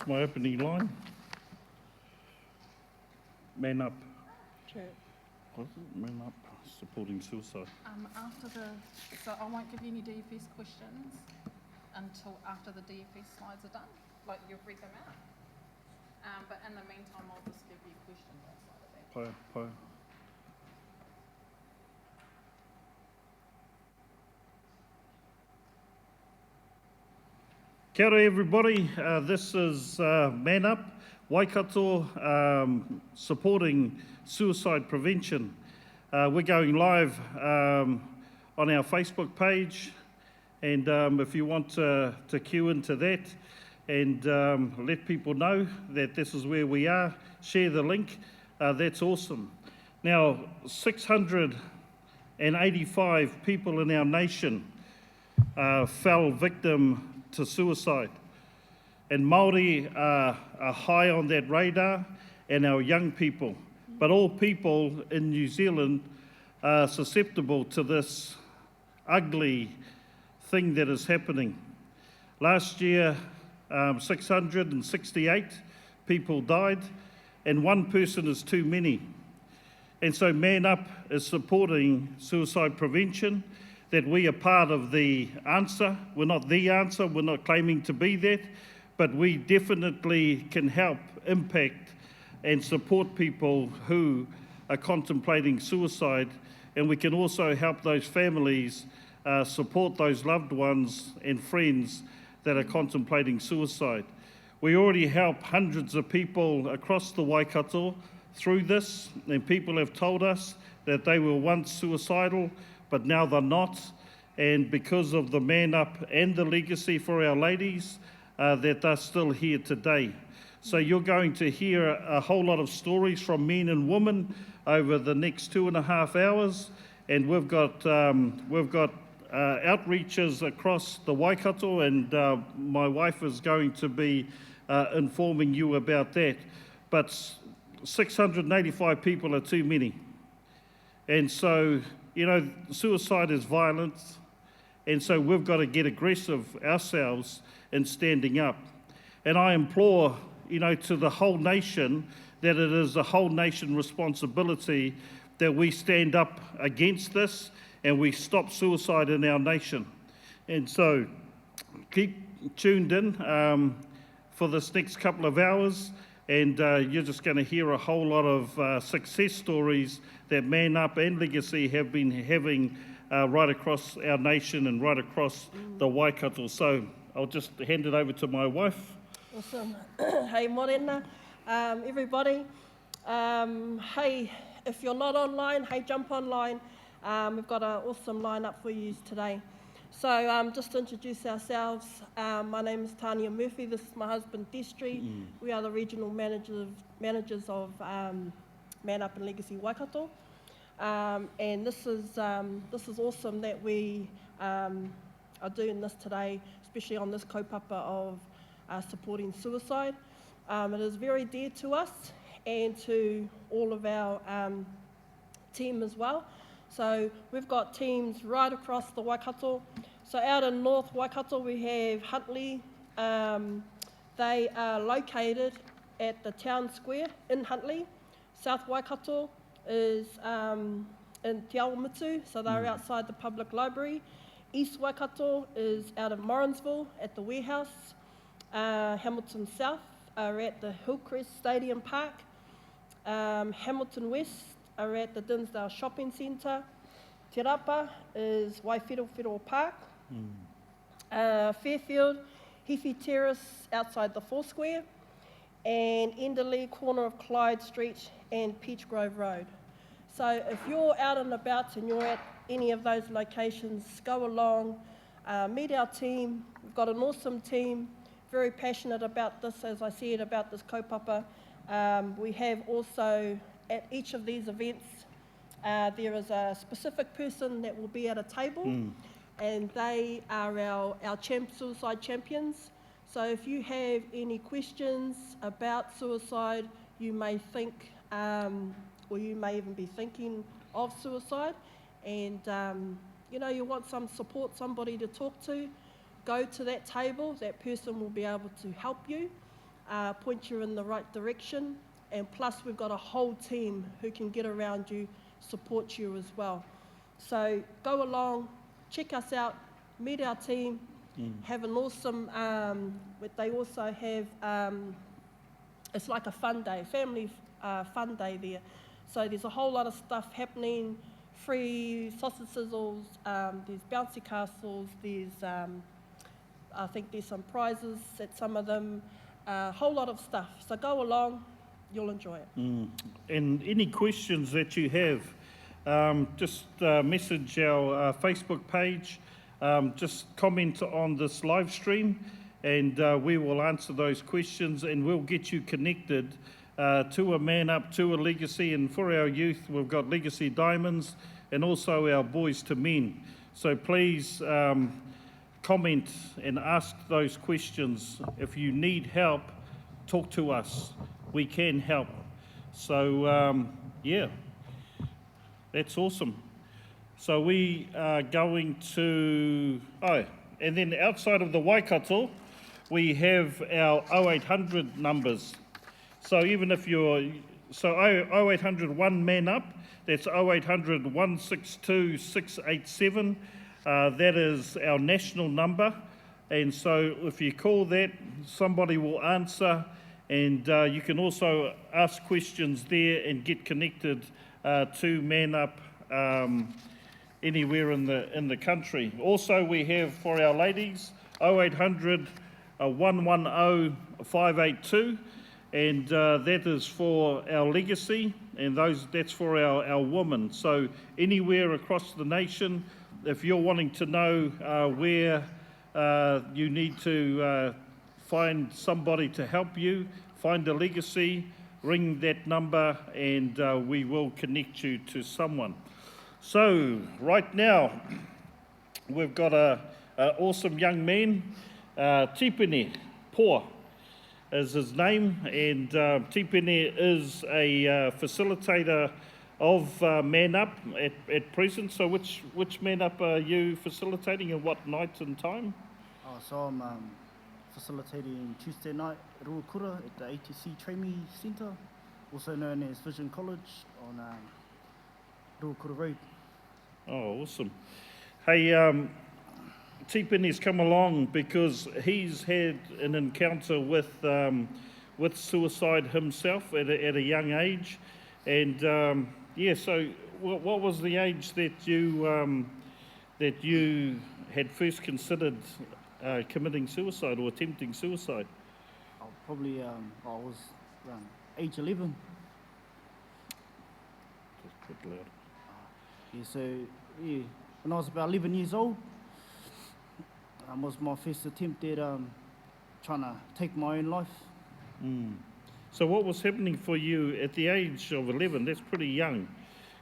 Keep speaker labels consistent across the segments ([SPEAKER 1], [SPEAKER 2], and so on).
[SPEAKER 1] my opening line. Man up.
[SPEAKER 2] True.
[SPEAKER 1] What is it? Man up. Supporting suicide.
[SPEAKER 3] So I won't give you any DFS questions until after the DFS slides are done, like you've read them out. But in the meantime, I'll just give you questions outside of that.
[SPEAKER 1] Pai. Kia ora everybody, this is Man Up, Waikato, supporting suicide prevention. We're going live on our Facebook page, and if you want to queue into that and let people know that this is where we are, share the link, that's awesome. Now, 685 people in our nation fell victim to suicide, and Māori are high on that radar, and our young people. But all people in New Zealand are susceptible to this ugly thing that is happening. Last year, 668 people died, and one person is too many. And so Man Up is supporting suicide prevention, that we are part of the answer. We're not the answer, we're not claiming to be that, but we definitely can help impact and support people who are contemplating suicide, and we can also help those families support those loved ones and friends that are contemplating suicide. We already help hundreds of people across the Waikato through this, and people have told us that they were once suicidal, but now they're not, and because of the Man Up and the legacy for our ladies, that they're still here today. So you're going to hear a whole lot of stories from men and women over the next 2.5 hours, and we've got outreaches across the Waikato, and my wife is going to be informing you about that. But 685 people are too many. And so, you know, suicide is violence, and so we've got to get aggressive ourselves in standing up. And I implore, you know, to the whole nation that it is a whole nation responsibility that we stand up against this and we stop suicide in our nation. And so keep tuned in for this next couple of hours, and you're just going to hear a whole lot of success stories that Man Up and Legacy have been having right across our nation and right across the Waikato. So I'll just hand it over to my wife.
[SPEAKER 2] Awesome. Hey, morena, everybody. Hey, if you're not online, hey, jump online. We've got an awesome lineup for you today. So just to introduce ourselves, my name is Tania Murphy. This is my husband, Destry. We are the regional managers of Man Up and Legacy Waikato. And this is awesome that we are doing this today, especially on this kaupapa of supporting suicide. It is very dear to us and to all of our team as well. So we've got teams right across the Waikato. So out in North Waikato we have Huntly. They are located at the town square in Huntly. South Waikato is in Te Awamutu, so they're outside the public library. East Waikato is out of Morrinsville at the warehouse. Hamilton South are at the Hillcrest Stadium Park. Hamilton West are at the Dinsdale Shopping Centre. Te Rapa is Waiwhero Park. Fairfield, Heafy Terrace outside the Foursquare. And Enderley, corner of Clyde Street and Peach Grove Road. So if you're out and about and you're at any of those locations, go along, meet our team. We've got an awesome team, very passionate about this, as I said, about this kaupapa. We have also, at each of these events, there is a specific person that will be at a table, and they are our suicide champions. So if you have any questions about suicide, you may think, or you may even be thinking of suicide, and you know, you want some support, somebody to talk to, go to that table. That person will be able to help you. point you in the right direction. And plus, we've got a whole team who can get around you, support you as well. So go along, check us out, meet our team, have an awesome, but they also have, it's like a fun day, family fun day there. So there's a whole lot of stuff happening, free sausage sizzles, there's bouncy castles, there's, I think there's some prizes at some of them, a whole lot of stuff. So go along, you'll enjoy it.
[SPEAKER 1] And any questions that you have, just message our Facebook page, just comment on this live stream, and we will answer those questions, and we'll get you connected to a Man Up, to a Legacy. And for our youth, we've got Legacy Diamonds and also our Boys to Men. So please comment and ask those questions. If you need help, talk to us. We can help. So yeah, that's awesome. So we are going to, and then outside of the Waikato, we have our 0800 numbers. So even if you're, 0800 1 Man Up, that's 0800 162 687. That is our national number. And so if you call that, somebody will answer. And you can also ask questions there and get connected to Man Up anywhere in the country. Also, we have for our ladies 0800 110 582, and that is for our Legacy, and that's for our women. So anywhere across the nation, if you're wanting to know where you need to find somebody to help you, find a Legacy, ring that number, and we will connect you to someone. So right now, we've got an awesome young man, Tipene Poa is his name, and Tipene is a facilitator of Man Up at present. So which Man Up are you facilitating, and what night and time?
[SPEAKER 4] So I'm facilitating Tuesday night at Ruakura at the ATC Training Centre, also known as Vision College on Ruakura Road.
[SPEAKER 1] Oh, awesome. Hey, Tipene's come along because he's had an encounter with suicide himself at a young age. And so what was the age that you had first considered committing suicide or attempting suicide?
[SPEAKER 4] Probably I was around age 11.
[SPEAKER 1] Just put loud.
[SPEAKER 4] When I was about 11 years old, was my first attempt at trying to take my own life.
[SPEAKER 1] So what was happening for you at the age of 11? That's pretty young.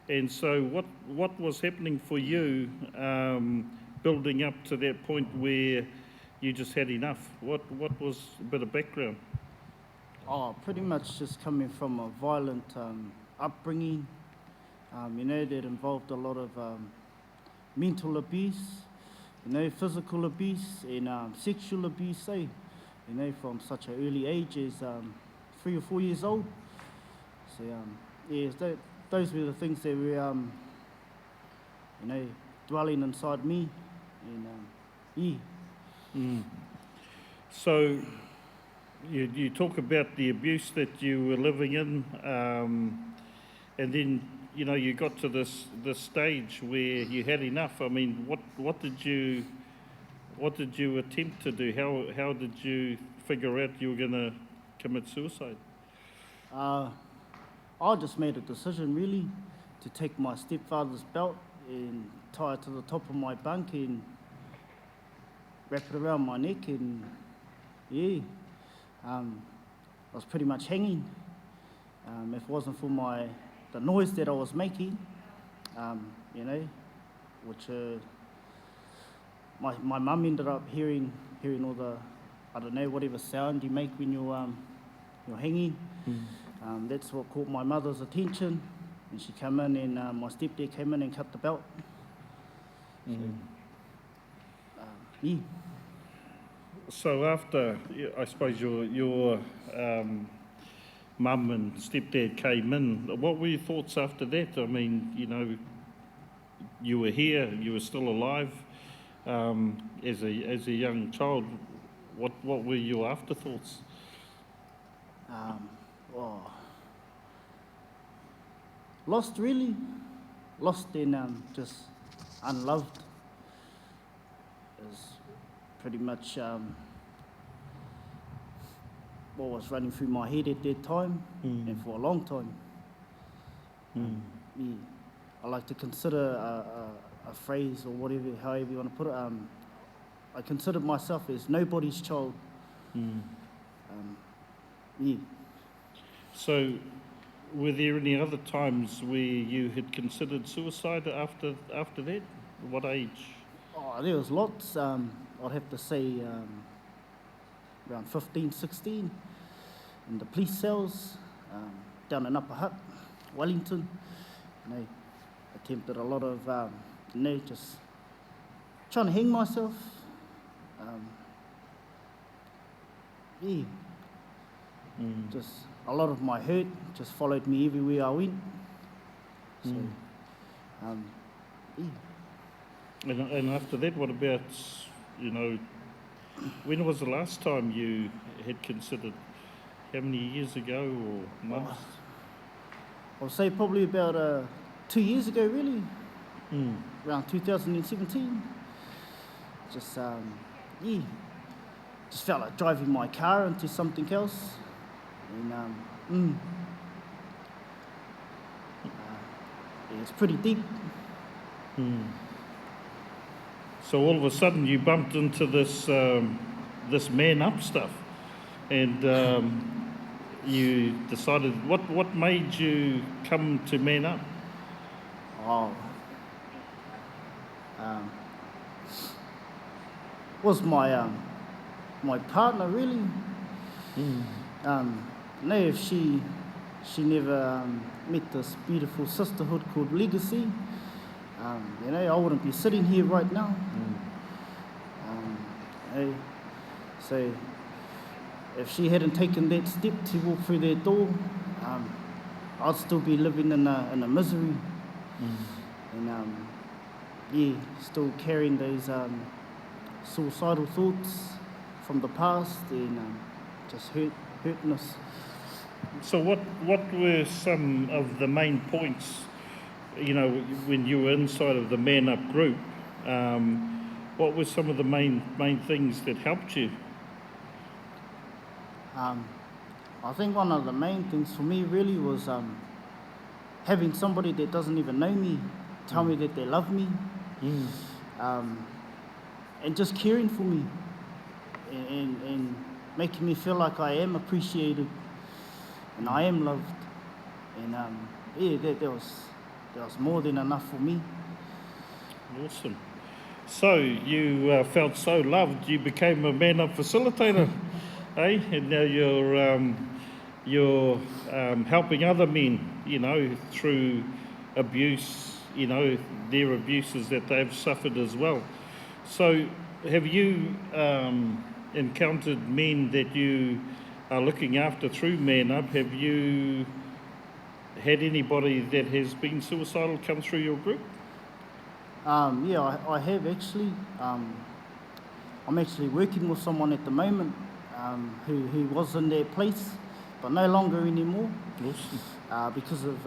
[SPEAKER 1] And so what was happening for you building up to that point where you just had enough? What was a bit of background?
[SPEAKER 4] Pretty much just coming from a violent upbringing, that involved a lot of mental abuse, physical abuse and sexual abuse, from such an early age as 3 or 4 years old. So, those were the things that were, dwelling inside me, and
[SPEAKER 1] So, you talk about the abuse that you were living in, and then you got to this stage where you had enough. I mean, what did you attempt to do? How did you figure out you were going to commit suicide?
[SPEAKER 4] I just made a decision really to take my stepfather's belt and tie it to the top of my bunk and wrap it around my neck, and I was pretty much hanging. If it wasn't for the noise that I was making, which my mum ended up hearing all the, whatever sound you make when you're hanging. That's what caught my mother's attention, and she came in, and my stepdad came in and cut the belt.
[SPEAKER 1] So after, I suppose your mum and stepdad came in, what were your thoughts after that? I mean, you know, you were here, you were still alive as a young child. What were your afterthoughts?
[SPEAKER 4] Oh, lost really, lost in just unloved is pretty much what was running through my head at that time and for a long time. Yeah, I like to consider a phrase or whatever, however you want to put it. I considered myself as nobody's child. Yeah.
[SPEAKER 1] So, were there any other times where you had considered suicide after that? What age?
[SPEAKER 4] Oh, there was lots. I'd have to say around 15, 16, in the police cells down in Upper Hutt, Wellington. You know, attempted a lot of, you know, just trying to hang myself. Yeah. Just a lot of my hurt just followed me everywhere I went. So, yeah.
[SPEAKER 1] And after that, what about, you know, when was the last time you had considered? How many years ago or months?
[SPEAKER 4] I'll say probably about 2 years ago, really, around 2017. Just, yeah, just felt like driving my car into something else. And, yeah, it's pretty deep.
[SPEAKER 1] So all of a sudden you bumped into this this man up stuff, and you decided, what made you come to man up?
[SPEAKER 4] Oh, was my my partner really? You know, if she never met this beautiful sisterhood called Legacy, you know, I wouldn't be sitting here right now. You know, so if she hadn't taken that step to walk through that door, I'd still be living in a misery, and yeah, still carrying those suicidal thoughts from the past and just hurting us.
[SPEAKER 1] So what were some of the main points, you know, when you were inside of the Man Up group? What were some of the main things that helped you?
[SPEAKER 4] I think one of the main things for me really was having somebody that doesn't even know me tell me that they love me, and just caring for me and making me feel like I am appreciated and I am loved. And yeah, that was more than enough for me.
[SPEAKER 1] Awesome. So you felt so loved, you became a Man Up facilitator, eh? And now you're helping other men, you know, through abuse, you know, their abuses that they've suffered as well. So have you encountered men that you are looking after through Man Up? Have you had anybody that has been suicidal come through your group?
[SPEAKER 4] Yeah, I have actually. I'm actually working with someone at the moment who was in that place, but no longer anymore.
[SPEAKER 1] Awesome.
[SPEAKER 4] Because of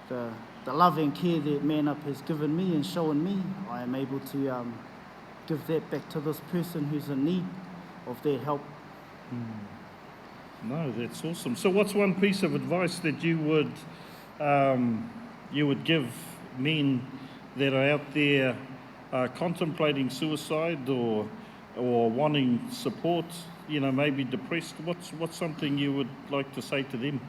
[SPEAKER 4] the love and care that Man Up has given me and shown me, I am able to give that back to this person who's in need of their help.
[SPEAKER 1] No, that's awesome. So what's one piece of advice that you would give men that are out there contemplating suicide or wanting support, you know, maybe depressed? What's something you would like to say to them?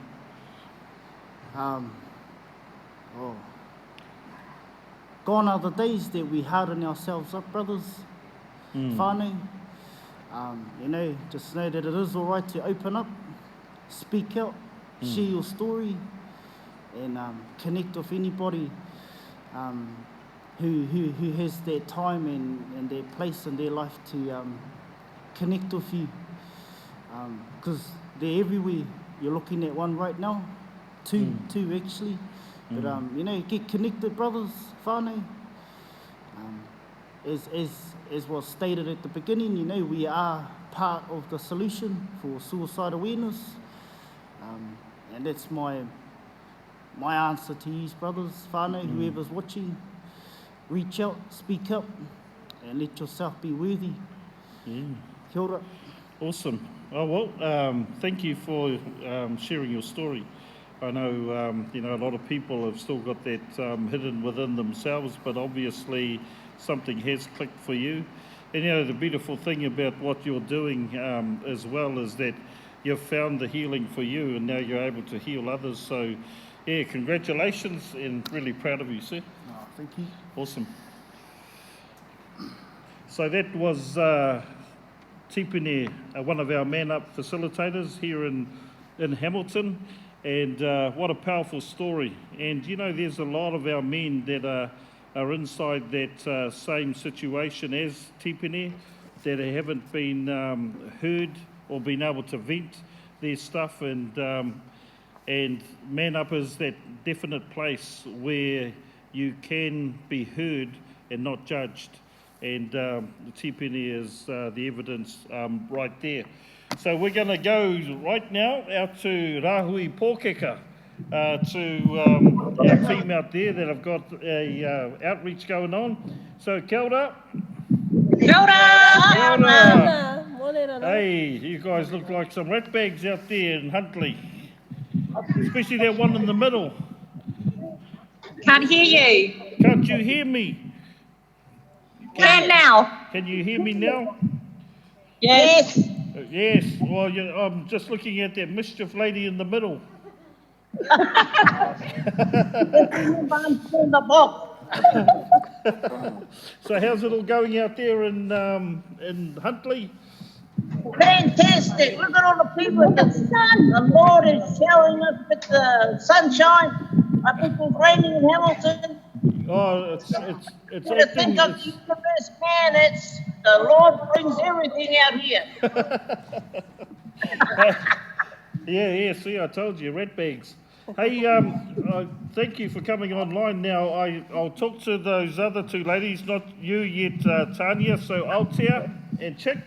[SPEAKER 4] Gone are the days that we harden ourselves up, brothers. Whānau. You know, just know that it is all right to open up, speak out, share your story, and connect with anybody who has their time and their place in their life to connect with you. Because they're everywhere. You're looking at one right now, two actually. But you know, get connected, brothers, whānau. As was stated at the beginning, you know, we are part of the solution for suicide awareness. And that's my answer to you, brothers, whānau, whoever's watching. Reach out, speak up, and let yourself be worthy.
[SPEAKER 1] Yeah.
[SPEAKER 4] Kia ora.
[SPEAKER 1] Awesome. Oh, well, thank you for sharing your story. I know, you know, a lot of people have still got that hidden within themselves, but obviously something has clicked for you. And, you know, the beautiful thing about what you're doing as well is that you've found the healing for you and now you're able to heal others. So, yeah, congratulations and really proud of you, sir.
[SPEAKER 4] Oh, thank you.
[SPEAKER 1] Awesome. So that was Tipene, one of our Man Up facilitators here in Hamilton. And what a powerful story. And, you know, there's a lot of our men that are inside that same situation as Tipene, that haven't been heard or been able to vent their stuff. And Man Up is that definite place where you can be heard and not judged. And the Tipene is the evidence right there. So we're going to go right now out to Rahui Pōkeka, to our team out there that have got a outreach going on. So kia ora.
[SPEAKER 5] Kia ora!
[SPEAKER 1] Kia ora.
[SPEAKER 2] Morena.
[SPEAKER 1] Hey, you guys look like some rat bags out there in Huntly. Especially that one in the middle.
[SPEAKER 5] Can't hear you.
[SPEAKER 1] Can't you hear me?
[SPEAKER 5] Can now.
[SPEAKER 1] Can you hear me now?
[SPEAKER 5] Yes.
[SPEAKER 1] Yes. Well, I'm just looking at that mischief lady in the middle.
[SPEAKER 5] In the box.
[SPEAKER 1] So how's it all going out there in Huntly?
[SPEAKER 5] Fantastic. Look at all the people with the sun. The Lord is showering us with the sunshine. I think it's raining in Hamilton.
[SPEAKER 1] Oh, it's
[SPEAKER 5] You to think of the universe, man. It's the Lord brings everything out here.
[SPEAKER 1] Yeah, see, I told you, rat bags. Hey, thank you for coming online now. I'll talk to those other two ladies, not you yet, Tanya, so Altea and Chick.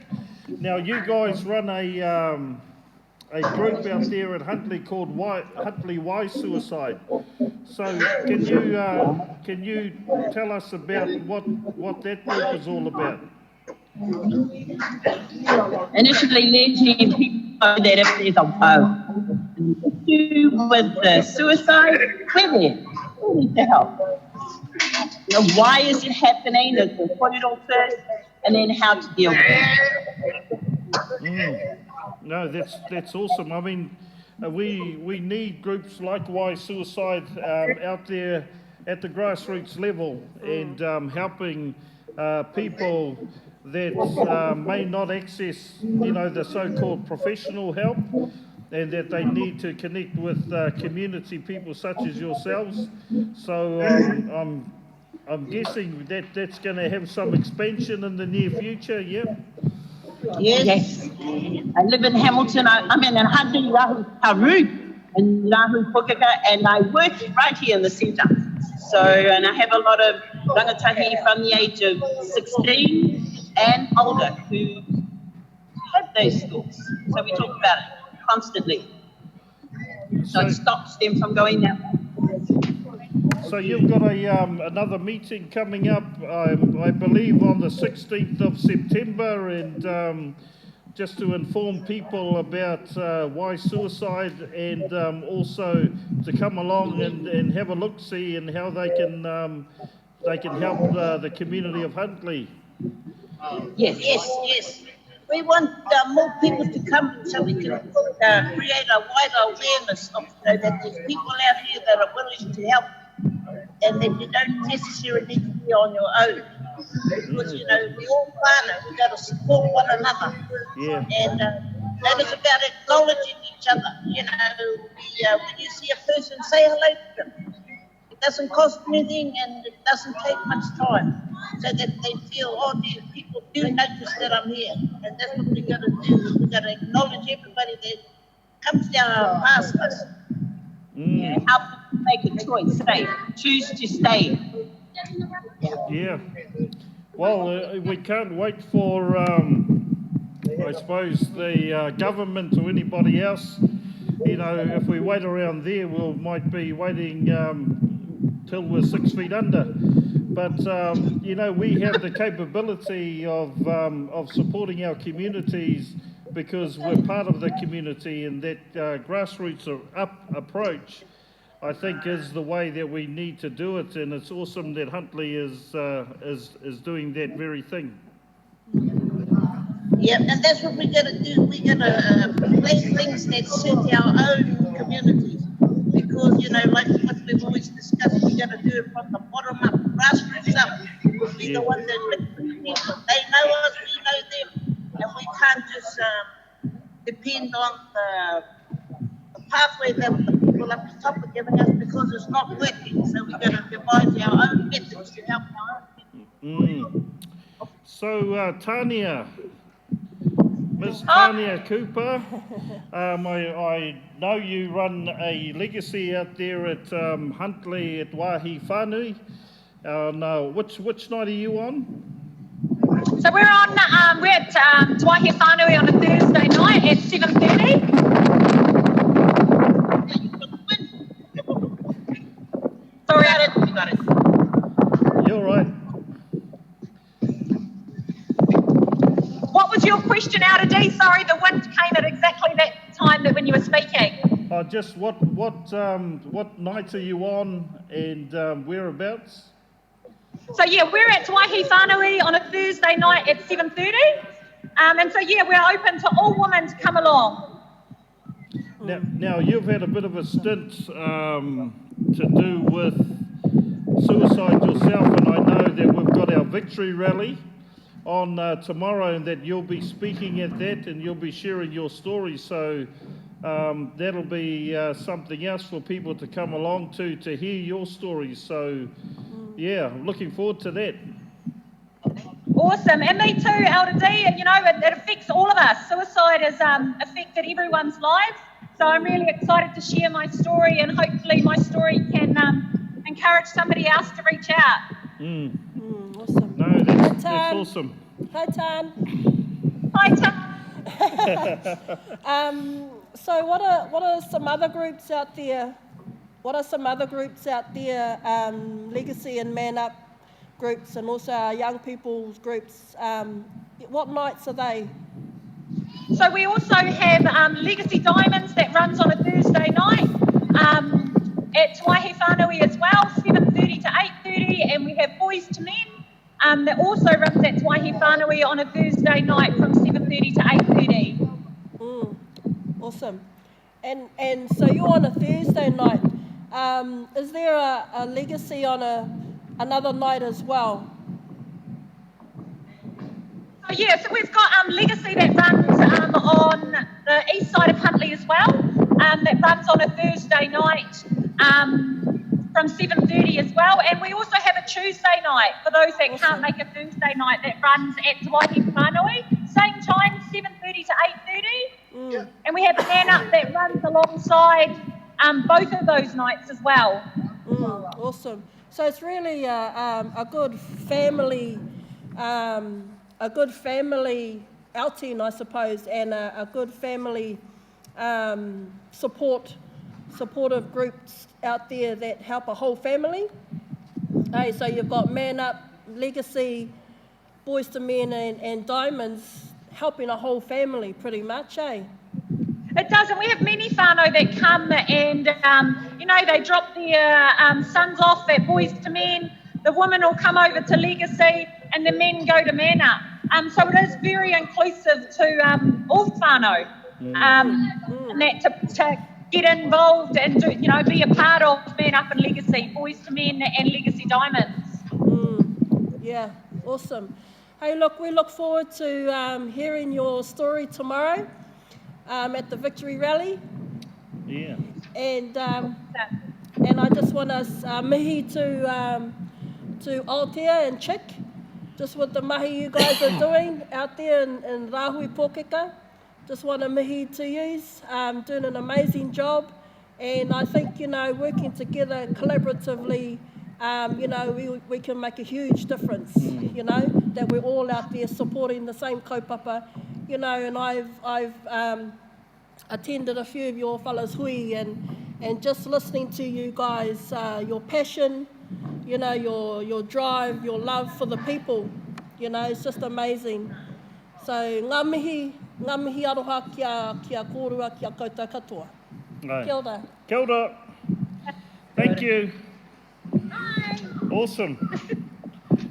[SPEAKER 1] Now, you guys run a group out there at Huntly called Huntly Why Suicide. So can you tell us about what that group is all about?
[SPEAKER 5] Initially letting people know that if there's an issue with the suicide, we're there. We need to help. You know, why is it happening? We'll put it all first, and then how to deal with it.
[SPEAKER 1] No, that's awesome. I mean, we need groups like Why Suicide out there at the grassroots level and helping people that may not access, you know, the so-called professional help, and that they need to connect with community people such as yourselves. So I'm guessing that that's going to have some expansion in the near future, yeah?
[SPEAKER 5] Yes. I live in Hamilton. I'm in Huntly, Haru, in Rahui Pōkeka, and I work right here in the centre. So, and I have a lot of rangatahi from the age of 16 and older who have those skills. So we talk about it constantly. So it stops them from going that way.
[SPEAKER 1] So you've got another meeting coming up, I believe, on the 16th of September, and just to inform people about why suicide, and also to come along and have a look-see and how they can help the community of Huntly.
[SPEAKER 5] Yes. We want more people to come so we can create a wider awareness of that there's people out here that are willing to help, and that you don't necessarily need to be on your own. Because, you know, we all partner, we've got to support one another.
[SPEAKER 1] Yeah.
[SPEAKER 5] And that is about acknowledging each other. You know, when you see a person, say hello to them. It doesn't cost anything and it doesn't take much time. so that they feel, oh, these people do notice that I'm here. And that's what we got to do. We got to acknowledge everybody that comes down past us. Yeah, help them make a choice, stay, choose to stay.
[SPEAKER 1] Yeah. Well, we can't wait for, I suppose, the government or anybody else. You know, if we wait around there, we might be waiting till we're 6 feet under. But, you know, we have the capability of supporting our communities because we're part of the community, and that grassroots approach, I think, is the way that we need to do it. And it's awesome that Huntly is doing that very thing.
[SPEAKER 5] Yeah, and that's what we got to do. We got to play things that suit our own communities. Because, you know, like what we've always discussed, we got to do it from the bottom up, grassroots up. We're the ones that live with the people. They know us, we know them. And we can't just depend on the pathway that the people up the top are giving us because it's not working. So we got to devise our own methods to help our own people.
[SPEAKER 1] So, Tania, Ms. Tania Cooper, I know you run a legacy out there at Huntly at Wāhi Whānui. No, which night are you on?
[SPEAKER 6] So we're at Wāhi Whānui on a Thursday night at 7:30. Sorry,
[SPEAKER 5] You got it.
[SPEAKER 1] You're right.
[SPEAKER 6] What was your question, Outer D? Sorry, the wind came at exactly that time that when you were speaking.
[SPEAKER 1] Just what nights are you on and whereabouts?
[SPEAKER 6] So yeah, we're at Wāhi Whānui on a Thursday night at 7:30. And so yeah, we're open to all women to come along.
[SPEAKER 1] Now you've had a bit of a stint to do with suicide yourself, and I know that we've got our victory rally on tomorrow, and that you'll be speaking at that and you'll be sharing your story. So that'll be something else for people to come along to hear your stories. So yeah, I'm looking forward to that.
[SPEAKER 6] Awesome, and me too, Elder D. You know, it affects all of us. Suicide has affected everyone's lives. So I'm really excited to share my story, and hopefully my story can encourage somebody else to reach out.
[SPEAKER 2] Awesome.
[SPEAKER 1] No, that's awesome.
[SPEAKER 2] Hi, Tan.
[SPEAKER 6] Hi, Tom.
[SPEAKER 2] So what are some other groups out there? What are some other groups out there? Legacy and Man Up groups, and also our young people's groups. What nights are they?
[SPEAKER 6] So we also have Legacy Diamonds that runs on a Thursday night at Wāhi Whānui as well, 7:30 to 8:30, and we have Boys to Men that also runs at Wāhi Whānui on a Thursday night from 7:30 to 8:30.
[SPEAKER 2] Awesome. And so you're on a Thursday night. Is there a legacy on another night as well?
[SPEAKER 6] So yeah, so we've got Legacy that runs on the east side of Huntly as well, that runs on a Thursday night from 7:30 as well, and we also have a Tuesday night for those that can't make a Thursday night that runs at Wāhi Whānui, same time, 7:30 to 8:30, and we have a Man Up that runs alongside both of those nights as well.
[SPEAKER 2] Awesome. So it's really a good family outing, I suppose, and a good family supportive groups out there that help a whole family. Hey, so you've got Man Up, Legacy, Boys to Men, and Diamonds helping a whole family, pretty much, eh?
[SPEAKER 6] It does, and we have many whānau that come and, you know, they drop their sons off at Boys to Men. The women will come over to Legacy, and the men go to Man Up. So it is very inclusive to all whānau, and that to get involved and do, you know, be a part of Man Up and Legacy, Boys to Men and Legacy Diamonds.
[SPEAKER 2] Yeah, awesome. Hey, look, we look forward to hearing your story tomorrow at the Victory Rally.
[SPEAKER 1] Yeah.
[SPEAKER 2] And I just want us mihi to Aotea and Chick just with the mahi you guys are doing out there in Rahui Pōkeka. Just want to mihi to yous, doing an amazing job. And I think, you know, working together collaboratively, you know, we can make a huge difference, you know, that we're all out there supporting the same kaupapa, you know, and I've attended a few of your fellas hui and just listening to you guys, your passion, you know, your drive, your love for the people, you know, it's just amazing. So ngā mihi aroha kia kōrua kia koutou katoa.
[SPEAKER 1] Right.
[SPEAKER 2] Kia ora.
[SPEAKER 1] Kia ora. Thank you. Awesome.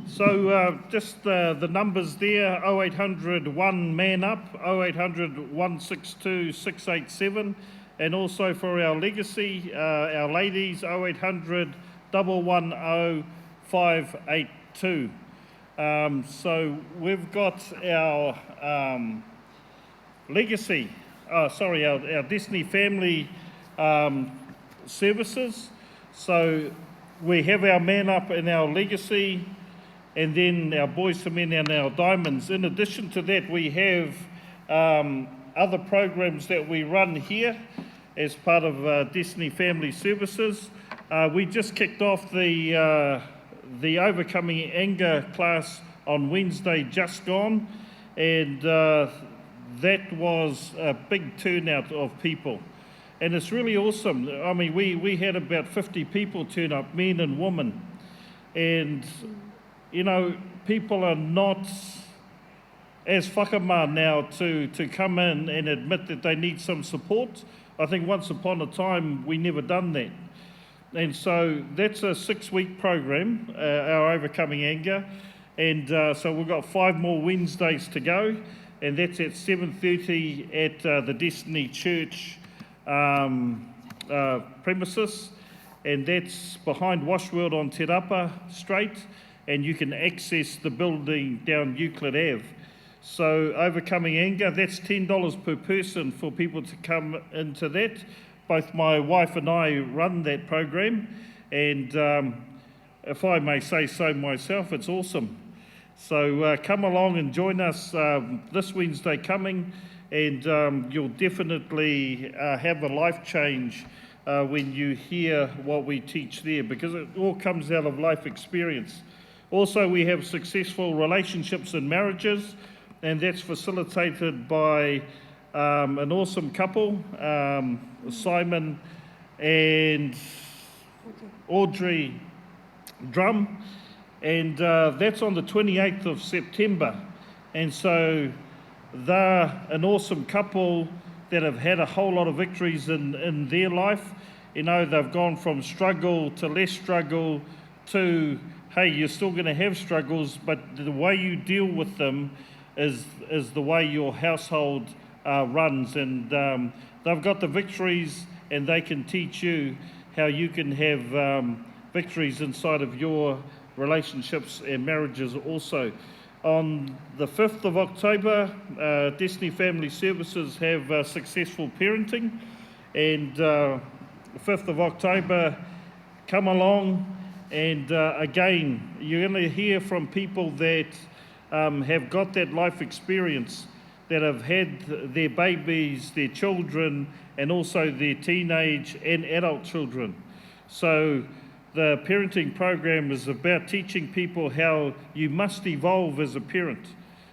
[SPEAKER 1] So just the numbers there, 0800 1 man up, 0800 162 687, and also for our legacy, our ladies, 0800 110 582. So we've got our legacy, our Destiny family services. So we have our man up and our legacy, and then our boys to men and our diamonds. In addition to that, we have other programs that we run here as part of Destiny Family Services. We just kicked off the Overcoming Anger class on Wednesday just gone, and that was a big turnout of people. And it's really awesome. I mean, we had about 50 people turn up, men and women. And, you know, people are not as whakamā now to come in and admit that they need some support. I think once upon a time, we never done that. And so that's a 6-week program, our Overcoming Anger. And so we've got 5 more Wednesdays to go. And that's at 7:30 at the Destiny Church premises. And that's behind Washworld on Te Rapa Straight. And you can access the building down Euclid Ave. So Overcoming Anger, that's $10 per person for people to come into that. Both my wife and I run that program, and if I may say so myself, it's awesome. So come along and join us this Wednesday coming, and you'll definitely have a life change when you hear what we teach there, because it all comes out of life experience. Also, we have successful relationships and marriages, and that's facilitated by an awesome couple, Simon and Audrey Drum, and that's on the 28th of September. And so they're an awesome couple that have had a whole lot of victories in their life. You know, they've gone from struggle to less struggle to, hey, you're still going to have struggles, but the way you deal with them is the way your household runs. And they've got the victories, and they can teach you how you can have victories inside of your relationships and marriages also. On the 5th of October, Destiny Family Services have successful parenting, and the 5th of October, come along, and again, you're going to hear from people that have got that life experience, that have had their babies, their children, and also their teenage and adult children. So the parenting program is about teaching people how you must evolve as a parent,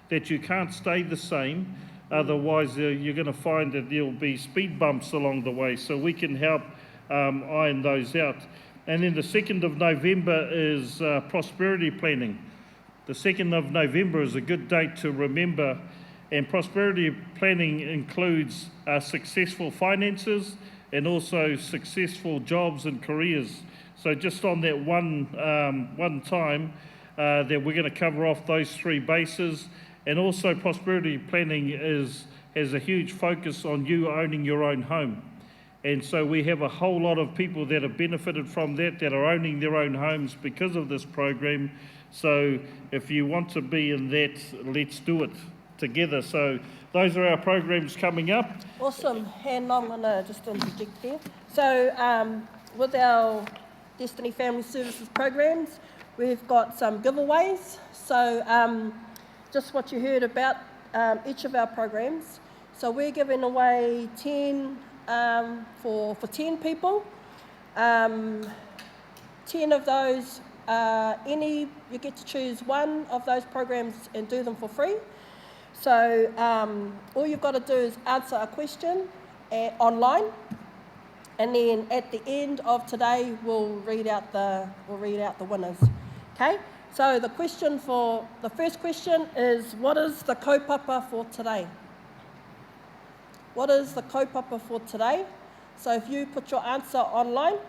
[SPEAKER 1] that you can't stay the same, otherwise you're going to find that there'll be speed bumps along the way, so we can help iron those out. And then the 2nd of November is prosperity planning. The 2nd of November is a good date to remember, and prosperity planning includes successful finances and also successful jobs and careers. So just on that one time that we're going to cover off those 3 bases. And also prosperity planning has a huge focus on you owning your own home. And so we have a whole lot of people that have benefited from that are owning their own homes because of this program. So if you want to be in that, let's do it together. So those are our programs coming up.
[SPEAKER 2] Awesome. And I'm going to just interject there. So with our Destiny Family Services programs, we've got some giveaways. So just what you heard about each of our programs. So we're giving away 10 for 10 people. 10 of those, you get to choose one of those programs and do them for free. So all you've got to do is answer a question online, and then at the end of today we'll read out the winners. Okay. So the first question is, what is the kaupapa for today? What is the kaupapa for today? So if you put your answer online,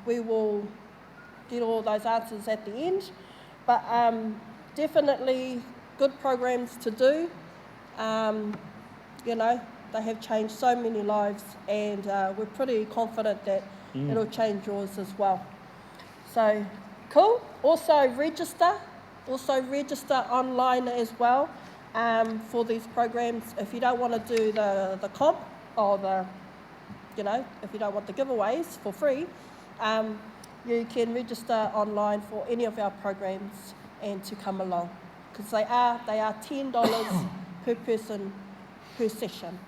[SPEAKER 2] we will get all those answers at the end. But definitely good programs to do. You know, they have changed so many lives, and we're pretty confident that it'll change yours as well. So, cool. Also register online as well for these programs. If you don't want to do the comp or if you don't want the giveaways for free, you can register online for any of our programs and to come along, because they are $10 per person per session.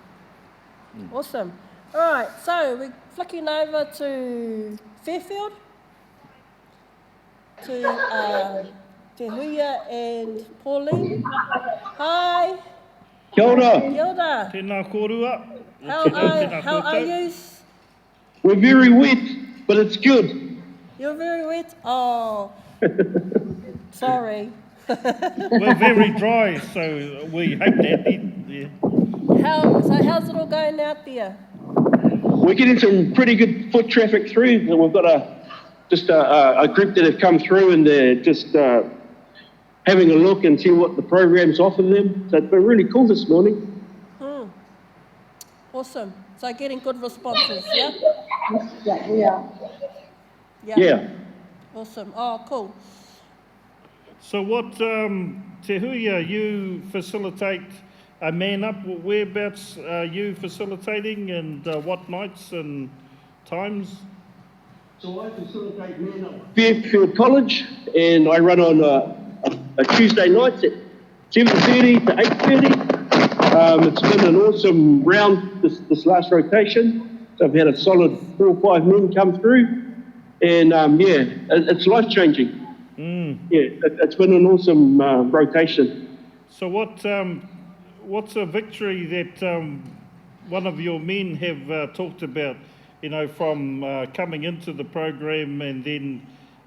[SPEAKER 2] Awesome. All right, so we're flicking over to Fairfield, to Te Huia and Pauline. Hi.
[SPEAKER 7] Kia ora.
[SPEAKER 2] Kia ora.
[SPEAKER 1] Tēnā korua.
[SPEAKER 2] How are you?
[SPEAKER 7] We're very wet, but it's good.
[SPEAKER 2] You're very wet? Oh, sorry.
[SPEAKER 1] We're very dry, so we hate that. Yeah.
[SPEAKER 2] How's it all going out there?
[SPEAKER 7] We're getting some pretty good foot traffic through. We've got a group that have come through, and they're just having a look and see what the programs offer them. So it's been really cool this morning.
[SPEAKER 2] Awesome. So getting good responses, yeah?
[SPEAKER 5] Yeah, we are.
[SPEAKER 7] Yeah.
[SPEAKER 2] Awesome. Oh, cool.
[SPEAKER 1] So what, Te Huia, you facilitate a Man Up. Whereabouts are you facilitating, and what nights and times?
[SPEAKER 7] So I facilitate Man Up Fairfield College, and I run on a Tuesday nights at 7:30 to 8:30. It's been an awesome round this last rotation. So I've had a solid 4 or 5 men come through, and it's life changing. Yeah, it's been an awesome rotation.
[SPEAKER 1] So what's a victory that one of your men have talked about, you know, from coming into the program, and then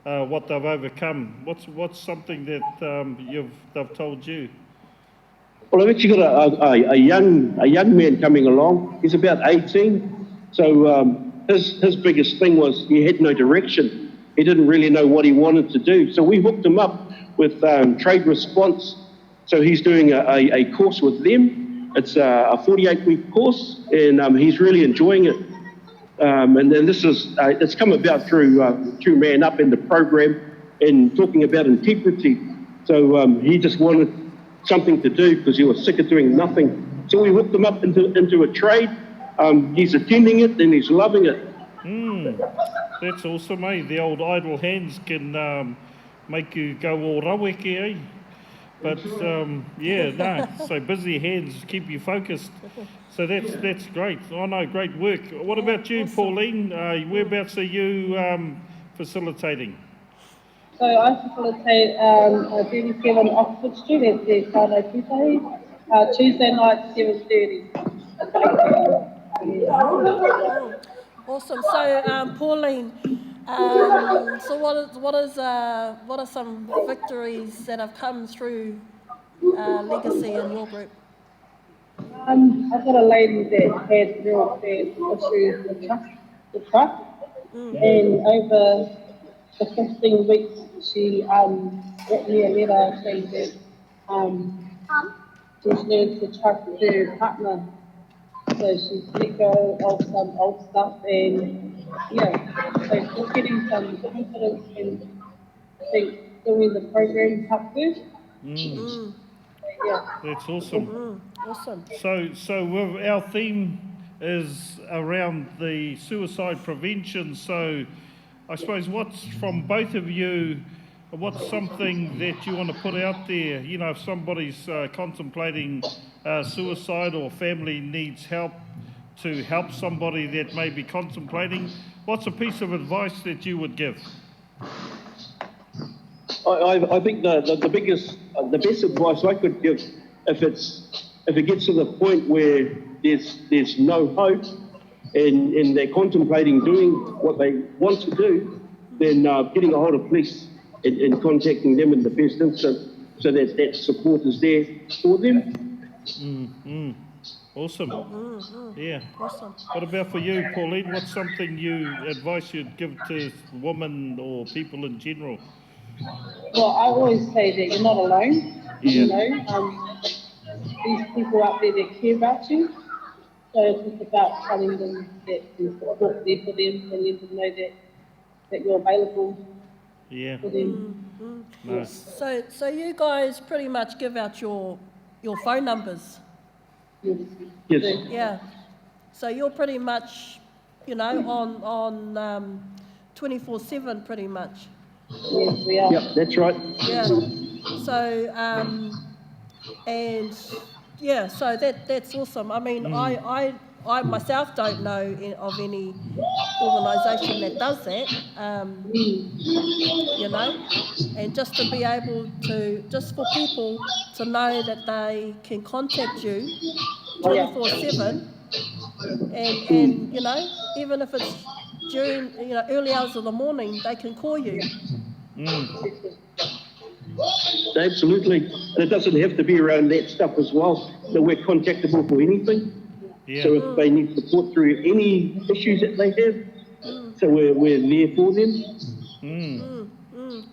[SPEAKER 1] what they've overcome? What's something that they've told you?
[SPEAKER 7] Well, I've actually got a young man coming along. He's about 18. So his biggest thing was he had no direction. He didn't really know what he wanted to do. So we hooked him up with trade response. So he's doing a course with them. It's a 48-week course, and he's really enjoying it. And then it's come about through Man Up in the program and talking about integrity. So he just wanted something to do because he was sick of doing nothing. So we hooked him up into a trade. He's attending it and he's loving it.
[SPEAKER 1] That's awesome, eh? The old idle hands can make you go all raweke, eh? But so busy hands keep you focused. So that's great. Oh no, great work. What about you, Pauline? Whereabouts are you facilitating?
[SPEAKER 8] So I facilitate 37 Oxford Street at the Whānau Pūtahi, Tuesday night, 7:30.
[SPEAKER 2] Awesome. So, Pauline, so what are some victories that have come through Legacy in your group?
[SPEAKER 8] I've got a lady that had real bad issues with the truck, and over the 15 weeks she wrote me a letter saying that she's learned to trust her partner. So she's let go of some old stuff, and so she's getting some confidence, and I think doing the program helped her.
[SPEAKER 1] That's awesome.
[SPEAKER 2] Awesome.
[SPEAKER 1] So our theme is around the suicide prevention. So I suppose what's from both of you, what's something that you want to put out there? You know, if somebody's contemplating suicide or family needs help to help somebody that may be contemplating, what's a piece of advice that you would give?
[SPEAKER 7] I think the best advice I could give, if it gets to the point where there's no hope and they're contemplating doing what they want to do, then getting a hold of police and contacting them in the first instance so that support is there for them.
[SPEAKER 1] Awesome. Yeah.
[SPEAKER 2] Awesome.
[SPEAKER 1] What about for you, Pauline? What's something advice you'd give to women or people in general?
[SPEAKER 8] Well, I always say that you're not alone. You know, these people out there that care about you. So it's just about telling them that there's support there for them and letting them know that you're available for them.
[SPEAKER 1] No.
[SPEAKER 2] So you guys pretty much give out your phone numbers.
[SPEAKER 7] Yes.
[SPEAKER 2] Yeah. So you're pretty much, you know, on 24/7 pretty much.
[SPEAKER 8] Yes, we are.
[SPEAKER 7] Yep, that's right.
[SPEAKER 2] Yeah. So and yeah, so that's awesome. I mean, I myself don't know of any organisation that does that. You know, and just to be able to, just for people to know that they can contact you 24/7, and you know, even if it's during, you know, early hours of the morning, they can call you.
[SPEAKER 7] Absolutely. And it doesn't have to be around that stuff as well. So we're contactable for anything.
[SPEAKER 1] Yeah.
[SPEAKER 7] So if they need support through any issues that they have, so we're there for them.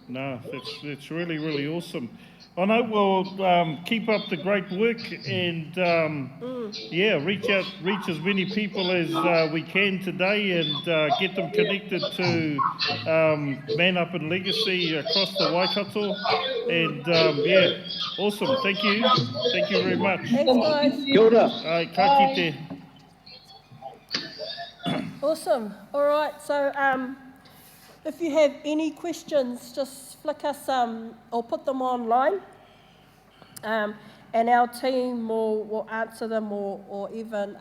[SPEAKER 1] No, that's really, really awesome. I know we'll keep up the great work and reach as many people as we can today and get them connected to Man Up and Legacy across the Waikato. And awesome. Thank you very much.
[SPEAKER 2] Thanks, guys.
[SPEAKER 7] Kia ora.
[SPEAKER 1] Ka kite.
[SPEAKER 2] Awesome. All right. So if you have any questions, just flick us or put them online, and our team will answer them, or even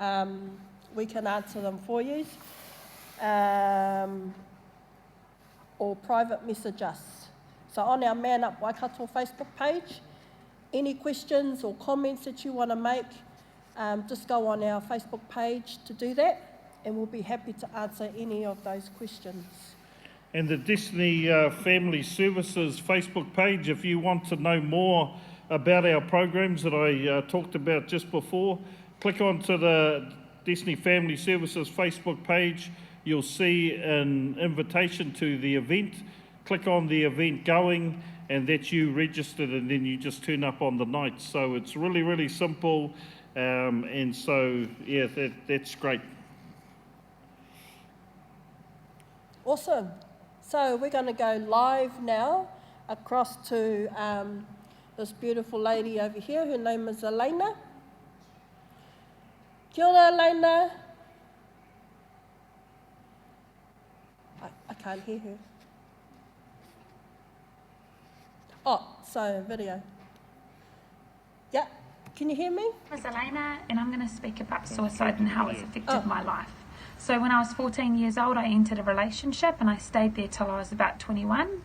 [SPEAKER 2] we can answer them for you, or private message us. So on our Man Up Waikato Facebook page, any questions or comments that you want to make, just go on our Facebook page to do that, and we'll be happy to answer any of those questions.
[SPEAKER 1] And the Destiny Family Services Facebook page, if you want to know more about our programs that I talked about just before, click onto the Destiny Family Services Facebook page. You'll see an invitation to the event. Click on the event going, and that's you registered, and then you just turn up on the night. So it's really, really simple, and so, yeah, that's great.
[SPEAKER 2] Awesome. So we're going to go live now across to this beautiful lady over here. Her name is Elena. Kia ora, Elena. I can't hear her. Oh, so video. Yeah, can you hear me?
[SPEAKER 9] My name is Elena, and I'm going to speak about suicide and how it's affected my life. So when I was 14 years old, I entered a relationship, and I stayed there till I was about 21.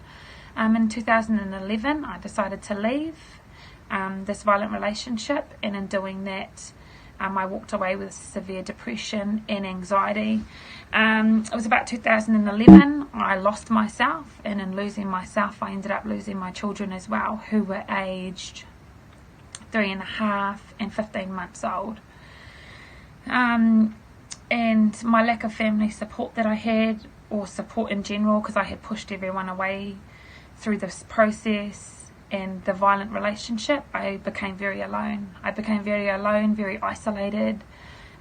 [SPEAKER 9] In 2011, I decided to leave this violent relationship, and in doing that, I walked away with severe depression and anxiety. It was about 2011, I lost myself, and in losing myself, I ended up losing my children as well, who were aged 3.5 and 15 months old. And my lack of family support that I had, or support in general, because I had pushed everyone away through this process and the violent relationship, I became very alone. Very isolated,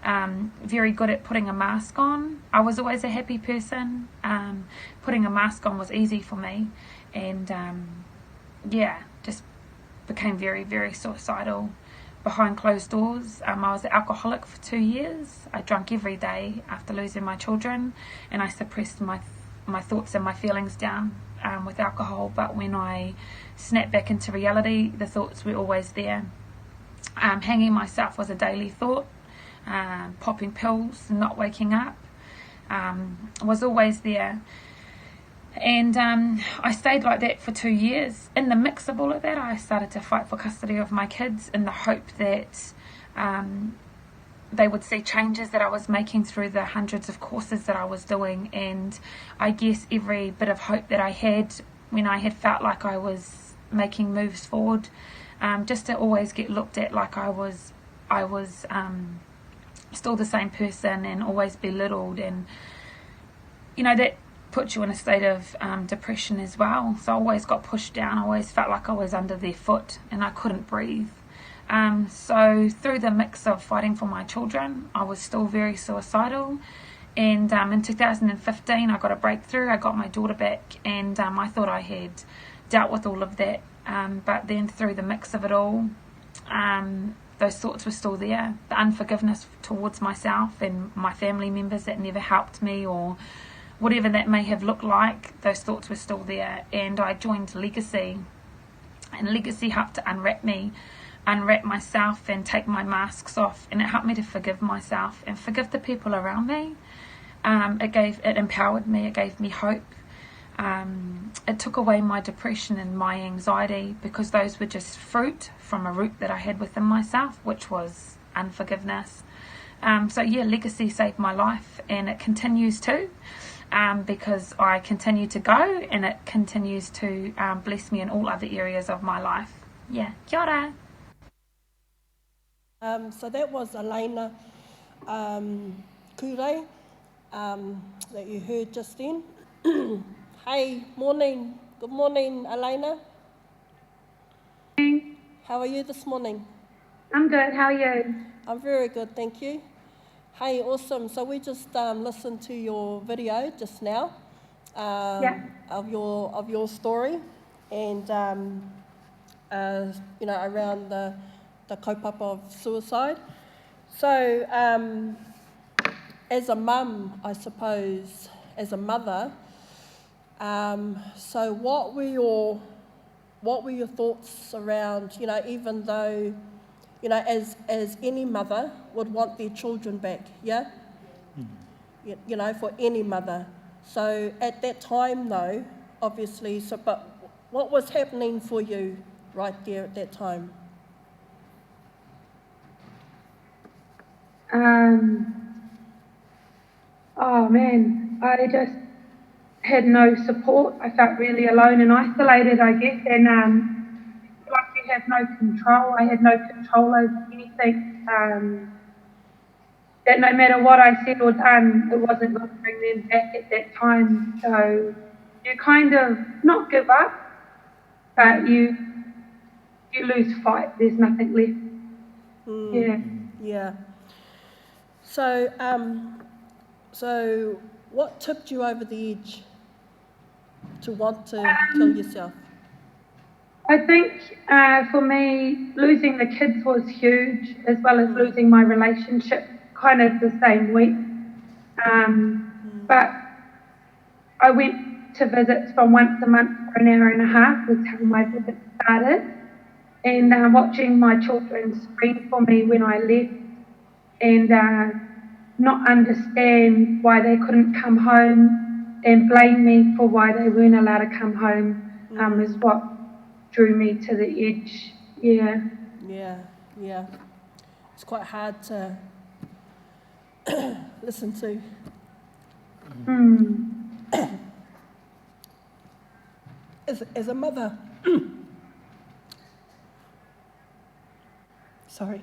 [SPEAKER 9] very good at putting a mask on. I was always a happy person. Putting a mask on was easy for me, and just became very, very suicidal. Behind closed doors, I was an alcoholic for 2 years. I drank every day after losing my children, and I suppressed my my thoughts and my feelings down with alcohol, but when I snapped back into reality, the thoughts were always there. Hanging myself was a daily thought. Popping pills, not waking up, was always there. And I stayed like that for 2 years. In the mix of all of that, I started to fight for custody of my kids in the hope that they would see changes that I was making through the hundreds of courses that I was doing. And I guess every bit of hope that I had when I had felt like I was making moves forward, just to always get looked at like I was still the same person and always belittled, and that puts you in a state of depression as well. So I always got pushed down. I always felt like I was under their foot and I couldn't breathe. So through the mix of fighting for my children, I was still very suicidal. And in 2015 I got a breakthrough. I got my daughter back, and I thought I had dealt with all of that, but then through the mix of it all, those thoughts were still there. The unforgiveness towards myself and my family members that never helped me, or whatever that may have looked like, those thoughts were still there. And I joined Legacy, and Legacy helped to unwrap myself and take my masks off, and it helped me to forgive myself and forgive the people around me. It empowered me, it gave me hope. It took away my depression and my anxiety, because those were just fruit from a root that I had within myself, which was unforgiveness. So yeah, Legacy saved my life, and it continues to, because I continue to go, and it continues to bless me in all other areas of my life. Yeah, kia ora.
[SPEAKER 2] So that was Elena Kure that you heard just then. Hey, morning. Good morning, Elena. How are you this morning?
[SPEAKER 10] I'm good. How are you?
[SPEAKER 2] I'm very good, thank you. Hey, awesome. So we just listened to your video just now of your story, and around the kaupapa of suicide. So as a mum, I suppose, as a mother, so what were your thoughts around, even though, as any mother would want their children back, yeah? For any mother. So at that time though, obviously, but what was happening for you right there at that time?
[SPEAKER 10] Oh man, I just had no support. I felt really alone and isolated, I guess, and like you have no control. I had no control over anything. That no matter what I said or done, it wasn't going to bring them back at that time. So you kind of not give up, but you lose fight. There's nothing left.
[SPEAKER 2] Yeah. So, so what tipped you over the edge to want to kill yourself?
[SPEAKER 10] I think for me, losing the kids was huge, as well as losing my relationship kind of the same week. But I went to visits from once a month for an hour and a half was how my visits started. And watching my children scream for me when I left, and not understand why they couldn't come home and blame me for why they weren't allowed to come home is what drew me to the edge.
[SPEAKER 2] Yeah. It's quite hard to listen to. As a mother, sorry.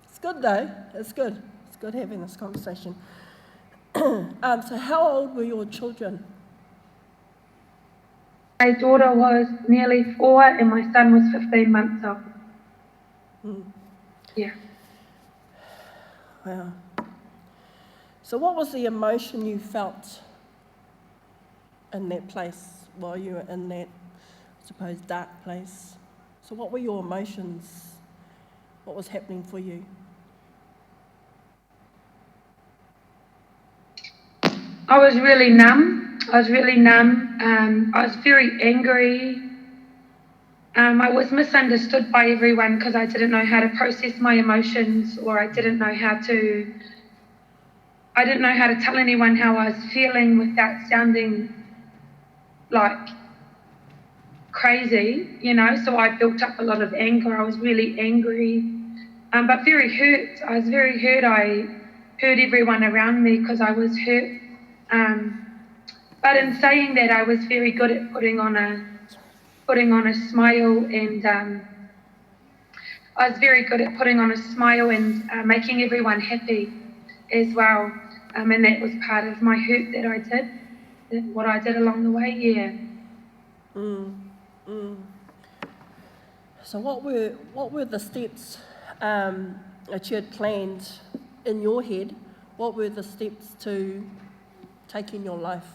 [SPEAKER 2] It's good though. It's good. It's good having this conversation. So how old were your children?
[SPEAKER 10] My daughter was nearly 4 and my son was 15 months old. Yeah.
[SPEAKER 2] Wow. So what was the emotion you felt in that place while you were in that, I suppose, dark place? So what were your emotions? What was happening for you?
[SPEAKER 10] I was really numb. I was very angry. I was misunderstood by everyone because I didn't know how to process my emotions, or I didn't know how to tell anyone how I was feeling without sounding like crazy, you know. So I built up a lot of anger. I was really angry, but very hurt. I was very hurt. I hurt everyone around me because I was hurt. But in saying that, I was very good at putting on a smile, and I was very good at putting on a smile and making everyone happy as well. And that was part of my hurt that I did, what I did along the way. Yeah.
[SPEAKER 2] So what were the steps that you had planned in your head? What were the steps to take in your life?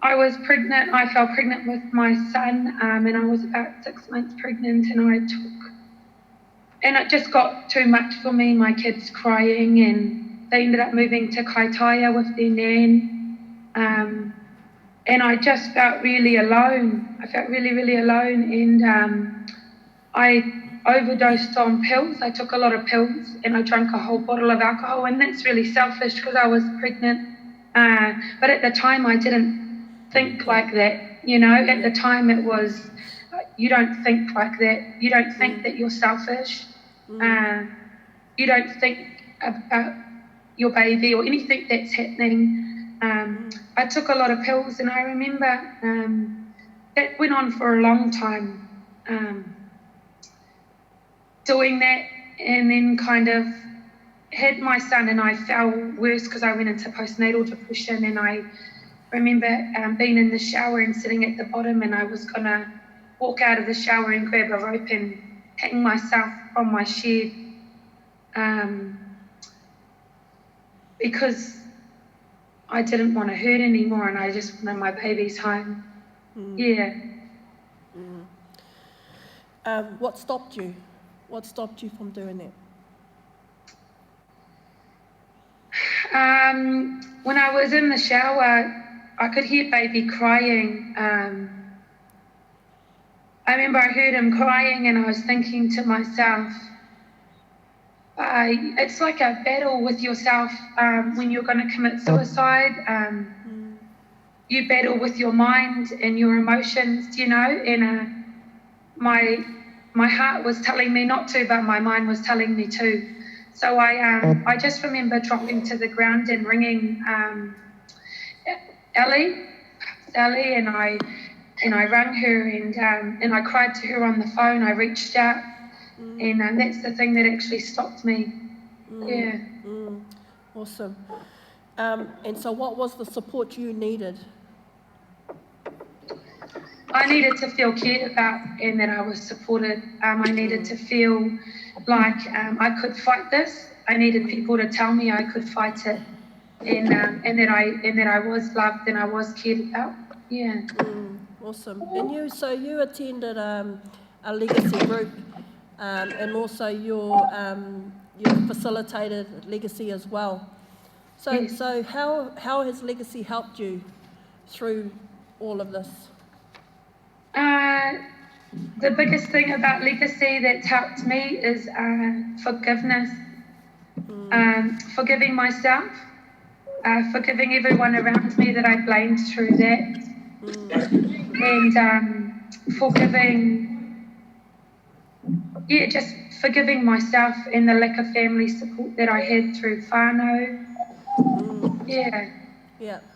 [SPEAKER 10] I was pregnant. I fell pregnant with my son, and I was about 6 months pregnant, and it just got too much for me. My kids crying, and they ended up moving to Kaitaia with their nan. And I just felt really alone. I felt really, really alone, and I overdosed on pills. I took a lot of pills, and I drank a whole bottle of alcohol, and that's really selfish because I was pregnant. But at the time, I didn't think like that, you know. At the time, it was, you don't think like that. You don't think that you're selfish. You don't think about your baby or anything that's happening. I took a lot of pills, and I remember that went on for a long time, doing that, and then kind of had my son, and I fell worse because I went into postnatal depression. And I remember being in the shower and sitting at the bottom, and I was gonna walk out of the shower and grab a rope and hang myself from my shed, because I didn't want to hurt anymore, and I just wanted my babies home. Yeah.
[SPEAKER 2] What stopped you? What stopped you from doing that?
[SPEAKER 10] When I was in the shower, I could hear baby crying. I remember I heard him crying, and I was thinking to myself, it's like a battle with yourself when you're going to commit suicide. You battle with your mind and your emotions, you know, and my heart was telling me not to, but my mind was telling me to. So I just remember dropping to the ground and ringing Ellie, and I rang her, and I cried to her on the phone. I reached out, and that's the thing that actually stopped me. Yeah.
[SPEAKER 2] Awesome. And so what was the support you needed?
[SPEAKER 10] I needed to feel cared about, and that I was supported. I needed to feel like I could fight this. I needed people to tell me I could fight it, and that I was loved and I was cared about. Yeah.
[SPEAKER 2] Awesome. And you attended a legacy group, and also you facilitated legacy as well. So
[SPEAKER 10] Yes.
[SPEAKER 2] so how has legacy helped you through all of this?
[SPEAKER 10] The biggest thing about legacy that's helped me is forgiveness. Forgiving myself, forgiving everyone around me that I blamed through that, and just forgiving myself and the lack of family support that I had through whānau. Yeah.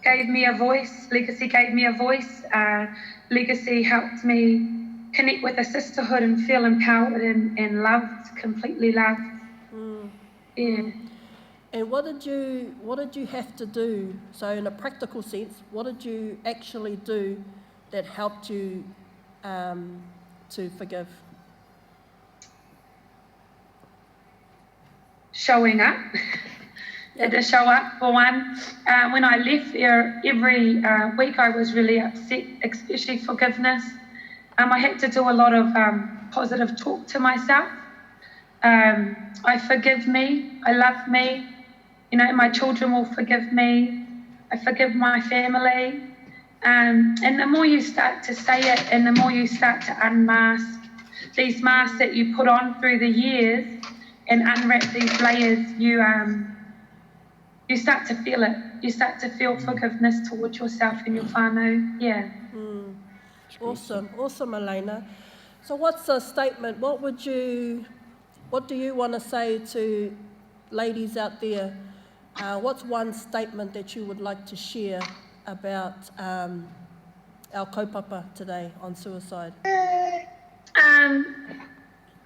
[SPEAKER 10] Gave me a voice. Legacy gave me a voice. Legacy helped me connect with a sisterhood and feel empowered and loved, completely loved. Yeah.
[SPEAKER 2] And what did you have to do? So in a practical sense, what did you actually do that helped you to forgive?
[SPEAKER 10] Showing up. Had to show up for one. When I left there every week, I was really upset, especially forgiveness. I had to do a lot of positive talk to myself. I forgive me, I love me, You know, my children will forgive me. I forgive my family. And the more you start to say it and the more you start to unmask these masks that you put on through the years and unwrap these layers, you start to feel it. You start to feel forgiveness towards yourself and your whānau. Yeah.
[SPEAKER 2] Awesome, Elena. So what's a statement? What do you want to say to ladies out there? What's one statement that you would like to share about our kaupapa today on suicide?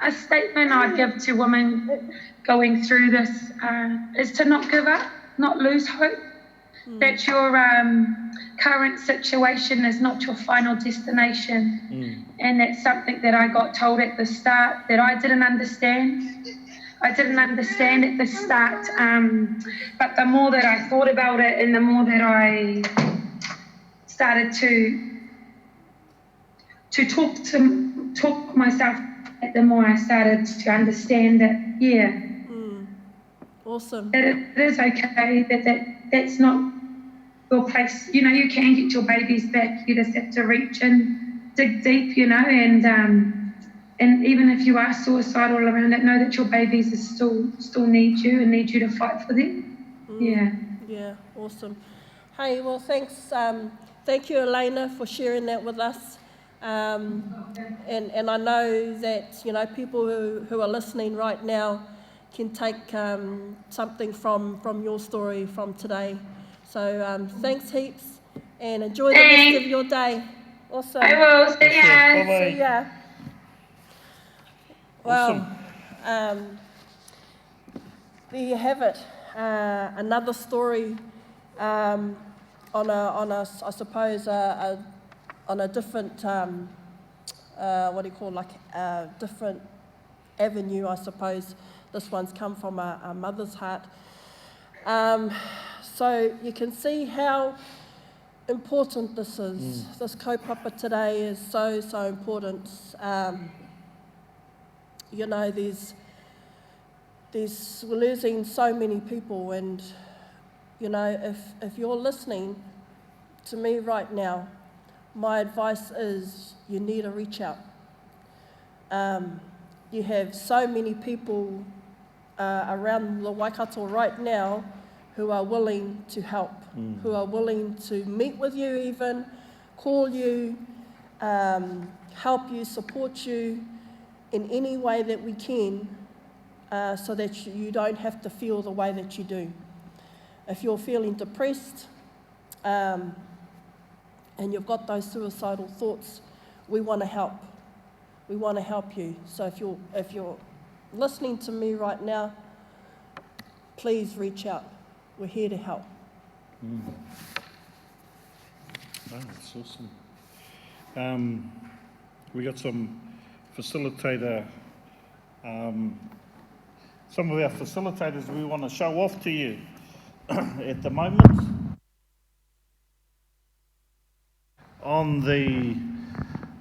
[SPEAKER 10] A statement I'd give to women going through this is to not give up, not lose hope, that your current situation is not your final destination. And that's something that I got told at the start that I didn't understand. I didn't understand at the start, but the more that I thought about it and the more that I started to talk myself, the more I started to understand that, yeah.
[SPEAKER 2] Awesome.
[SPEAKER 10] That it is okay, that's not your place. You know, you can get your babies back. You just have to reach and dig deep, you know, and even if you are suicidal around it, know that your babies still need you and need you to fight for them.
[SPEAKER 2] Yeah, awesome. Hey, well, thanks. Thank you, Elena, for sharing that with us. And I know that, you know, people who are listening right now can take something from your story from today. So thanks heaps and enjoy the rest of your day. Awesome.
[SPEAKER 10] I will. See ya.
[SPEAKER 1] Bye-bye.
[SPEAKER 2] See ya. Well, there you have it. Another story on a I suppose on a different different avenue, I suppose. This one's come from a mother's heart. So you can see how important this is. This kaupapa today is so important. You know, we're losing so many people, and you know, if you're listening to me right now, my advice is you need to reach out. You have so many people around the Waikato right now who are willing to help, who are willing to meet with you even, call you, help you, support you in any way that we can, so that you don't have to feel the way that you do. If you're feeling depressed and you've got those suicidal thoughts, we want to help. We want to help you. So if you're listening to me right now, please reach out. We're here to help.
[SPEAKER 1] Oh, that's awesome. We got some facilitator, some of our facilitators we want to show off to you at the moment.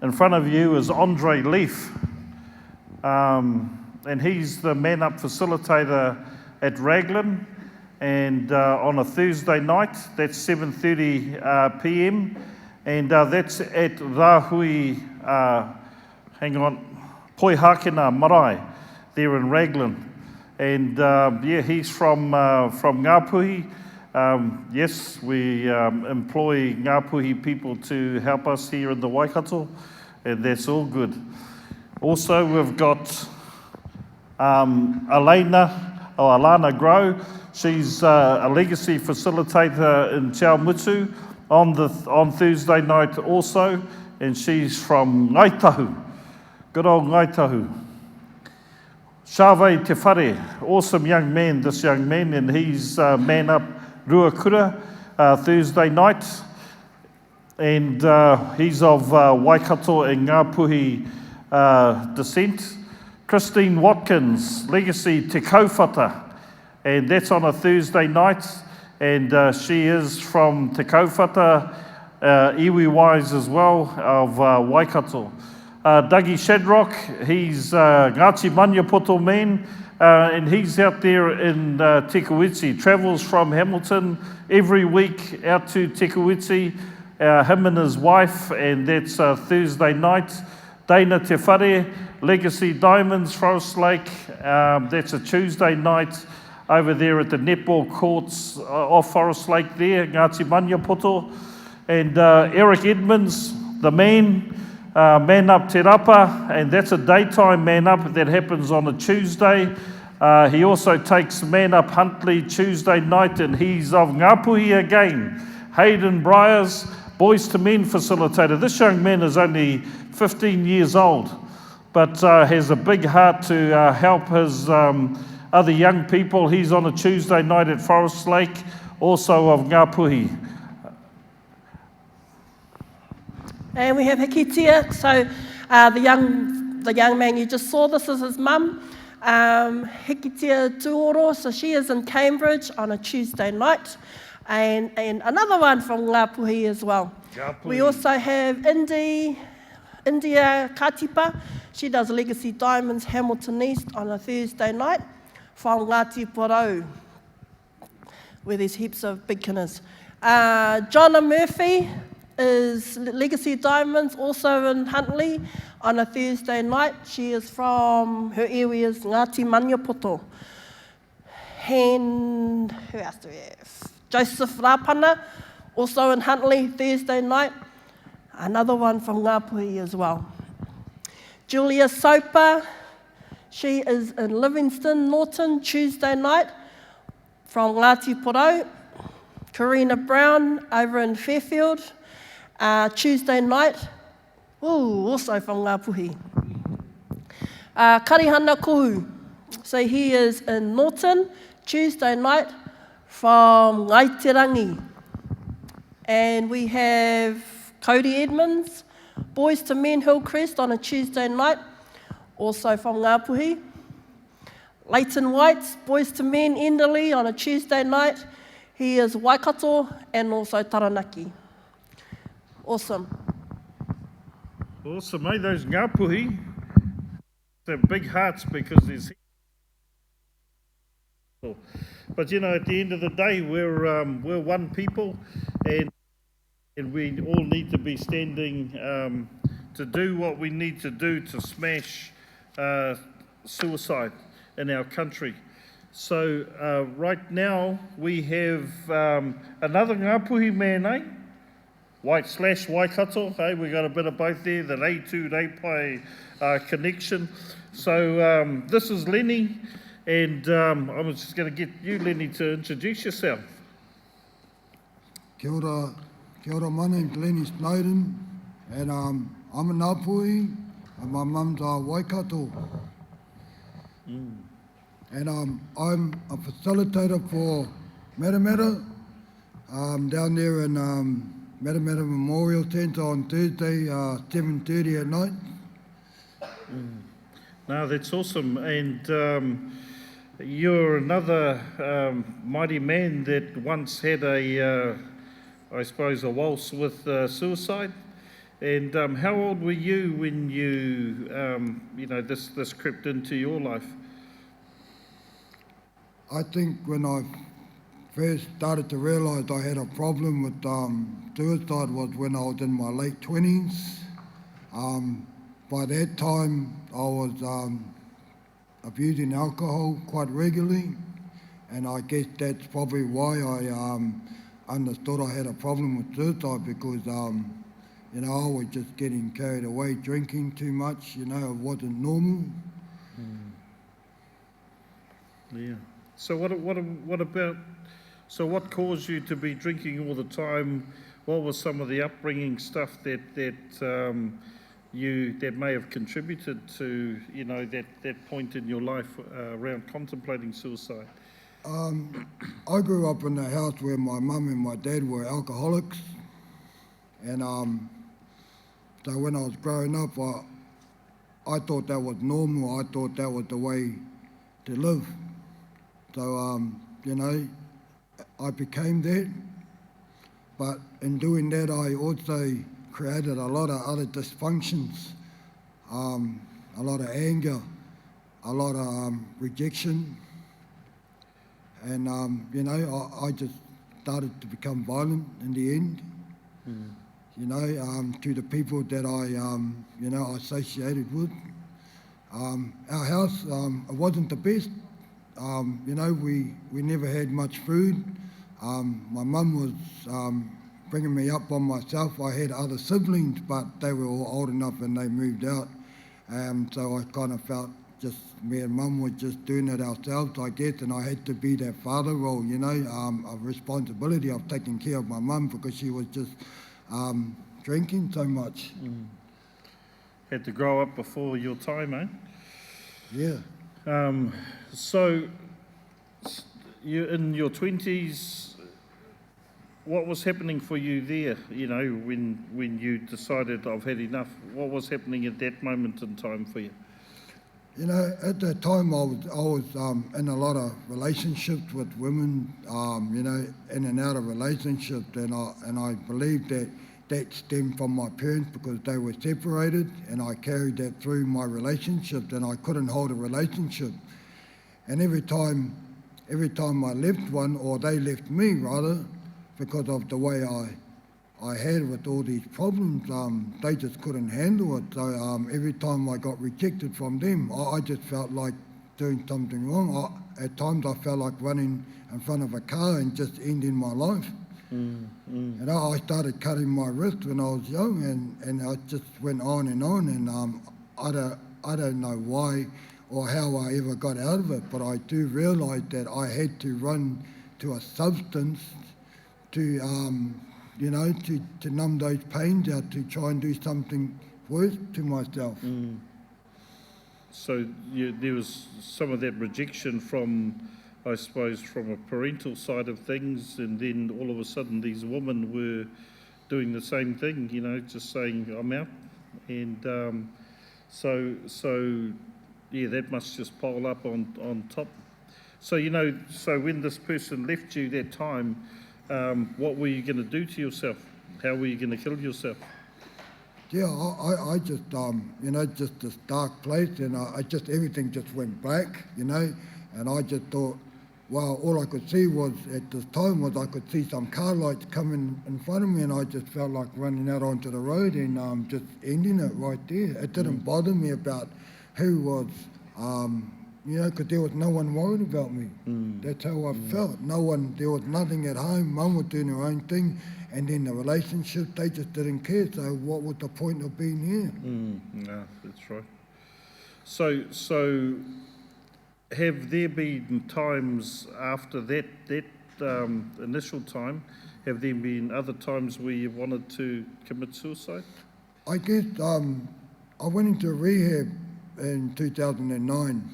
[SPEAKER 1] In front of you is Andre Leaf, and he's the Man Up facilitator at Raglan, and on a Thursday night, that's 7:30 p.m, and that's at Rahui, Poihakena Marae, there in Raglan. And he's from Ngāpuhi. Yes, we employ Ngāpuhi people to help us here in the Waikato, and that's all good. Also, we've got Alana Grow. She's a legacy facilitator in Chaumutu on Thursday night also, and she's from Ngaitahu. Good old Ngaitahu. Shave Te Whare, awesome young man, this young man, and he's Man Up Ruakura Thursday night, and he's of Waikato and Ngāpuhi descent. Christine Watkins, legacy Te Kauwhata, and that's on a Thursday night, and she is from Te Kauwhata, iwi-wise as well, of Waikato. Dougie Shadrock, he's Ngāti Maniapoto man, and he's out there in Tekawiti, travels from Hamilton every week out to Tekawiti, him and his wife, and that's Thursday night. Dana Te Whare, Legacy Diamonds, Forest Lake, that's a Tuesday night over there at the netball courts off Forest Lake there, Ngāti Maniapoto. And Eric Edmonds, the man, Man Up Te Rapa, and that's a daytime Man Up that happens on a Tuesday. He also takes Man Up Huntly Tuesday night, and he's of Ngāpuhi again. Hayden Briers, Boys to Men facilitator. This young man is only 15 years old, but has a big heart to help his other young people. He's on a Tuesday night at Forest Lake, also of Ngāpuhi.
[SPEAKER 2] And we have Hikitia, so the young man you just saw, this is his mum, Hikitia Tuoro, so she is in Cambridge on a Tuesday night, and another one from Ngāpuhi as well.
[SPEAKER 1] Ngāpuhi.
[SPEAKER 2] We also have India Katipa, she does Legacy Diamonds Hamilton East on a Thursday night from Ngāti Porou, where there's heaps of big kinners. Jonna Murphy is Legacy Diamonds, also in Huntly, on a Thursday night. She is from, her area is Ngāti Maniapoto. And who else do we have? Joseph Rapana, also in Huntly, Thursday night. Another one from Ngāpuhi as well. Julia Soper, she is in Livingston, Norton, Tuesday night, from Ngāti Porou. Karina Brown, over in Fairfield, Tuesday night, also from Ngāpuhi. Karihana Kohu, so he is in Norton, Tuesday night, from Ngaiterangi. And we have Cody Edmonds, Boys to Men Hillcrest on a Tuesday night, also from Ngāpuhi. Leighton White's Boys to Men Enderley on a Tuesday night. He is Waikato and also Taranaki. Awesome.
[SPEAKER 1] Awesome, eh? Those Ngāpuhi, they're big hearts because there's... But you know, at the end of the day, we're one people, and we all need to be standing to do what we need to do to smash suicide in our country. So right now we have another Ngāpuhi man, eh? White/Waikato, hey, we got a bit of both there, the Reitu Reipai connection. So this is Lenny, and I'm just going to get you, Lenny, to introduce yourself.
[SPEAKER 11] Kia ora, my name's Lenny Snowden, and I'm a Ngāpuhi, and my mum's a Waikato. And I'm a facilitator for Matamata, down there in Matamata Memorial Centre on Thursday, 7:30 at night.
[SPEAKER 1] No, that's awesome. And you're another mighty man that once had a waltz with suicide. And how old were you when this crept into your life?
[SPEAKER 11] I think when I first started to realise I had a problem with suicide was when I was in my late 20s. By that time, I was abusing alcohol quite regularly, and I guess that's probably why I understood I had a problem with suicide, because I was just getting carried away, drinking too much. It wasn't normal.
[SPEAKER 1] Yeah. So what about? So what caused you to be drinking all the time? What was some of the upbringing stuff that may have contributed to that point in your life around contemplating suicide?
[SPEAKER 11] I grew up in a house where my mum and my dad were alcoholics, and so when I was growing up, I thought that was normal. I thought that was the way to live. So I became that, but in doing that, I also created a lot of other dysfunctions, a lot of anger, a lot of rejection, and you know, I just started to become violent in the end. You know, to the people that I you know, associated with. Our house, it wasn't the best. You know, we never had much food. My mum was bringing me up by myself. I had other siblings, but they were all old enough and they moved out. So I kind of felt just me and mum were just doing it ourselves, I guess, and I had to be that father role, you know, a responsibility of taking care of my mum because she was just drinking so much.
[SPEAKER 1] Had to grow up before your time, eh?
[SPEAKER 11] Yeah.
[SPEAKER 1] So, you in your 20s, what was happening for you there, you know, when you decided I've had enough? What was happening at that moment in time for you?
[SPEAKER 11] You know, at that time I was in a lot of relationships with women, you know, in and out of relationships, and I believe that stemmed from my parents because they were separated, and I carried that through my relationships, and I couldn't hold a relationship. And every time I left one, or they left me rather, because of the way I had with all these problems, they just couldn't handle it. So every time I got rejected from them, I just felt like doing something wrong. At times I felt like running in front of a car and just ending my life. And I started cutting my wrist when I was young, and I just went on, and I don't know why or how I ever got out of it, but I do realise that I had to run to a substance to you know, to numb those pains out, to try and do something worse to myself.
[SPEAKER 1] So there was some of that rejection from, I suppose, from a parental side of things, and then all of a sudden these women were doing the same thing, you know, just saying, I'm out. And so yeah, that must just pile up on top. So, you know, so when this person left you that time, what were you going to do to yourself? How were you going to kill yourself?
[SPEAKER 11] Yeah, I just, you know, just this dark place, and I just, everything just went black, you know, and I just thought, well, all I could see was, at this time, was I could see some car lights coming in front of me, and I just felt like running out onto the road and just ending it right there. It didn't bother me about who was, you know, because there was no one worried about me. That's how I felt. No one, there was nothing at home. Mum was doing her own thing, and then the relationship, they just didn't care. So what was the point of being here?
[SPEAKER 1] No, that's right. So have there been times after that initial time, have there been other times where you wanted to commit suicide?
[SPEAKER 11] I guess I went into rehab in 2009,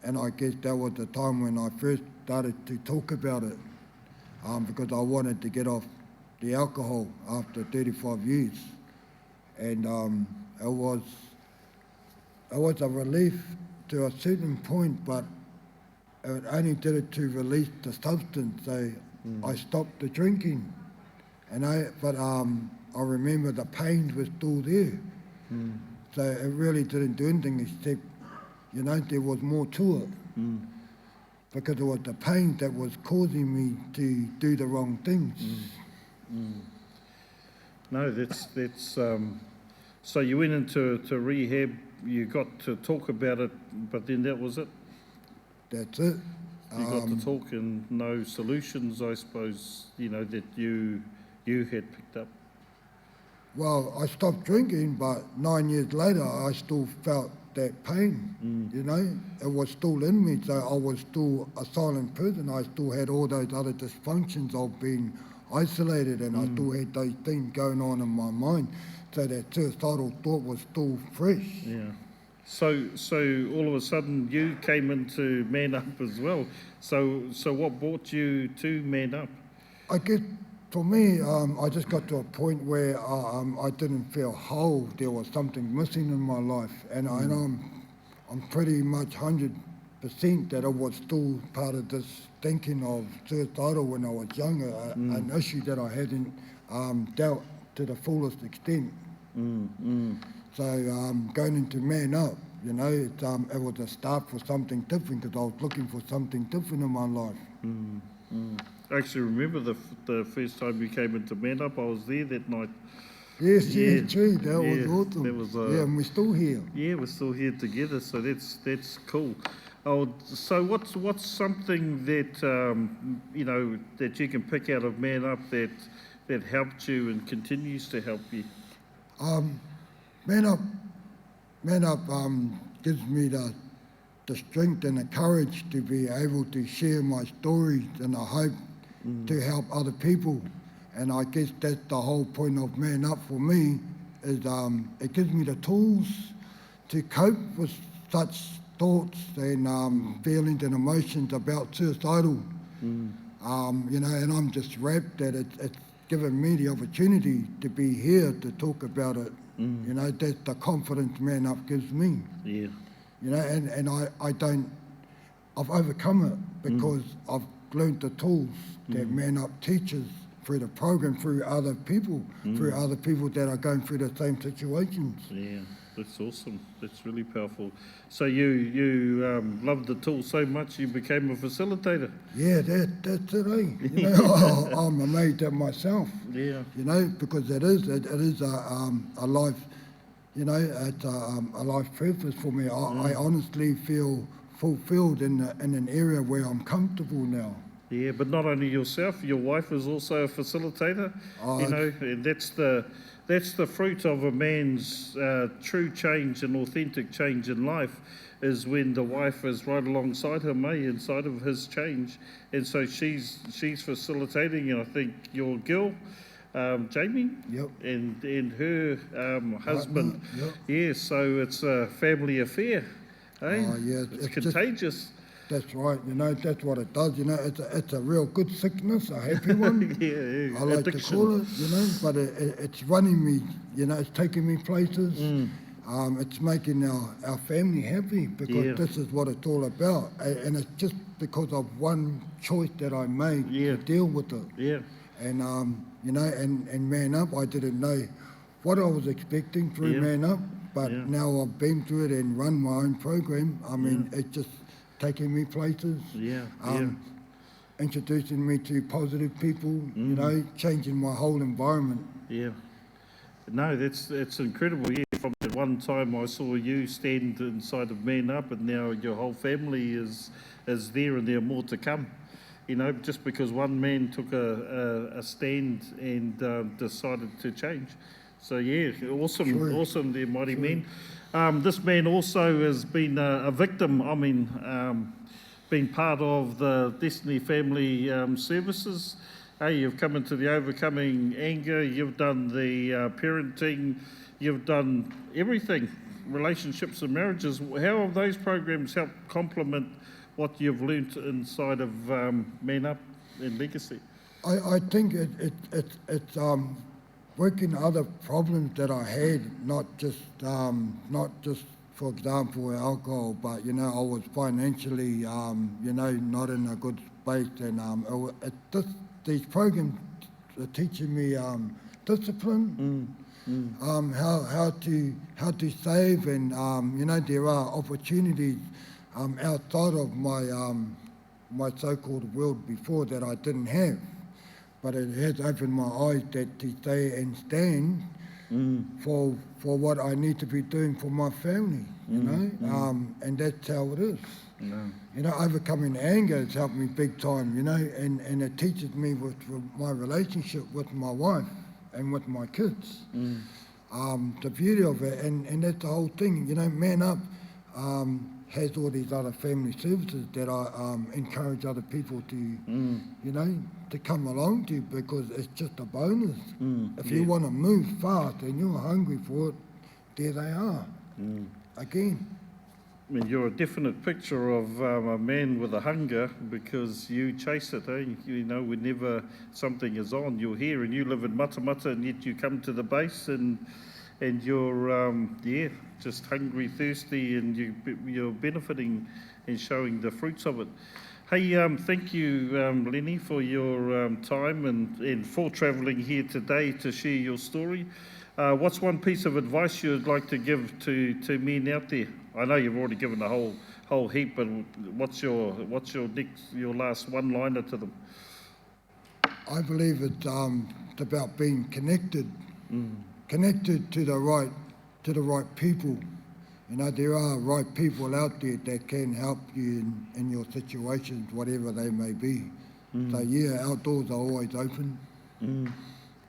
[SPEAKER 11] and I guess that was the time when I first started to talk about it, because I wanted to get off the alcohol after 35 years. And it was a relief to a certain point, but it only did it to release the substance. So I stopped the drinking, but I remember the pains were still there. So it really didn't do anything except, you know, there was more to it. Because it was the pain that was causing me to do the wrong things.
[SPEAKER 1] No, that's so you went into rehab, you got to talk about it, but then that was it?
[SPEAKER 11] That's it.
[SPEAKER 1] You got to talk, and no solutions, I suppose, you know, that you had picked up.
[SPEAKER 11] Well, I stopped drinking, but 9 years later, I still felt that pain, you know. It was still in me, so I was still a silent person. I still had all those other dysfunctions of being isolated, and I still had those things going on in my mind. So that suicidal thought was still fresh.
[SPEAKER 1] Yeah. So all of a sudden you came into Man Up as well. So what brought you to Man Up?
[SPEAKER 11] I guess for me, I just got to a point where I didn't feel whole. There was something missing in my life, and I'm pretty much 100% that I was still part of this thinking of suicidal when I was younger, an issue that I hadn't dealt to the fullest extent. So going into Man Up, you know, it was a start for something different because I was looking for something different in my life.
[SPEAKER 1] I actually remember the first time you came into Man Up. I was there that night.
[SPEAKER 11] Yes,
[SPEAKER 1] Yeah,
[SPEAKER 11] yes, true. That was
[SPEAKER 1] yeah,
[SPEAKER 11] awesome.
[SPEAKER 1] that was,
[SPEAKER 11] yeah, and we're still here.
[SPEAKER 1] Yeah, we're still here together, so that's cool. Oh, so what's something that you know that you can pick out of Man Up that helped you and continues to help you?
[SPEAKER 11] Man Up gives me the strength and the courage to be able to share my stories, and I hope to help other people. And I guess that's the whole point of Man Up for me, is it gives me the tools to cope with such thoughts and feelings and emotions about suicidal. You know, and I'm just wrapped that it's given me the opportunity to be here to talk about it. You know, that's the confidence Man Up gives me.
[SPEAKER 1] Yeah.
[SPEAKER 11] You know, and I've overcome it because I've learned the tools that Man Up teaches through the program, through other people that are going through the same situations.
[SPEAKER 1] Yeah, that's awesome. That's really powerful. So you loved the tool so much you became a facilitator.
[SPEAKER 11] Yeah, that's it, eh? You know, I'm amazed at myself.
[SPEAKER 1] Yeah.
[SPEAKER 11] You know, because it is a life, you know, it's a life purpose for me. I honestly feel fulfilled in an area where I'm comfortable now.
[SPEAKER 1] Yeah, but not only yourself, your wife is also a facilitator. You know, and that's the fruit of a man's true change and authentic change in life, is when the wife is right alongside him, inside of his change, and so she's facilitating. And I think your girl, Jamie, and her husband, yeah. So it's a family affair. Eh?
[SPEAKER 11] Yeah,
[SPEAKER 1] it's contagious.
[SPEAKER 11] That's right, you know, that's what it does, you know, it's a real good sickness, a happy one.
[SPEAKER 1] Yeah,
[SPEAKER 11] I like
[SPEAKER 1] addiction.
[SPEAKER 11] to call it, you know, but it's running me, you know, it's taking me places. It's making our family happy, because this is what it's all about. And it's just because of one choice that I made to deal with it.
[SPEAKER 1] Yeah.
[SPEAKER 11] And, you know, and Man Up, I didn't know what I was expecting through Man Up, but now I've been through it and run my own program. I mean, it's just taking me places, introducing me to positive people, you know, changing my whole environment.
[SPEAKER 1] Yeah. No, it's incredible. Yeah, from that one time I saw you stand inside of Man Up, and now your whole family is there, and there are more to come. You know, just because one man took a stand and decided to change. So yeah, awesome there, mighty men. This man also has been a victim. I mean, been part of the Destiny Family Services. Hey, you've come into the Overcoming Anger, you've done the parenting, you've done everything, relationships and marriages. How have those programs helped complement what you've learnt inside of Man Up and Legacy?
[SPEAKER 11] I think it's working other problems that I had, not just for example alcohol, but you know, I was financially you know, not in a good space, and these programs are teaching me discipline, how to save, and you know, there are opportunities outside of my so-called world before that I didn't have. But it has opened my eyes that to stay and stand for what I need to be doing for my family, you know, and that's how it is. You know, overcoming anger has helped me big time, you know, and it teaches me with my relationship with my wife and with my kids. The beauty of it, and that's the whole thing, you know, Man Up has all these other family services that I encourage other people to, you know, to come along to, because it's just a bonus. If you want to move fast and you're hungry for it, there they are, again.
[SPEAKER 1] I mean, you're a definite picture of a man with a hunger, because you chase it, eh? You know, whenever something is on, you're here, and you live in Matamata, and yet you come to the base and you're, just hungry, thirsty, and you're benefiting and showing the fruits of it. Hey, thank you, Lenny, for your time and for travelling here today to share your story. What's one piece of advice you'd like to give to men out there? I know you've already given a whole heap, but what's your last one-liner to them?
[SPEAKER 11] I believe it's about being connected, connected to the right people. You know, there are right people out there that can help you in your situations, whatever they may be. So yeah, our doors are always open.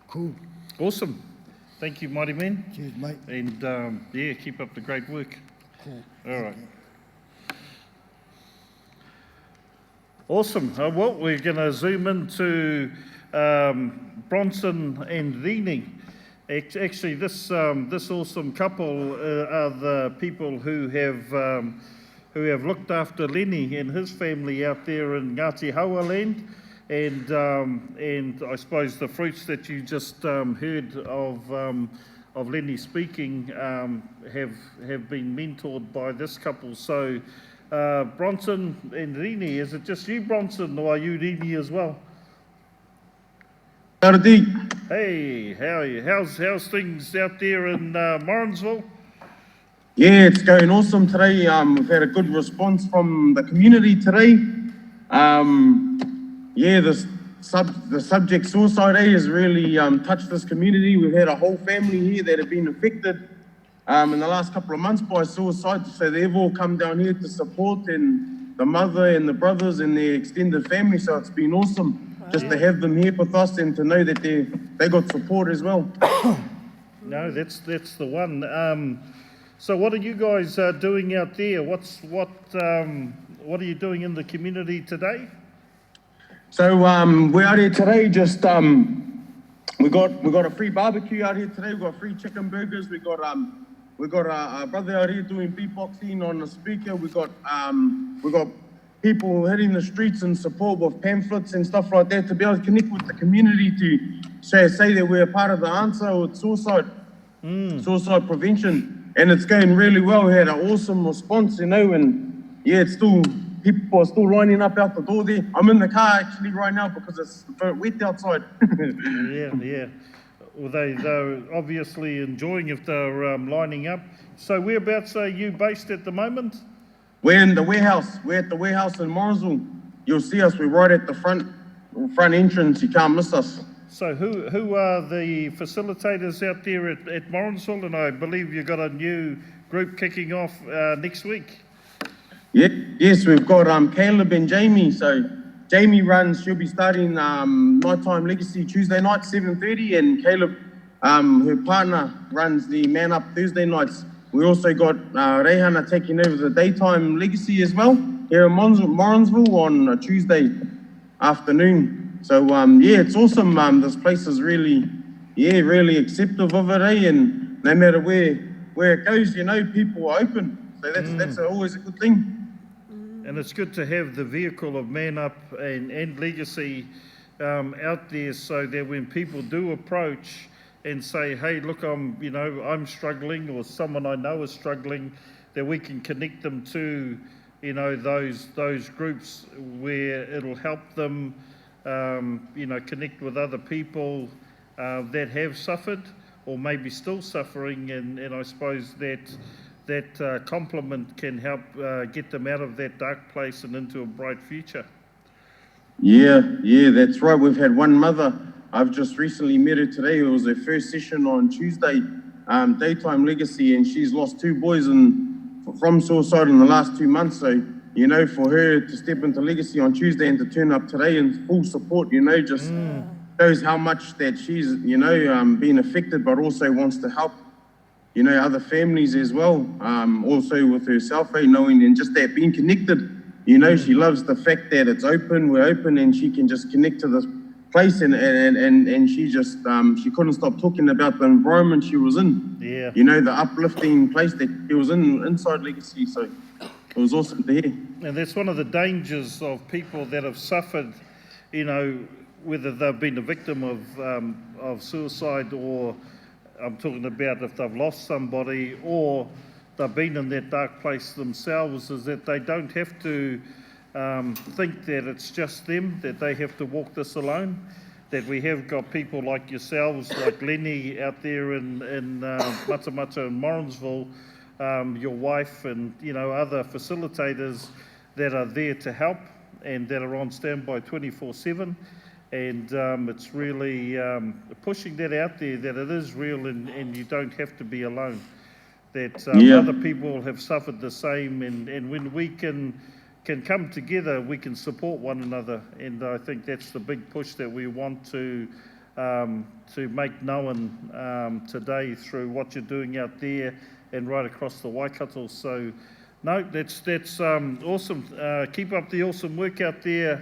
[SPEAKER 11] Cool.
[SPEAKER 1] Awesome. Thank you, mighty men.
[SPEAKER 11] Cheers, mate.
[SPEAKER 1] And yeah, keep up the great work.
[SPEAKER 11] Cool.
[SPEAKER 1] All right. Awesome. Well, we're going to zoom into Bronson and Rini. Actually, this awesome couple are the people who have looked after Lenny and his family out there in Ngāti Haua land, and I suppose the fruits that you just heard of Lenny speaking have been mentored by this couple. So, Bronson and Rini, is it just you, Bronson, or are you Rini as well? Hey, how are you? How's things out there in Morrinsville?
[SPEAKER 12] Yeah, it's going awesome today. We've had a good response from the community today. Yeah, the subject suicide has really touched this community. We've had a whole family here that have been affected in the last couple of months by suicide. So they've all come down here to support, and the mother and the brothers and their extended family. So it's been awesome just to have them here with us and to know that they got support as well.
[SPEAKER 1] No, that's the one. So what are you guys doing out there? What are you doing in the community today?
[SPEAKER 12] So we're out here today. Just we got a free barbecue out here today. We got free chicken burgers. We got a brother out here doing beatboxing on the speaker. We got people hitting the streets and support with pamphlets and stuff like that to be able to connect with the community to say that we're part of the answer with suicide prevention. And it's going really well. We had an awesome response, you know, and yeah, people are still lining up out the door there. I'm in the car actually right now because it's wet outside.
[SPEAKER 1] Yeah. Well, they're obviously enjoying if they're lining up. So whereabouts are you based at the moment?
[SPEAKER 12] We're in the warehouse. We're at the warehouse in Morrinsville. You'll see us. We're right at the front entrance. You can't miss us.
[SPEAKER 1] So who are the facilitators out there at Morrinsville? And I believe you've got a new group kicking off next week.
[SPEAKER 12] Yes, we've got Caleb and Jamie. So Jamie she'll be starting Nighttime Legacy Tuesday night, 7:30, and Caleb, her partner, runs the Man Up Thursday nights. We also got Rehana taking over the Daytime Legacy as well, here in Morrinsville on a Tuesday afternoon. So yeah, it's awesome. This place is really acceptive of it, and no matter where it goes, you know, people are open. So that's always a good thing.
[SPEAKER 1] And it's good to have the vehicle of Man Up and Legacy out there, so that when people do approach and say, hey, look, I'm struggling, or someone I know is struggling, that we can connect them to, you know, those groups where it'll help them, you know, connect with other people that have suffered or maybe still suffering, and I suppose that compliment can help get them out of that dark place and into a bright future.
[SPEAKER 12] Yeah, that's right. We've had one mother. I've just recently met her today. It was her first session on Tuesday, Daytime Legacy, and she's lost 2 boys from suicide in the last 2 months. So, you know, for her to step into Legacy on Tuesday and to turn up today in full support, you know, just shows how much that she's, you know, been affected, but also wants to help, you know, other families as well. Also with herself, knowing and just that being connected. You know, she loves the fact that it's open, we're open, and she can just connect to this place, and she just she couldn't stop talking about the environment she was in.
[SPEAKER 1] Yeah.
[SPEAKER 12] You know, the uplifting place that she was in inside Legacy. So it was awesome to hear.
[SPEAKER 1] And that's one of the dangers of people that have suffered, you know, whether they've been a victim of suicide, or I'm talking about if they've lost somebody, or they've been in that dark place themselves, is that they don't have to think that it's just them, that they have to walk this alone. that we have got people like yourselves, like Lenny out there in Matamata and Morrinsville, your wife and, you know, other facilitators that are there to help and that are on standby 24/7. And it's really pushing that out there, that it is real and you don't have to be alone. That other people have suffered the same, and when we can come together, we can support one another. And I think that's the big push that we want to make known today through what you're doing out there and right across the Waikato. So, no, that's awesome. Keep up the awesome work out there,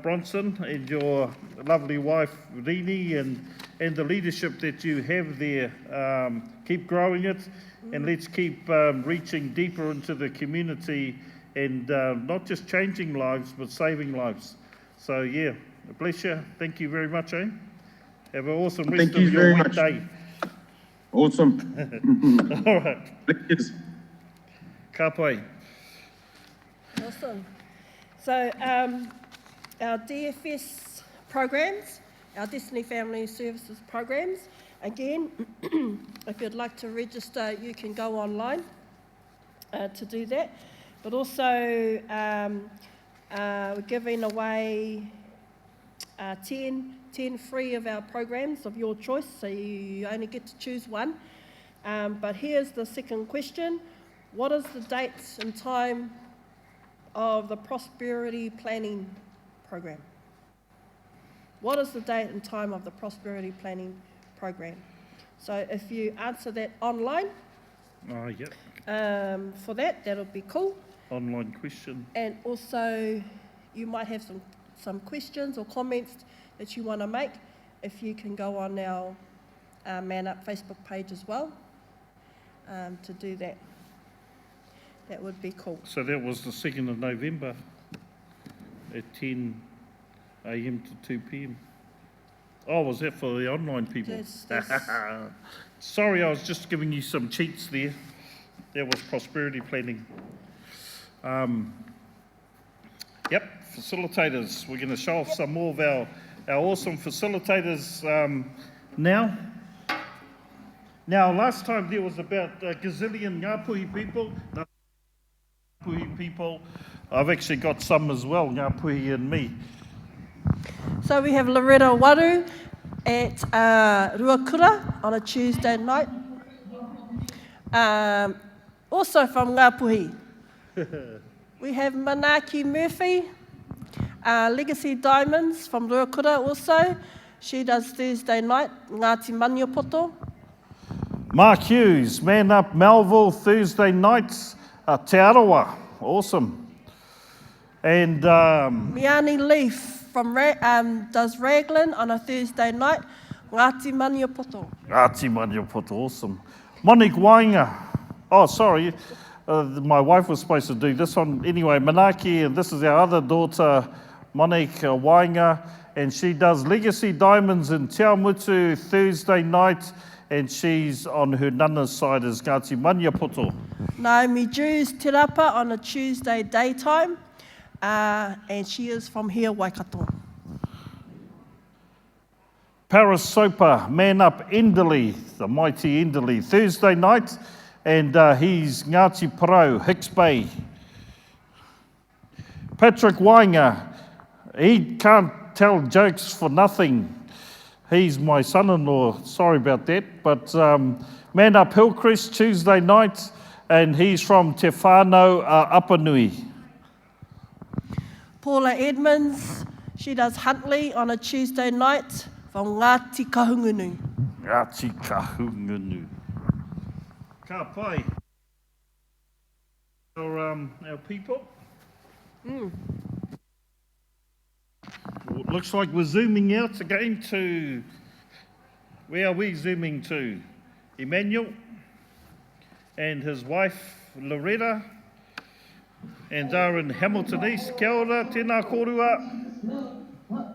[SPEAKER 1] Bronson, and your lovely wife, Rini, and the leadership that you have there. Keep growing it, and let's keep reaching deeper into the community and not just changing lives, but saving lives. So, yeah, bless you. Thank you very much, eh? Have an awesome rest of your wet day.
[SPEAKER 12] Awesome.
[SPEAKER 1] All right.
[SPEAKER 12] Please.
[SPEAKER 1] Ka pai.
[SPEAKER 2] Awesome. So our DFS programs, our Destiny Family Services programs, again, if you'd like to register, you can go online to do that. But also, we're giving away 10 free of our programs of your choice, so you only get to choose one. But here's the second question. What is the date and time of the Prosperity Planning Program? What is the date and time of the Prosperity Planning Program? So if you answer that online, for that'll be cool.
[SPEAKER 1] Online question.
[SPEAKER 2] And also, you might have some questions or comments that you want to make. If you can go on our Man Up Facebook page as well to do that. That would be cool.
[SPEAKER 1] So that was the 2nd of November at 10 a.m. to 2 p.m. Oh, was that for the online people? Sorry, I was just giving you some cheats there. That was prosperity planning. Yep, facilitators. We're going to show off some more of our awesome facilitators now. Now, last time there was about a gazillion Ngāpuhi people. I've actually got some as well, Ngāpuhi and me.
[SPEAKER 2] So we have Loretta Waru at Ruakura on a Tuesday night. Also from Ngāpuhi. We have Manaki Murphy, Legacy Diamonds from Ruakura also. She does Thursday night, Ngāti Maniopoto.
[SPEAKER 1] Mark Hughes, Man Up Melville, Thursday nights, Te Arawa. Awesome. And
[SPEAKER 2] Miani Leaf from does Raglan on a Thursday night, Ngāti Maniopoto.
[SPEAKER 1] Ngāti Maniopoto, awesome. Monique Wainga. Oh, sorry. My wife was supposed to do this one. Anyway, Manaki, and this is our other daughter, Monique Wainga, and she does Legacy Diamonds in Te Awamutu Thursday night, and she's on her nana's side as Ngāti Maniopoto.
[SPEAKER 2] Naomi Jews Te Rapa on a Tuesday daytime, and she is from here, Waikato.
[SPEAKER 1] Paris Soper, Man Up Enderley, the mighty Enderley, Thursday night, and he's Ngāti Parau, Hicks Bay. Patrick Wainga, he can't tell jokes for nothing. He's my son-in-law, sorry about that. But Man Up Hillcrest, Tuesday night, and he's from Te Whānau Apanui.
[SPEAKER 2] Paula Edmonds, she does Huntley on a Tuesday night from Ngāti Kahungunu.
[SPEAKER 1] Ngāti Kahungunu. Ka pai. Our people. Looks like we're zooming out again to, where are we zooming to? Emmanuel and his wife Loretta, and they're in Hamilton East. Kia ora, tēnā korua.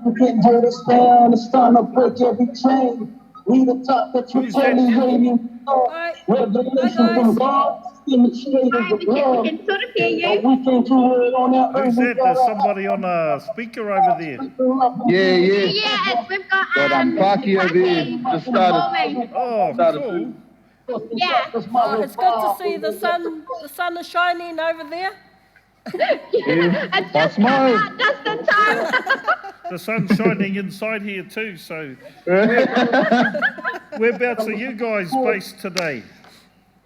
[SPEAKER 13] You can't hold us down, it's time to break every chain. We the top that you tell me hating.
[SPEAKER 2] Bye. Bye, guys.
[SPEAKER 6] We can sort of hear you.
[SPEAKER 1] Who's that? There's somebody on a speaker over there.
[SPEAKER 6] Yeah, we've got
[SPEAKER 13] Paki over there just started.
[SPEAKER 1] Oh, cool.
[SPEAKER 6] Yeah.
[SPEAKER 2] Oh, it's good to see the sun. The sun is shining over there.
[SPEAKER 6] It's just come out just in time.
[SPEAKER 1] The sun's shining inside here too, so whereabouts are you guys based today?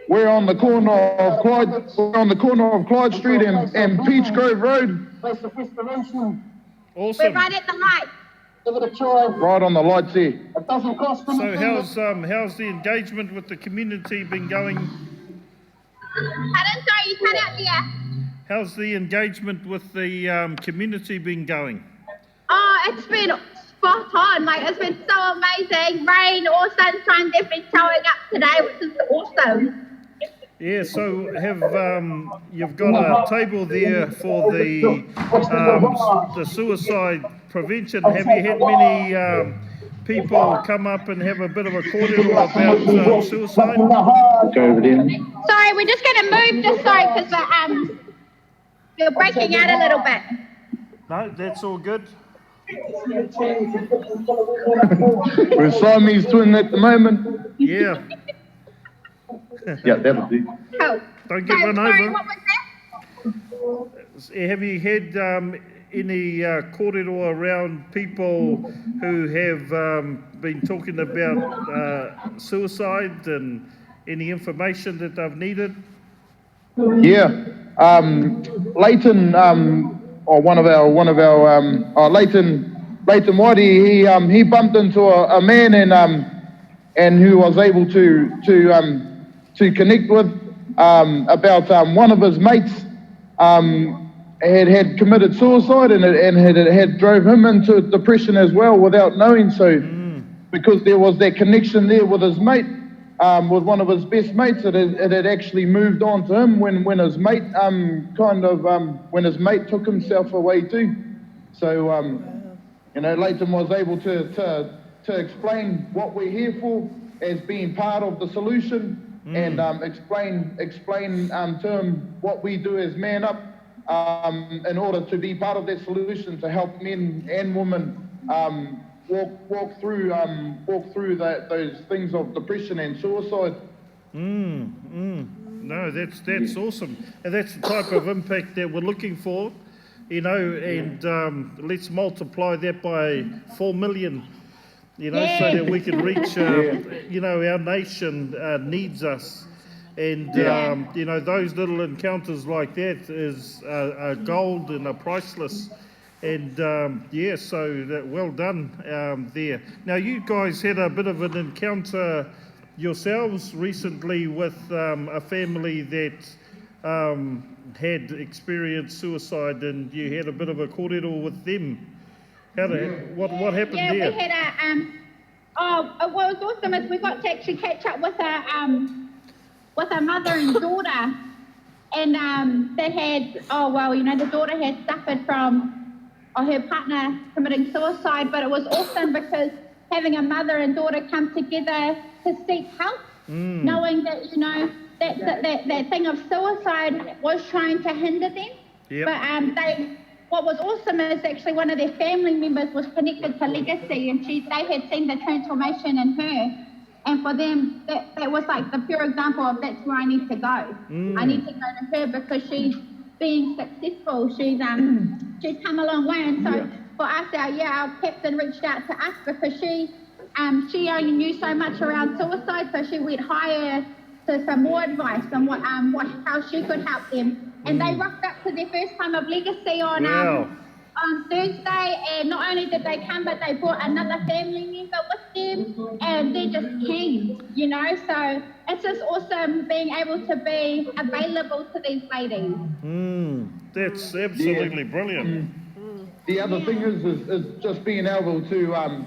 [SPEAKER 13] We're on the corner of Clyde. We're on the corner of Clyde Street and Peach Grove Road.
[SPEAKER 1] Awesome.
[SPEAKER 6] We're right at the light.
[SPEAKER 13] Right on the lights here.
[SPEAKER 1] So how's the engagement with the community been going?
[SPEAKER 6] Pardon, sorry, you cut out there.
[SPEAKER 1] How's the engagement with the community been going?
[SPEAKER 6] Oh, it's been spot on. Like, it's been so amazing. Rain or sunshine, they've been showing up today, which is awesome.
[SPEAKER 1] Yeah, so have you've got a table there for the suicide prevention. Have you had many people come up and have a bit of a cordial about suicide?
[SPEAKER 13] Go over there.
[SPEAKER 6] Sorry, we're just going to move just sorry because you're breaking out a little bit.
[SPEAKER 1] No, that's all good.
[SPEAKER 13] We're Siamese twin at the moment.
[SPEAKER 1] Yeah.
[SPEAKER 13] Yeah, that'll do.
[SPEAKER 6] Cool.
[SPEAKER 1] Don't get run
[SPEAKER 6] sorry,
[SPEAKER 1] over.
[SPEAKER 6] what was that?
[SPEAKER 1] Have you had any corridor around people who have been talking about suicide and any information that they've needed?
[SPEAKER 13] Yeah. Leighton, Leighton Whitey, he bumped into a man and who was able to connect with about one of his mates had committed suicide and had drove him into depression as well without knowing. So because there was that connection there with his mate, with one of his best mates, it had actually moved on to him when his mate when his mate took himself away too. So Leighton was able to explain what we're here for as being part of the solution. And explain to him what we do as Man Up in order to be part of that solution to help men and women walk through those things of depression and suicide.
[SPEAKER 1] No, that's awesome, and that's the type of impact that we're looking for, and let's multiply that by 4 million. So that we can reach, our nation needs us. And, those little encounters like that is gold and are priceless. And, so well done there. Now, you guys had a bit of an encounter yourselves recently with a family that had experienced suicide, and you had a bit of a cordial with them. What happened there?
[SPEAKER 6] Yeah, we had what was awesome is we got to actually catch up with a mother and daughter, and they had, the daughter had suffered from her partner committing suicide, but it was awesome because having a mother and daughter come together to seek help, knowing that, that thing of suicide was trying to hinder them, but what was awesome is actually one of their family members was connected to Legacy, and they had seen the transformation in her. And for them, that was like the pure example of that's where I need to go. I need to go to her because she's being successful. She's come a long way. And so for us, our captain reached out to us because she only knew so much around suicide, so she went higher to some more advice on how she could help them. And they rocked up to their first time of Legacy on Thursday, and not only did they come, but they brought another family member with them, and they're just keen, so it's just awesome being able to be available to these ladies.
[SPEAKER 1] That's absolutely brilliant.
[SPEAKER 13] The other thing is just being able to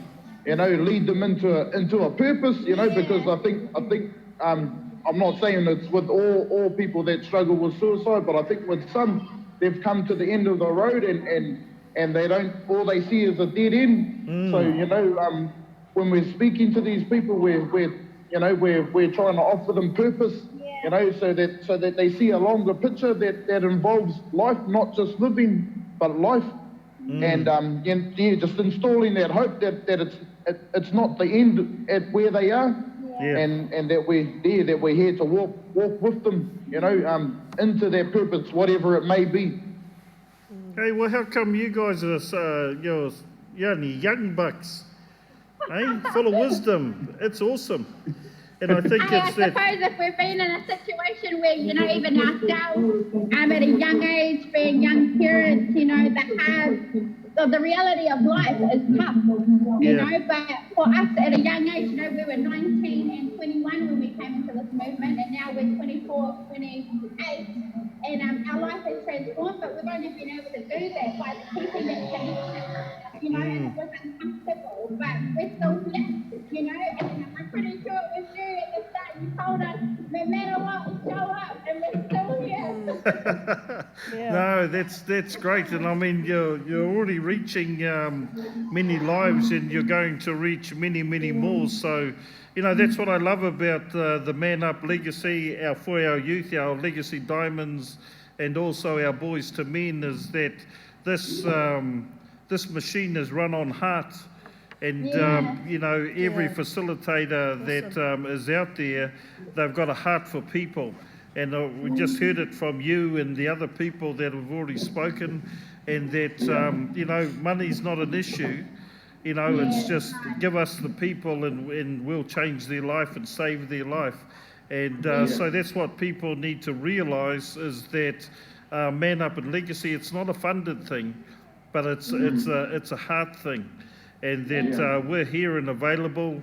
[SPEAKER 13] lead them into a purpose, because I think I'm not saying it's with all people that struggle with suicide, but I think with some, they've come to the end of the road and they don't, all they see is a dead end. So, when we're speaking to these people, we're you know, we're trying to offer them purpose, you know, so that they see a longer picture that involves life, not just living, but life. And yeah, just installing that hope that it's not the end at where they are, and that we're here to walk with them, you know, into their purpose, whatever it may be.
[SPEAKER 1] Hey, well, how come you guys are you're only young bucks, eh? Full of wisdom. It's awesome. And I think
[SPEAKER 14] I
[SPEAKER 1] it's that.
[SPEAKER 14] suppose if we've been in a situation where, you know, even ourselves, at a young age, being young parents, you know, the reality of life is tough, you know, but for us at a young age, you know, we were 19 and 21 when we came into this movement, and now we're 24, 28, and our life has transformed, but we've only been able to do that by keeping that connection, you know, and it was uncomfortable, but we're still here, you know, and I'm pretty sure it was you at the start, you told us, no matter what, we show up, and we're still here.
[SPEAKER 1] No, that's great, and I mean you're already reaching many lives, and you're going to reach many more. So, you know, that's what I love about the Man Up Legacy, for our youth, our Legacy Diamonds, and also our Boys to Men, is that this machine is run on heart. And, you know, every facilitator that is out there, they've got a heart for people. And we just heard it from you and the other people that have already spoken, and that, you know, money's not an issue. You know, it's just give us the people and we'll change their life and save their life. And so that's what people need to realise, is that Man Up and Legacy, it's not a funded thing, but it's a heart thing. And that we're here and available.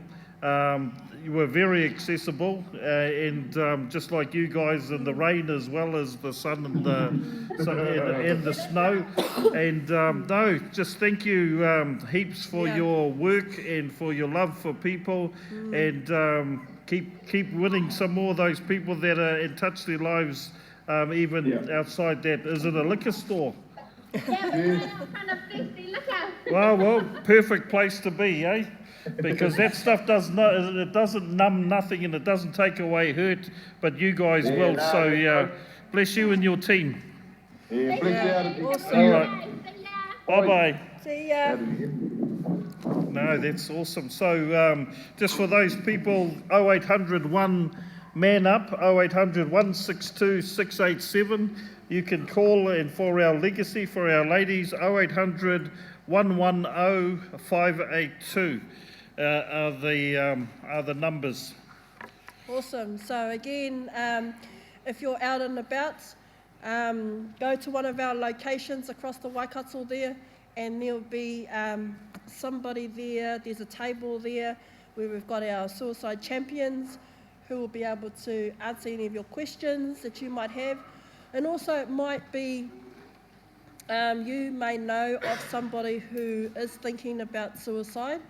[SPEAKER 1] We're very accessible, and just like you guys in the rain as well as the sun and the snow. And no, just thank you heaps for your work and for your love for people, and keep winning some more of those people that are and touch their lives, even outside that. Is it a liquor store? Well, perfect place to be, eh? Because that stuff doesn't numb nothing, and it doesn't take away hurt, but you guys will. So bless you and your team.
[SPEAKER 13] Bless you.
[SPEAKER 2] Awesome.
[SPEAKER 1] All right. Bye-bye.
[SPEAKER 2] See ya.
[SPEAKER 1] No, that's awesome. So just for those people, 0800 1 Man Up, 0800 162 687. You can call, and for our legacy, for our ladies, 0800 110 582 are the numbers.
[SPEAKER 2] Awesome. So again, if you're out and about, go to one of our locations across the Waikato there, and there'll be somebody there. There's a table there where we've got our suicide champions who will be able to answer any of your questions that you might have. And also it might be, you may know of somebody who is thinking about suicide.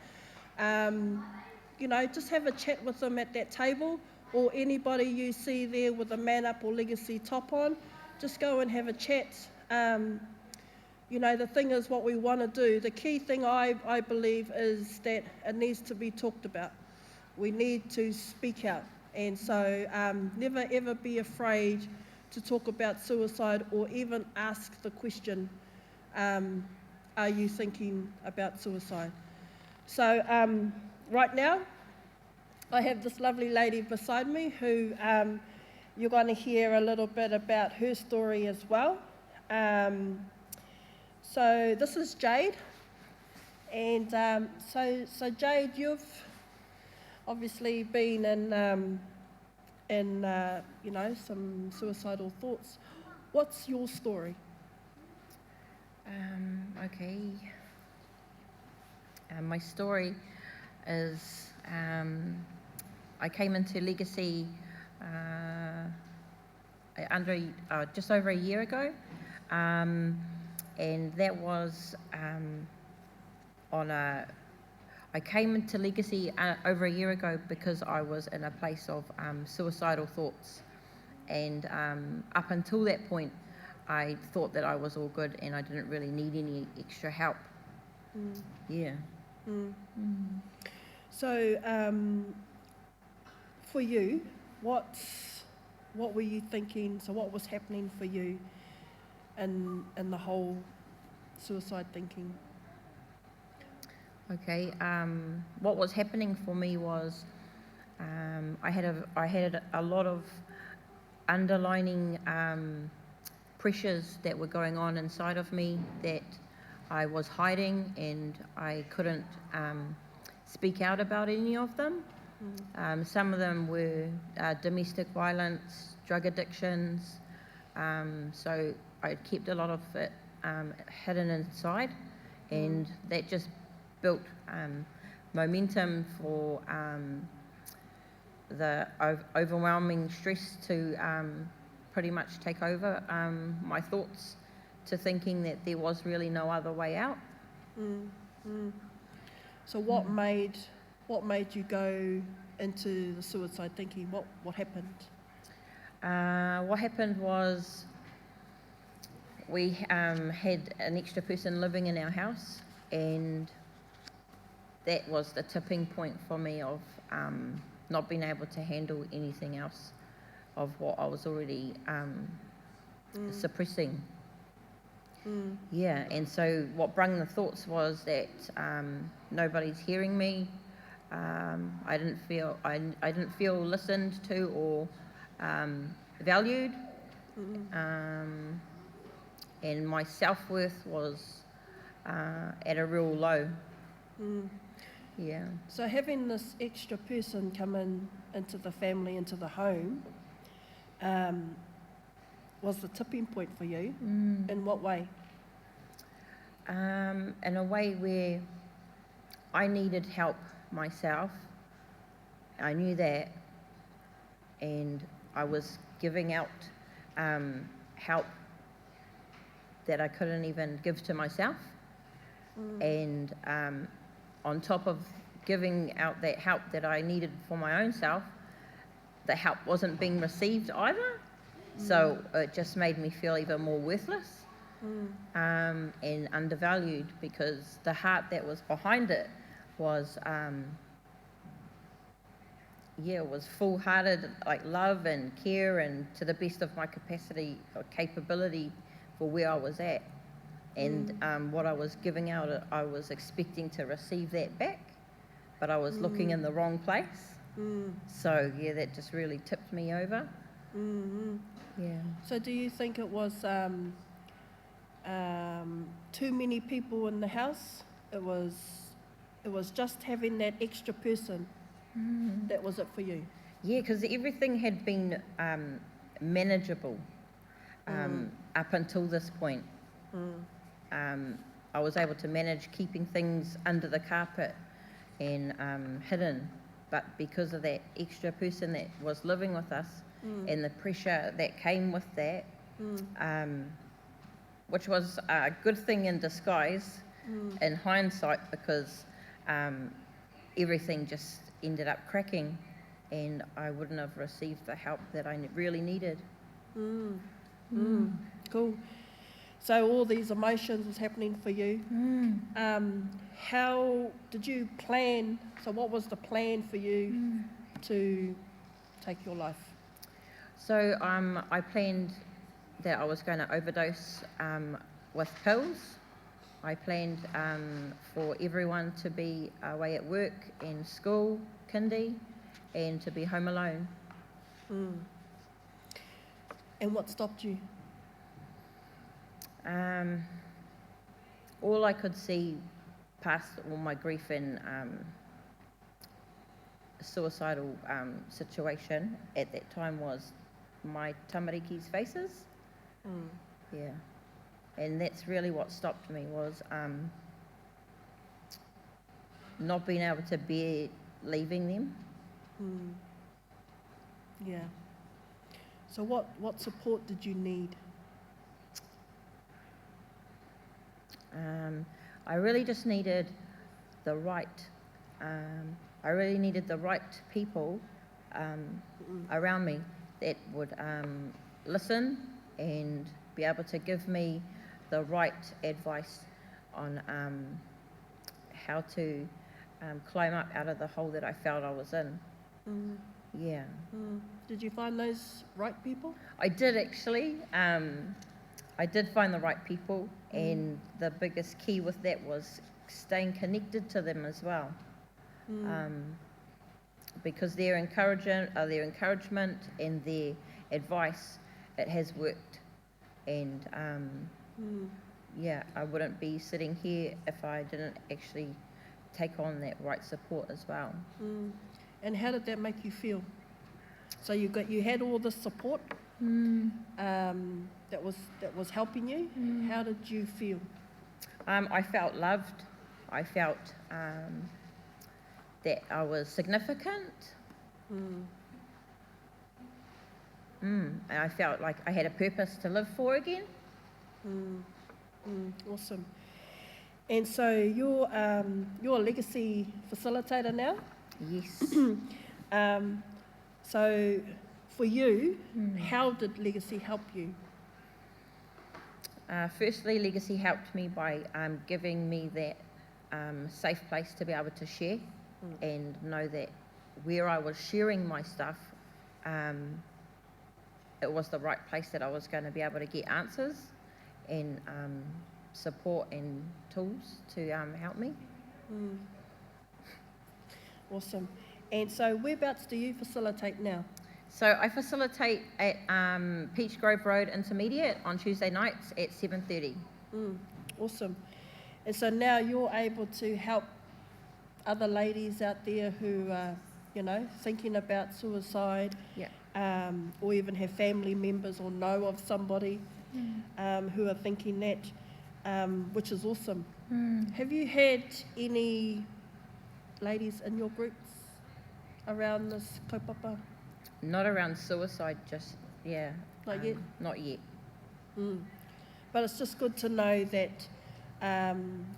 [SPEAKER 2] You know, just have a chat with them at that table, or anybody you see there with a Man Up or Legacy top on, just go and have a chat. You know, the thing is, what we want to do, the key thing I believe is that it needs to be talked about. We need to speak out. And so never ever be afraid to talk about suicide, or even ask the question, are you thinking about suicide? So right now, I have this lovely lady beside me who you're going to hear a little bit about her story as well. So this is Jade, and so Jade, you've obviously been in you know, some suicidal thoughts. What's your story?
[SPEAKER 15] Okay. My story is I came into Legacy just over a year ago, and that was I came into Legacy over a year ago because I was in a place of suicidal thoughts, and up until that point I thought that I was all good and I didn't really need any extra help. Yeah.
[SPEAKER 2] So for you, what were you thinking? So what was happening for you in the whole suicide thinking?
[SPEAKER 15] Okay, what was happening for me was I had a lot of underlining pressures that were going on inside of me that I was hiding, and I couldn't speak out about any of them. Some of them were domestic violence, drug addictions, so I kept a lot of it hidden inside, and that just built momentum for the overwhelming stress to pretty much take over my thoughts, to thinking that there was really no other way out.
[SPEAKER 2] So what made you go into the suicide thinking? What happened?
[SPEAKER 15] What happened was we had an extra person living in our house, and that was the tipping point for me of not being able to handle anything else of what I was already suppressing. Yeah, and so what brung the thoughts was that nobody's hearing me. I didn't feel listened to or valued, and my self-worth was at a real low. Yeah.
[SPEAKER 2] So having this extra person come into the family, into the home, was the tipping point for you. In what way?
[SPEAKER 15] In a way where I needed help myself. I knew that, and I was giving out help that I couldn't even give to myself. And on top of giving out that help that I needed for my own self, the help wasn't being received either. So it just made me feel even more worthless and undervalued, because the heart that was behind it was, was full-hearted, like love and care, and to the best of my capacity or capability for where I was at. And what I was giving out, I was expecting to receive that back, but I was looking in the wrong place. So yeah, that just really tipped me over. Yeah.
[SPEAKER 2] So do you think it was too many people in the house? It was just having that extra person that was it for you?
[SPEAKER 15] Yeah, because everything had been manageable up until this point. I was able to manage keeping things under the carpet and hidden, but because of that extra person that was living with us and the pressure that came with that, which was a good thing in disguise in hindsight, because everything just ended up cracking, and I wouldn't have received the help that I really needed.
[SPEAKER 2] Cool. So all these emotions was happening for you. How did you plan? So what was the plan for you to take your life?
[SPEAKER 15] So I planned that I was going to overdose with pills. I planned for everyone to be away at work and school, kindy, and to be home alone.
[SPEAKER 2] And what stopped you?
[SPEAKER 15] All I could see past all my grief and suicidal situation at that time was my tamariki's faces. Yeah. And that's really what stopped me, was not being able to bear leaving them.
[SPEAKER 2] Yeah. So what support did you need?
[SPEAKER 15] I really just needed the right, I really needed the right people around me that would listen and be able to give me the right advice on how to climb up out of the hole that I felt I was in. Yeah.
[SPEAKER 2] Did you find those right people?
[SPEAKER 15] I did actually. I did find the right people, and the biggest key with that was staying connected to them as well. Because their encouragement and their advice, it has worked. And yeah, I wouldn't be sitting here if I didn't actually take on that right support as well.
[SPEAKER 2] And how did that make you feel? So you had all this support that was helping you. How did you feel?
[SPEAKER 15] I felt loved. I felt that I was significant. And I felt like I had a purpose to live for again.
[SPEAKER 2] Awesome. And so you're a legacy facilitator now?
[SPEAKER 15] Yes.
[SPEAKER 2] So for you, how did legacy help you?
[SPEAKER 15] Firstly, legacy helped me by giving me that safe place to be able to share and know that where I was sharing my stuff, it was the right place that I was going to be able to get answers and support and tools to help me.
[SPEAKER 2] Awesome. And so whereabouts do you facilitate now?
[SPEAKER 15] So I facilitate at Peach Grove Road Intermediate on Tuesday nights at 7:30.
[SPEAKER 2] Awesome. And so now you're able to help other ladies out there who are, thinking about suicide, or even have family members or know of somebody who are thinking that, which is awesome. Have you had any ladies in your groups around this kaupapa?
[SPEAKER 15] Not around suicide, just,
[SPEAKER 2] Not yet?
[SPEAKER 15] Not yet.
[SPEAKER 2] But it's just good to know that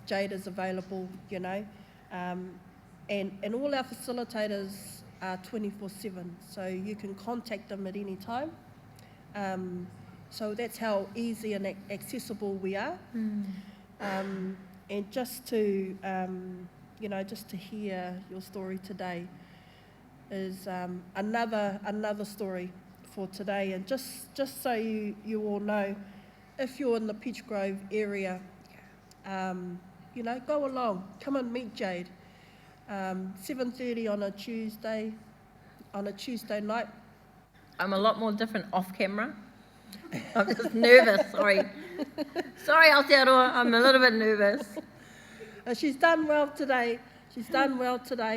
[SPEAKER 2] Jade is available, and all our facilitators are 24/7, so you can contact them at any time. So that's how easy and accessible we are. And just to, just to hear your story today is another story for today. And just so you all know, if you're in the Peach Grove area, go along, come and meet Jade. 7:30 on a Tuesday night.
[SPEAKER 15] I'm a lot more different off camera. I'm just nervous, sorry. Sorry, Aotearoa, I'm a little bit nervous.
[SPEAKER 2] She's done well today.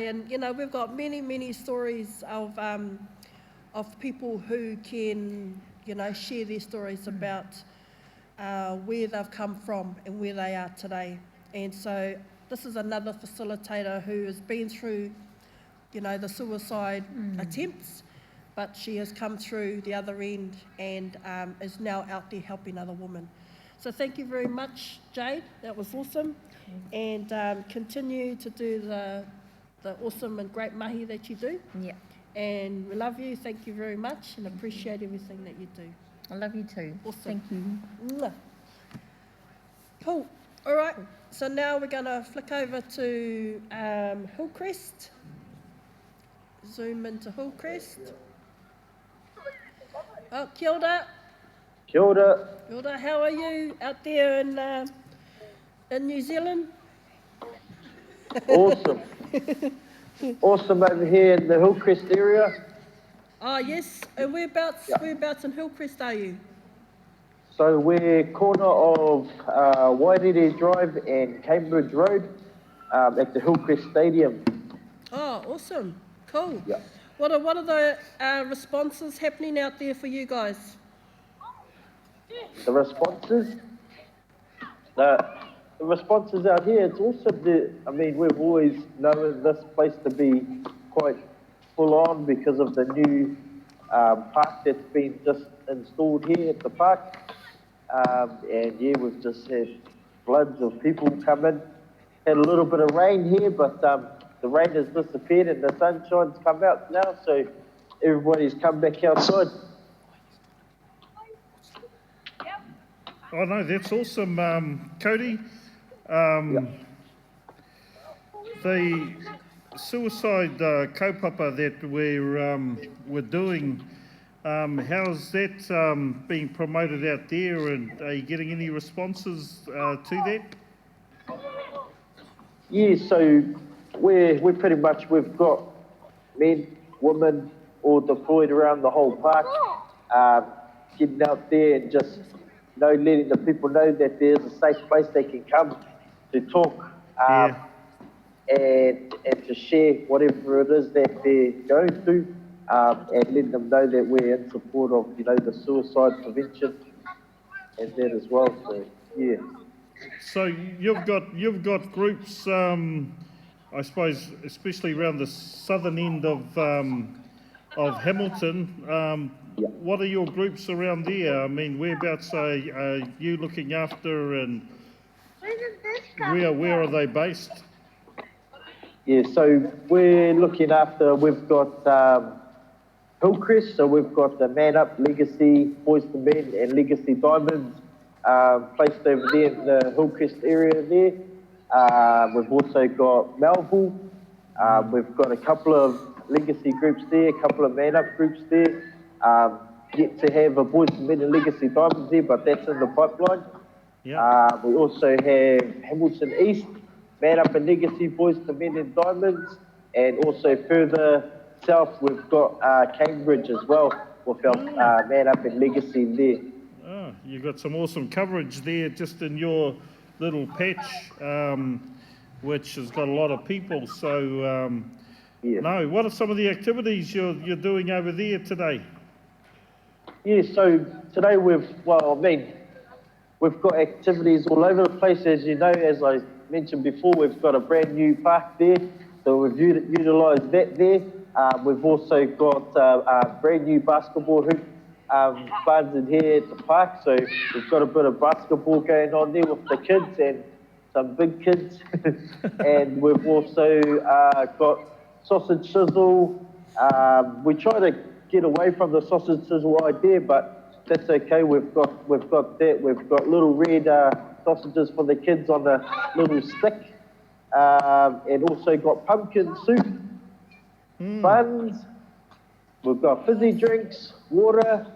[SPEAKER 2] And we've got many stories of people who can share their stories about where they've come from and where they are today. And so this is another facilitator who has been through the suicide attempts, but she has come through the other end and is now out there helping other women. So thank you very much, Jade. That was awesome. And continue to do the awesome and great mahi that you do.
[SPEAKER 15] Yeah.
[SPEAKER 2] And we love you. Thank you very much and appreciate everything that you do.
[SPEAKER 15] I love you too.
[SPEAKER 2] Awesome.
[SPEAKER 15] Thank you.
[SPEAKER 2] Mwah. Cool. All right. So now we're going to flick over to Hillcrest. Zoom into Hillcrest. Oh, kia ora.
[SPEAKER 16] Kia ora.
[SPEAKER 2] Kia ora. How are you out there in New Zealand?
[SPEAKER 16] Awesome. Awesome over here in the Hillcrest area.
[SPEAKER 2] Oh, yes. And whereabouts in Hillcrest are you?
[SPEAKER 16] So we're corner of Wairere Drive and Cambridge Road at the Hillcrest Stadium.
[SPEAKER 2] Oh, awesome. Cool.
[SPEAKER 16] Yeah.
[SPEAKER 2] What are the responses happening out there for you guys?
[SPEAKER 16] The responses? The responses out here, it's awesome. We've always known this place to be quite full on because of the new park that's been just installed here at the park. And yeah, we've just had floods of people come in. Had a little bit of rain here, but the rain has disappeared and the sunshine's come out now, so everybody's come back outside.
[SPEAKER 1] Oh no, that's awesome, Cody. suicide kaupapa that we're doing, how's that being promoted out there, and are you getting any responses to that?
[SPEAKER 16] Yeah, so we're pretty much, we've got men, women, all deployed around the whole park, getting out there and just, letting the people know that there's a safe place they can come to talk, and to share whatever it is that they're going through, and letting them know that we're in support of, the suicide prevention and that as well. So, yeah.
[SPEAKER 1] So you've got groups, I suppose, especially around the southern end of Hamilton. What are your groups around there? I mean, whereabouts are you looking after, and where are they based?
[SPEAKER 16] Yeah, so we're looking after, we've got Hillcrest, so we've got the Man Up, Legacy, Boys to Men and Legacy Diamonds placed over there in the Hillcrest area there. We've also got Melville, we've got a couple of Legacy groups there, a couple of Man Up groups there. Yet to have a Boys to Men and Legacy Diamonds there, but that's in the pipeline. We also have Hamilton East, Man Up and Legacy, Boys to Men and Diamonds, and also further south we've got Cambridge as well with our Man Up and Legacy there.
[SPEAKER 1] Oh, you've got some awesome coverage there just in your little patch, which has got a lot of people. So, no, what are some of the activities you're doing over there today?
[SPEAKER 16] Yeah, so today we've got activities all over the place. As you know, as I mentioned before, we've got a brand new park there, so we've utilised that there. We've also got a brand new basketball hoop planted here at the park, so we've got a bit of basketball going on there with the kids and some big kids. And we've also got sausage sizzle. We try to get away from the sausage sizzle idea, but that's okay. We've got that. We've got little red sausages for the kids on a little stick, and also got pumpkin soup, buns. We've got fizzy drinks, water.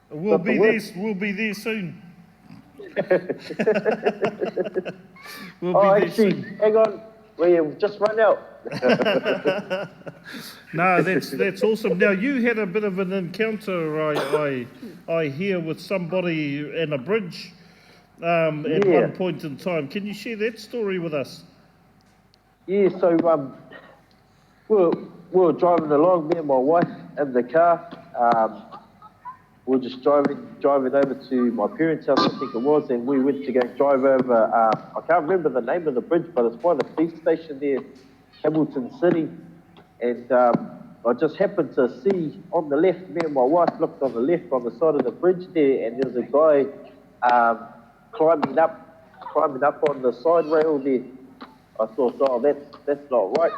[SPEAKER 1] We'll be there soon.
[SPEAKER 16] Hang on, we've just run out.
[SPEAKER 1] No, that's awesome. Now, you had a bit of an encounter, I hear, with somebody in a bridge at one point in time. Can you share that story with us?
[SPEAKER 16] Yeah, so we were driving along, me and my wife in the car. We were just driving over to my parents' house, I think it was, and we went to go drive over, I can't remember the name of the bridge, but it's by the police station there, Hamilton City. And I just happened to see on the left, me and my wife looked on the left on the side of the bridge there, and there's a guy climbing up on the side rail there. I thought, oh, that's not right.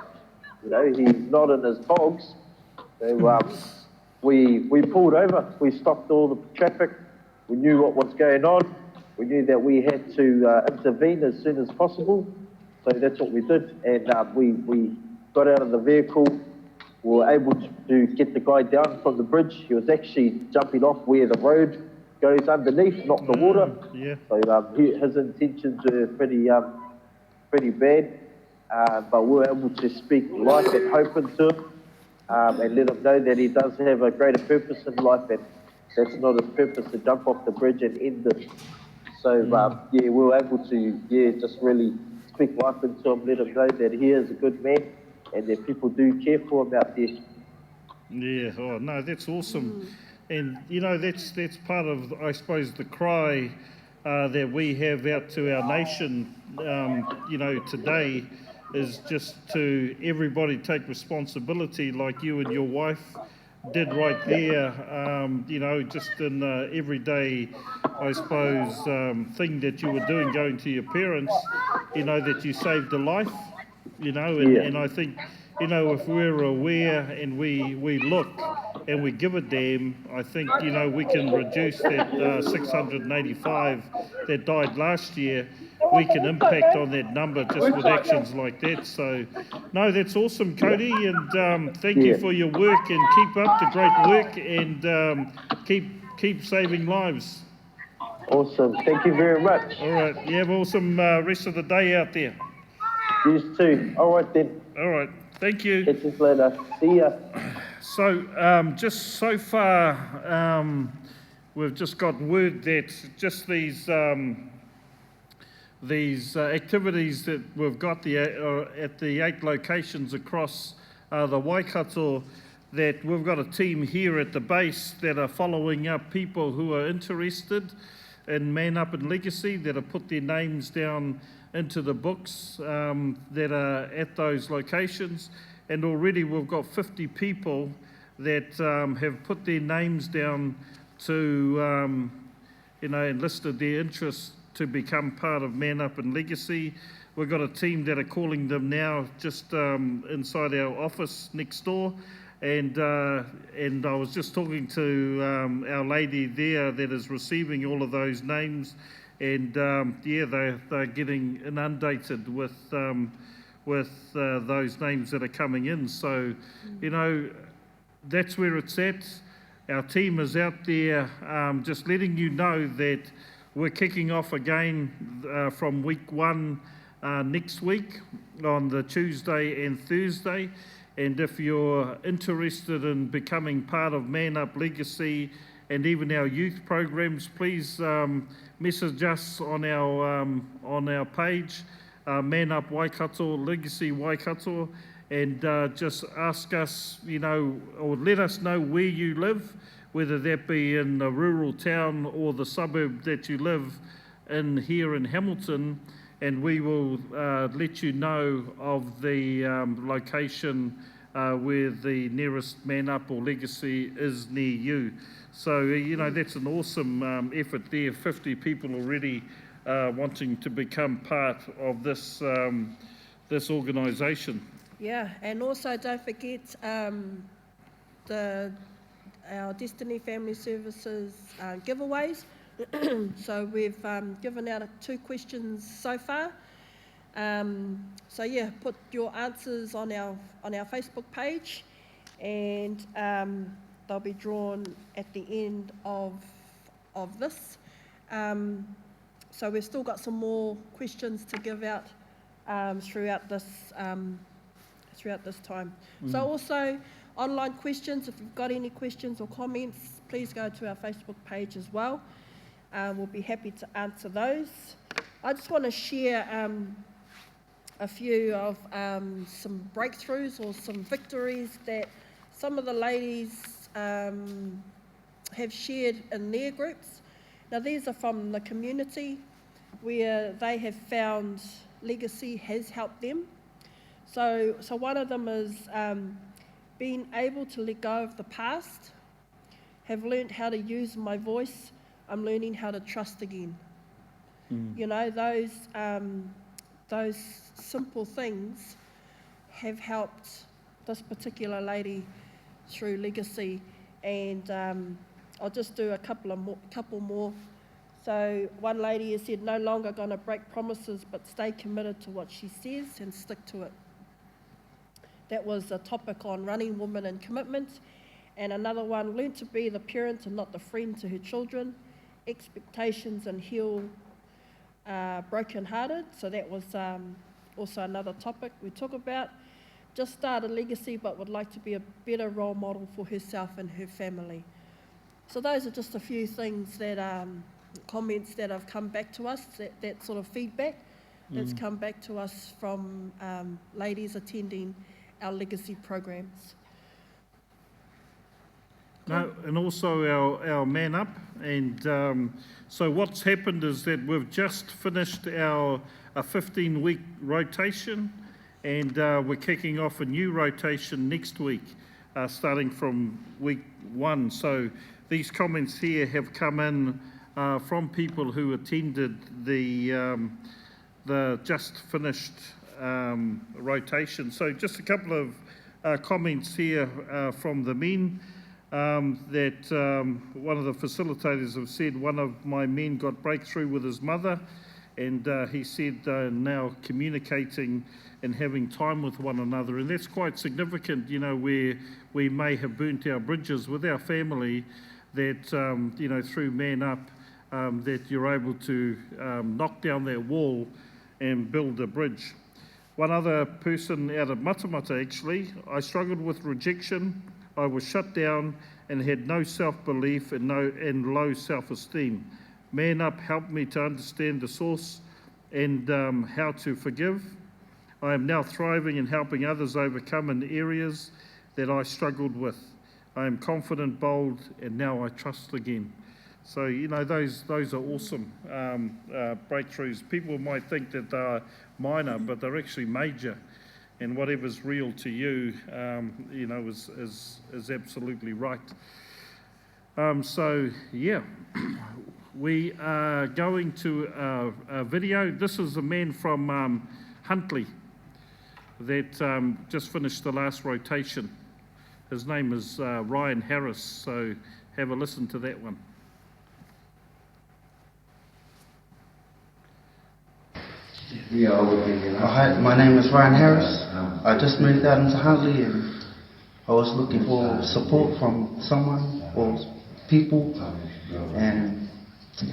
[SPEAKER 16] He's not in his togs. So we pulled over. We stopped all the traffic. We knew what was going on. We knew that we had to intervene as soon as possible. So that's what we did. And we got out of the vehicle. We were able to get the guy down from the bridge. He was actually jumping off where the road goes underneath, not the water.
[SPEAKER 1] Yeah.
[SPEAKER 16] So his intentions were pretty bad. But we were able to speak life and hope into him, and let him know that he does have a greater purpose in life, and that's not his purpose to jump off the bridge and end it. So, we were able to, just really speak life into him, let him know that he is a good man and that people do care for him out there.
[SPEAKER 1] Yeah, oh no, that's awesome. And, that's part of, I suppose, the cry that we have out to our nation, today, is just to everybody take responsibility like you and your wife did right there, just in everyday, I suppose, thing that you were doing, going to your parents, that you saved a life, and I think, if we're aware and we look and we give a damn, I think, you know, we can reduce that 685 that died last year. We can impact on that number just with actions like that. So, no, that's awesome, Cody, and thank you for your work, and keep up the great work, and keep saving lives.
[SPEAKER 16] Awesome. Thank you very much.
[SPEAKER 1] All right. You have awesome rest of the day out there.
[SPEAKER 16] You too. All right then.
[SPEAKER 1] All right. Thank you.
[SPEAKER 16] Catch us later. See ya.
[SPEAKER 1] So, just so far, we've just got word that just these activities that we've got at the 8 locations across the Waikato, that we've got a team here at the base that are following up people who are interested in Man Up and Legacy, that have put their names down into the books that are at those locations. And already we've got 50 people that have put their names down to, enlisted their interest to become part of Man Up and Legacy. We've got a team that are calling them now just inside our office next door. And I was just talking to our lady there that is receiving all of those names, and they're getting inundated with those names that are coming in. So, that's where it's at. Our team is out there just letting you know that we're kicking off again from week 1 next week on the Tuesday and Thursday. And if you're interested in becoming part of Man Up Legacy and even our youth programs, please message us on our page, Man Up Waikato, Legacy Waikato, and just ask us, or let us know where you live, whether that be in a rural town or the suburb that you live in here in Hamilton, and we will let you know of the location where the nearest Man Up or Legacy is near you. So, that's an awesome effort there. 50 people already wanting to become part of this organisation.
[SPEAKER 2] Yeah, and also don't forget our Destiny Family Services giveaways. So we've given out 2 questions so far. Put your answers on our Facebook page, and they'll be drawn at the end of this. So we've still got some more questions to give out throughout this time. So also online questions. If you've got any questions or comments, please go to our Facebook page as well. We'll be happy to answer those. I just want to share a few of some breakthroughs or some victories that some of the ladies have shared in their groups. Now, these are from the community where they have found Legacy has helped them. So one of them is being able to let go of the past, have learned how to use my voice. I'm learning how to trust again. Those simple things have helped this particular lady through Legacy, and I'll just do a couple more. So one lady has said, no longer going to break promises, but stay committed to what she says and stick to it. That was a topic on running women and commitment. And another one, learn to be the parent and not the friend to her children, expectations and heal brokenhearted. So that was also another topic we talk about. Just started Legacy, but would like to be a better role model for herself and her family. So those are just a few things that, comments that have come back to us, that sort of feedback that's come back to us from ladies attending our Legacy programs.
[SPEAKER 1] No, and also our Man Up. And so what's happened is that we've just finished a 15-week rotation, and we're kicking off a new rotation next week, starting from week 1. So these comments here have come in from people who attended the just finished rotation. So just a couple of comments here from the men. that one of the facilitators have said one of my men got breakthrough with his mother, and he said now communicating and having time with one another, and that's quite significant, you know, where we may have burnt our bridges with our family, that, you know, through Man Up, that you're able to knock down that wall and build a bridge. One other person out of Matamata, actually, I struggled with rejection. I was shut down and had no self-belief and low self-esteem. Man Up helped me to understand the source and how to forgive. I am now thriving and helping others overcome in areas that I struggled with. I am confident, bold, and now I trust again. So, you know, those are awesome breakthroughs. People might think that they're minor, but they're actually major. And whatever's real to you, you know, is absolutely right. So, yeah, we are going to a video. This is a man from Huntly that just finished the last rotation. His name is Ryan Harris, so have a listen to that one.
[SPEAKER 17] Hi, my name is Ryan Harris. I just moved out into Huntly and I was looking for support from someone or people, and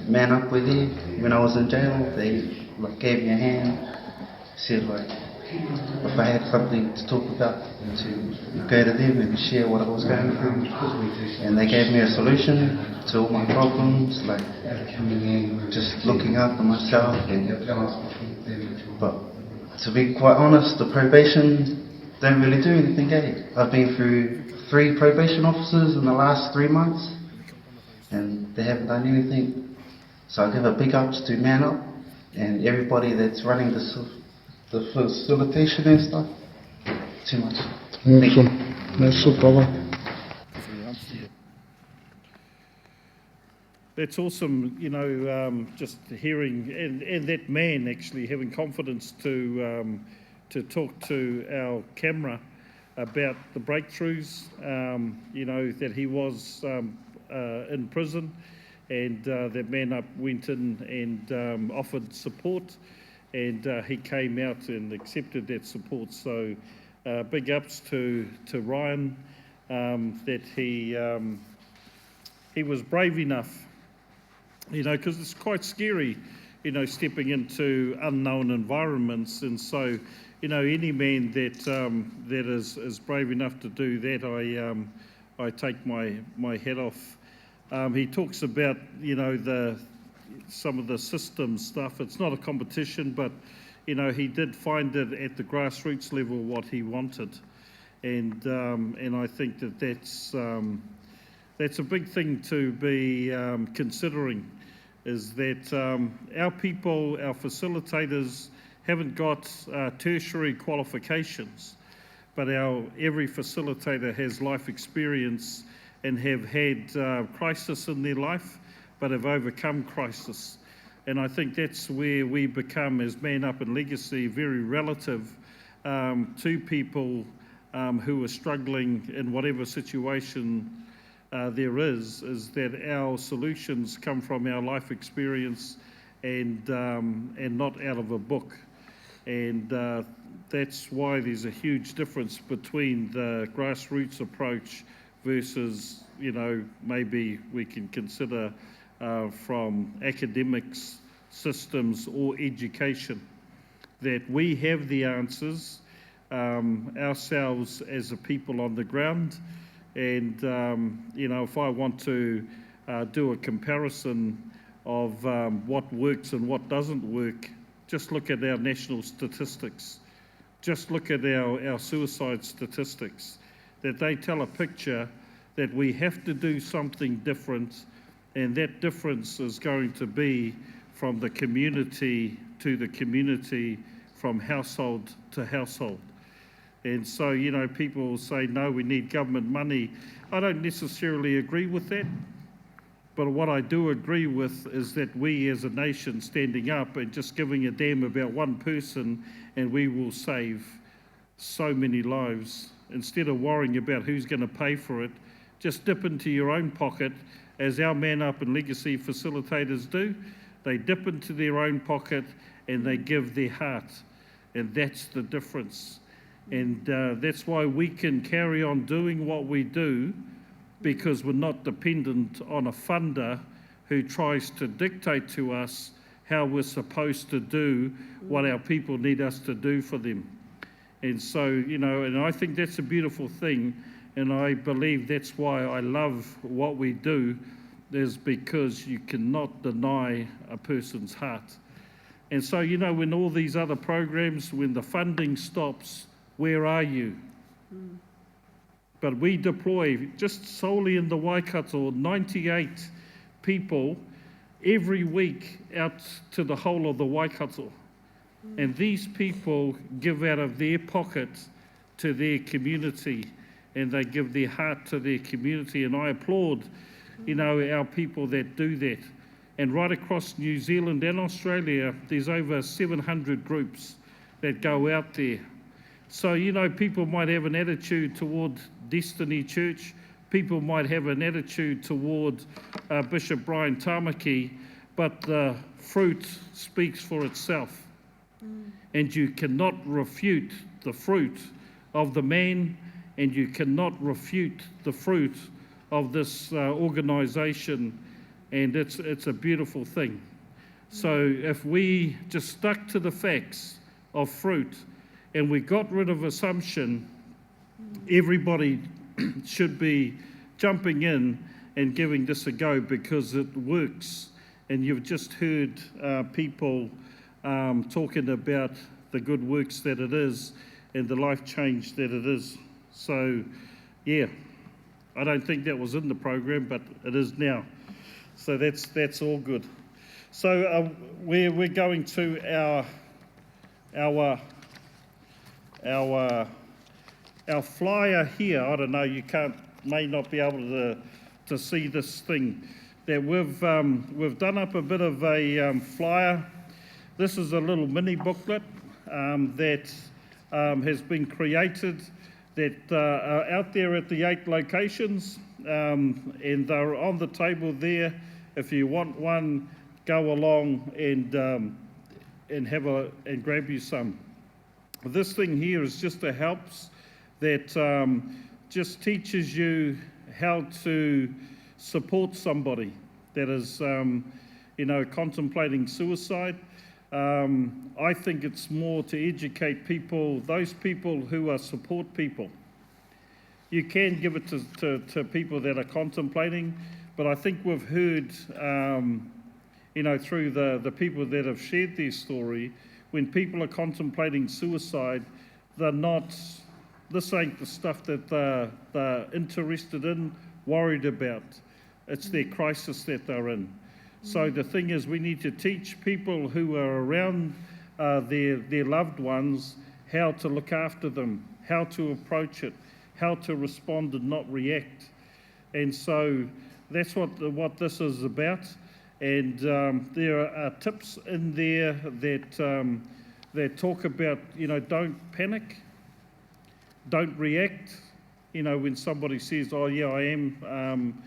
[SPEAKER 17] Man Up were there. When I was in jail, they gave me a hand, said if I had something to talk about, to go to them and share what I was going through, and they gave me a solution to all my problems, just looking after myself. But to be quite honest, the probation don't really do anything, I've been through 3 probation officers in the last 3 months, and they haven't done anything. So I give a big ups to Man Up and everybody that's running the facilitation and stuff. Too much.
[SPEAKER 13] Awesome. That's so brother.
[SPEAKER 1] That's awesome, you know, just hearing, and that man actually having confidence to talk to our camera about the breakthroughs, you know, that he was in prison, and that Man Up went in and offered support, and he came out and accepted that support. So big ups to Ryan, that he was brave enough, you know, because it's quite scary, you know, stepping into unknown environments. And so, you know, any man that is brave enough to do that, I take my hat off. He talks about, you know, some of the system stuff. It's not a competition, but, you know, he did find it at the grassroots level what he wanted, and I think that's a big thing to be considering, is that our people, our facilitators, haven't got tertiary qualifications, but every facilitator has life experience and have had crisis in their life, but have overcome crisis. And I think that's where we become, as Man Up and Legacy, very relative to people who are struggling in whatever situation there is that our solutions come from our life experience and not out of a book. And that's why there's a huge difference between the grassroots approach versus, you know, maybe we can consider from academics, systems or education, that we have the answers ourselves as a people on the ground. And, you know, if I want to do a comparison of what works and what doesn't work, just look at our national statistics. Just look at our suicide statistics, that they tell a picture that we have to do something different, and that difference is going to be from the community to the community, from household to household. And so, you know, people say, no, we need government money. I don't necessarily agree with that. But what I do agree with is that we as a nation standing up and just giving a damn about one person, and we will save so many lives. Instead of worrying about who's going to pay for it, just dip into your own pocket, as our Man Up and Legacy facilitators do. They dip into their own pocket and they give their heart. And that's the difference. And that's why we can carry on doing what we do, because we're not dependent on a funder who tries to dictate to us how we're supposed to do what our people need us to do for them. And so, you know, and I think that's a beautiful thing, and I believe that's why I love what we do, is because you cannot deny a person's heart. And so, you know, when all these other programs, when the funding stops, where are you? But we deploy, just solely in the Waikato, 98 people every week out to the whole of the Waikato. And these people give out of their pocket to their community, and they give their heart to their community. And I applaud, you know, our people that do that. And right across New Zealand and Australia, there's over 700 groups that go out there. So, you know, people might have an attitude toward Destiny Church. People might have an attitude toward Bishop Brian Tamaki, but the fruit speaks for itself. And you cannot refute the fruit of the man, and you cannot refute the fruit of this organisation, and it's a beautiful thing. So if we just stuck to the facts of fruit, and we got rid of assumption, everybody should be jumping in and giving this a go, because it works. And you've just heard people talking about the good works that it is and the life change that it is. So, yeah, I don't think that was in the program, but it is now. So that's all good. So we're going to our flyer here. I don't know, you may not be able to see this thing. That we've done up a bit of a flyer. This is a little mini booklet that has been created, that are out there at the 8 locations, and they're on the table there. If you want one, go along and have and grab you some. This thing here is just a helps that just teaches you how to support somebody that is, you know, contemplating suicide. I think it's more to educate people, those people who are support people. You can give it to people that are contemplating, but I think we've heard, you know, through the people that have shared their story, when people are contemplating suicide, they're not, this ain't the stuff that they're interested in, worried about. It's their crisis that they're in. So the thing is, we need to teach people who are around their loved ones how to look after them, how to approach it, how to respond and not react. And so that's what this is about. And there are tips in there that talk about, you know, don't panic, don't react. You know, when somebody says, oh yeah, I am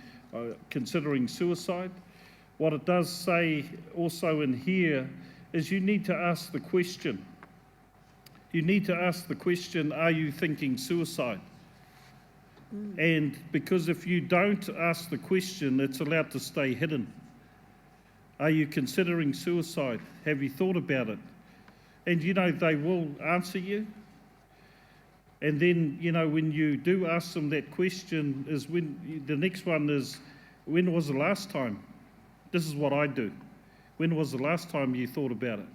[SPEAKER 1] considering suicide. What it does say also in here is you need to ask the question. You need to ask the question, are you thinking suicide? And because if you don't ask the question, it's allowed to stay hidden. Are you considering suicide? Have you thought about it? And you know, they will answer you. And then, you know, when you do ask them that question, is when the next one is, when was the last time? This is what I do. When was the last time you thought about it?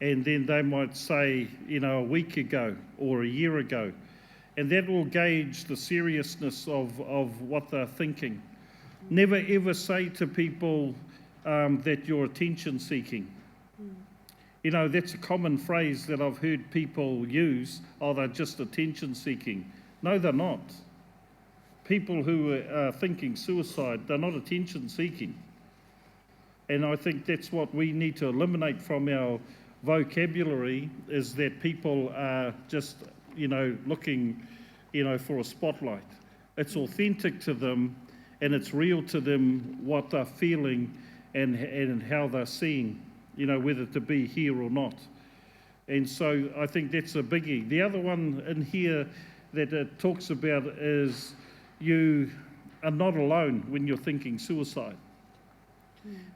[SPEAKER 1] And then they might say, you know, a week ago or a year ago. And that will gauge the seriousness of what they're thinking. Never ever say to people that you're attention seeking. You know, that's a common phrase that I've heard people use. Oh, they're just attention seeking. No, they're not. People who are thinking suicide, they're not attention seeking. And I think that's what we need to eliminate from our vocabulary, is that people are just, you know, looking, you know, for a spotlight. It's authentic to them, and it's real to them what they're feeling and how they're seeing, whether to be here or not. And so I think that's a biggie. The other one in here that it talks about is you are not alone when you're thinking suicide.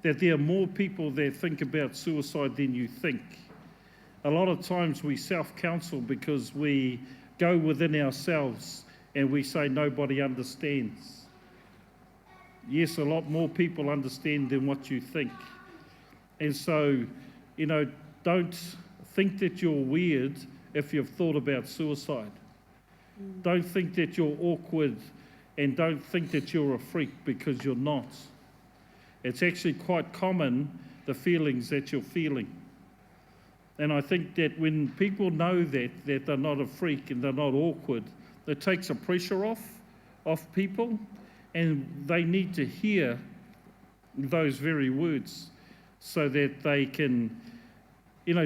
[SPEAKER 1] That there are more people that think about suicide than you think. A lot of times we self-counsel because we go within ourselves and we say nobody understands. Yes, a lot more people understand than what you think. And so, don't think that you're weird if you've thought about suicide. Don't think that you're awkward, and don't think that you're a freak, because you're not. It's actually quite common, the feelings that you're feeling. And I think that when people know that they're not a freak and they're not awkward, it takes the pressure off people, and they need to hear those very words so that they can,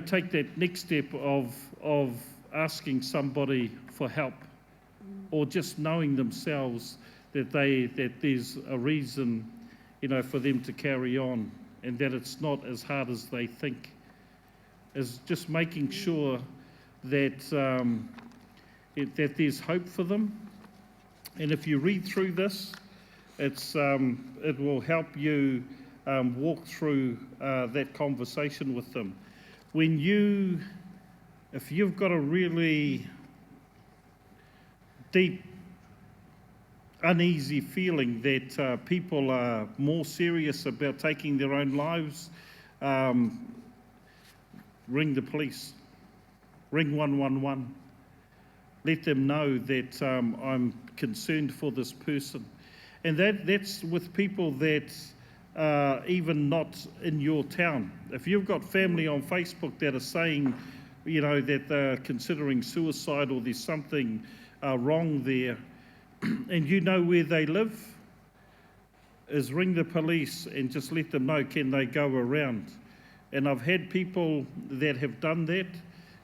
[SPEAKER 1] take that next step of asking somebody for help, or just knowing themselves that there's a reason, for them to carry on, and that it's not as hard as they think. Is just making sure that that there's hope for them. And if you read through this, it will help you walk through that conversation with them. If you've got a really deep, uneasy feeling that people are more serious about taking their own lives, ring the police, ring 111. Let them know that I'm concerned for this person. And that's with people that are even not in your town. If you've got family on Facebook that are saying, that they're considering suicide, or there's something wrong there, and you know where they live, is ring the police and just let them know, can they go around? And I've had people that have done that,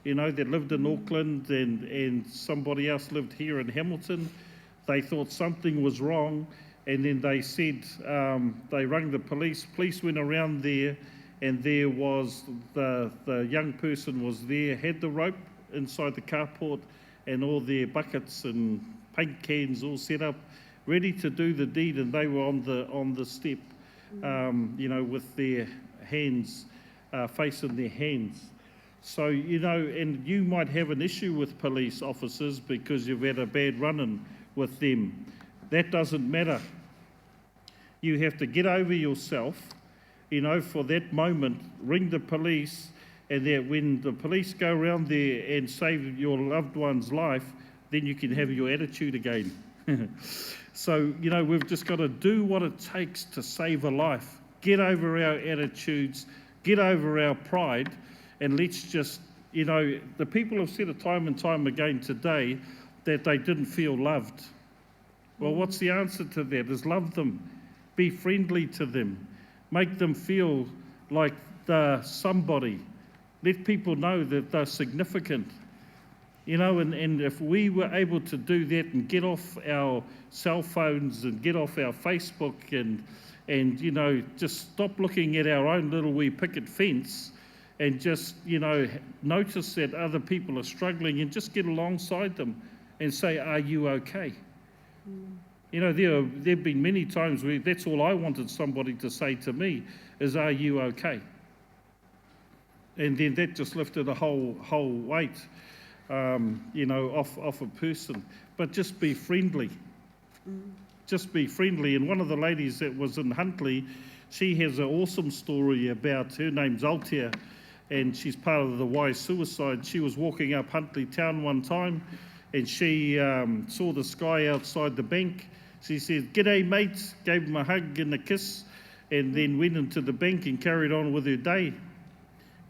[SPEAKER 1] that lived in Auckland and somebody else lived here in Hamilton. They thought something was wrong, and then they said, they rang the police. Police went around there, and there was the young person was there, had the rope inside the carport and all their buckets and paint cans all set up, ready to do the deed, and they were on the step, with their hands facing their hands. So, and you might have an issue with police officers because you've had a bad run-in with them. That doesn't matter. You have to get over yourself, for that moment, ring the police, and that when the police go around there and save your loved one's life, then you can have your attitude again. So, we've just got to do what it takes to save a life. Get over our attitudes, get over our pride, and let's just, the people have said it time and time again today that they didn't feel loved. Well, what's the answer to that? Is love them, be friendly to them, make them feel like they're somebody. Let people know that they're significant. And if we were able to do that and get off our cell phones and get off our Facebook and just stop looking at our own little wee picket fence and just, notice that other people are struggling and just get alongside them and say, are you okay? There have been many times where that's all I wanted somebody to say to me is, are you okay? And then that just lifted a whole weight, off a person. But just be friendly. Just be friendly. And one of the ladies that was in Huntly, she has an awesome story about, her name's Altea, and she's part of the Why Suicide. She was walking up Huntly Town one time, and she saw this guy outside the bank. She said, "G'day, mate," gave him a hug and a kiss, and then went into the bank and carried on with her day.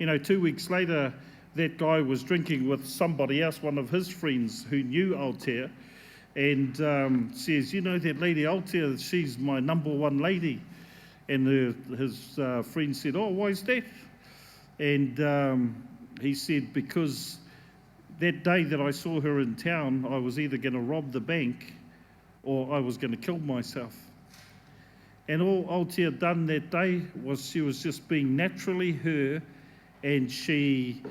[SPEAKER 1] 2 weeks later, that guy was drinking with somebody else, one of his friends who knew Altea, and says, that lady Altea, she's my number one lady. And his friend said, "Oh, why is that?" And he said, "Because that day that I saw her in town, I was either going to rob the bank or I was going to kill myself. And all Aotea done that day was she was just being naturally her, and she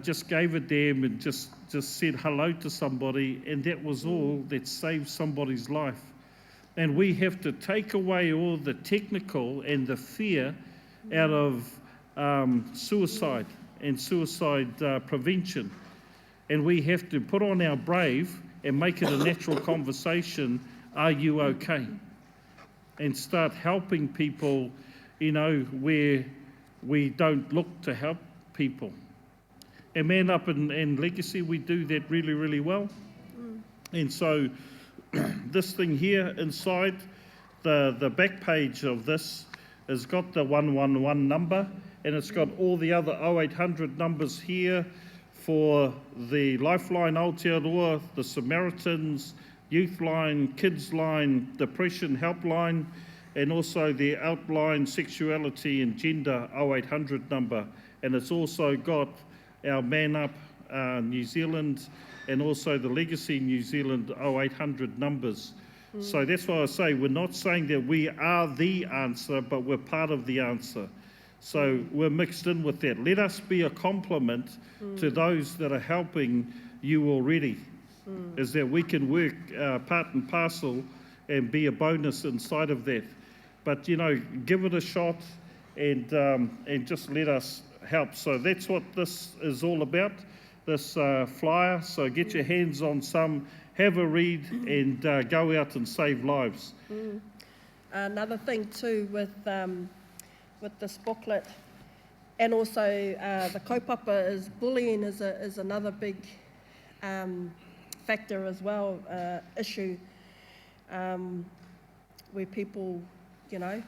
[SPEAKER 1] just gave a damn and just said hello to somebody, and that was all that saved somebody's life. And we have to take away all the technical and the fear out of suicide and suicide prevention. And we have to put on our brave and make it a natural conversation. Are you okay? And start helping people, you know, where we don't look to help people. And Man Up and Legacy, we do that really, really well. And so this thing here inside, the back page of this has got the 111 number, and it's got all the other 0800 numbers here for the Lifeline Aotearoa, the Samaritans, Youth Line, Kids Line, Depression Helpline, and also the Outline Sexuality and Gender 0800 number. And it's also got our Man Up New Zealand and also the Legacy New Zealand 0800 numbers. So that's why I say we're not saying that we are the answer, but we're part of the answer. So we're mixed in with that. Let us be a complement to those that are helping you already. Is that we can work part and parcel and be a bonus inside of that. But, you know, give it a shot and just let us help. So that's what this is all about, this flyer. So get your hands on some, have a read, and go out and save lives.
[SPEAKER 2] Another thing too with this booklet, and also the kaupapa, is bullying is another big factor as well, issue, where people, you know,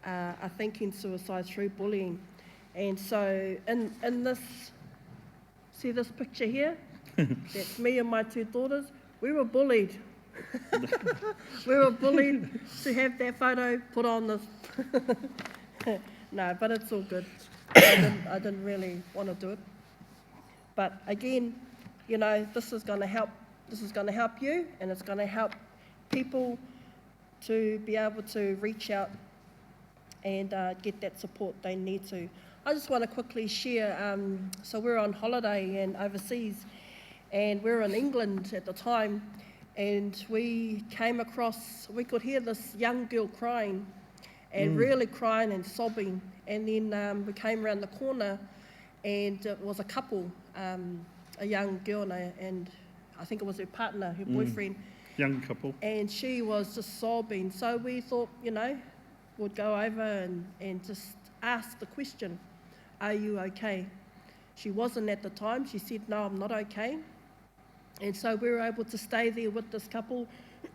[SPEAKER 2] are thinking suicide through bullying. And so in this, see this picture here? That's me and my two daughters. We were bullied. We were bullied to have that photo put on this. No, but it's all good. I didn't really want to do it. But again, you know, this is going to help. This is going to help you, and it's going to help people to be able to reach out and get that support they need to. I just want to quickly share. So we're on holiday and overseas, and we were in England at the time, and we came across. We could hear this young girl crying, and really crying and sobbing. And then we came around the corner, and it was a couple. A young girl and I think it was her partner, her boyfriend.
[SPEAKER 1] Young couple.
[SPEAKER 2] And she was just sobbing. So we thought, you know, we'd go over and just ask the question, are you okay? She wasn't at the time. She said, no, I'm not okay. And so we were able to stay there with this couple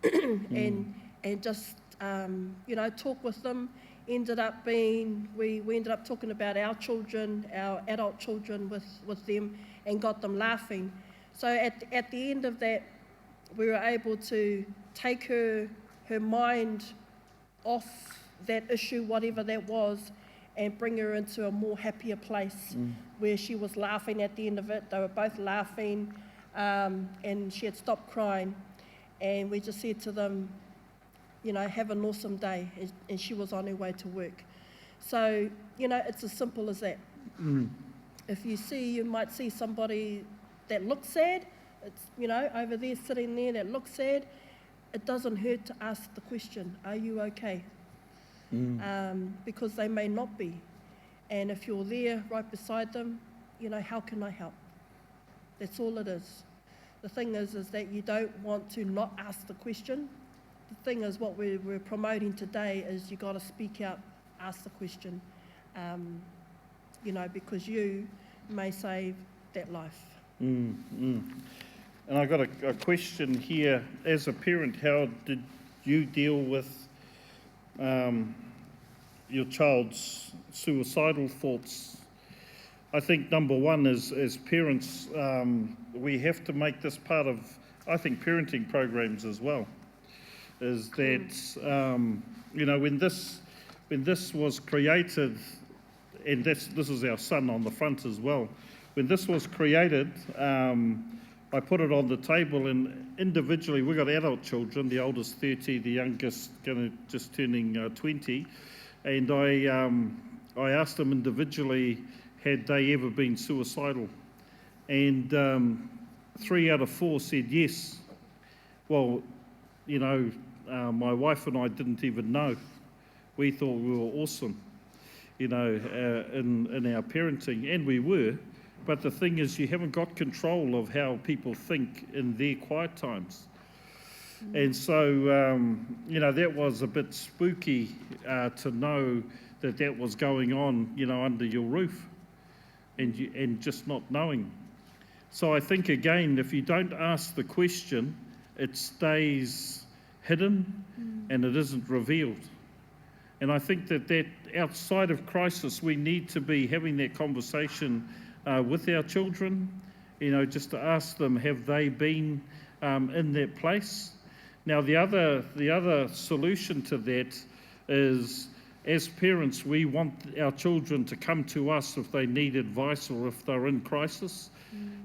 [SPEAKER 2] and just, you know, talk with them. We ended up talking about our children, our adult children with them, and got them laughing. So at the end of that, we were able to take her mind off that issue, whatever that was, and bring her into a more happier place where she was laughing at the end of it. They were both laughing, and she had stopped crying. And we just said to them, you know, have an awesome day. And she was on her way to work. So, you know, it's as simple as that. If you might see somebody that looks sad, it's, you know, over there sitting there that looks sad, it doesn't hurt to ask the question, are you okay? Because they may not be. And if you're there right beside them, you know, how can I help? That's all it is. The thing is that you don't want to not ask the question. The thing is, what we're promoting today is you got to speak out, ask the question, you know, because you may save that life.
[SPEAKER 1] And I got a question here. As a parent, how did you deal with your child's suicidal thoughts? I think number one is, as parents, we have to make this part of, I think, parenting programs as well. Is that you know, when this was created, and this is our son on the front as well. When this was created, I put it on the table, and individually, we've got adult children, the oldest 30, the youngest just turning 20, and I asked them individually, had they ever been suicidal? And 3 out of 4 said yes. Well, you know, my wife and I didn't even know. We thought we were awesome, you know, in our parenting, and we were. But the thing is, you haven't got control of how people think in their quiet times. And so, you know, that was a bit spooky to know that that was going on, you know, under your roof, and just not knowing. So I think, again, if you don't ask the question, it stays hidden and it isn't revealed. And I think that outside of crisis, we need to be having that conversation with our children, you know, just to ask them, have they been in that place? Now, the other solution to that is, as parents, we want our children to come to us if they need advice or if they're in crisis.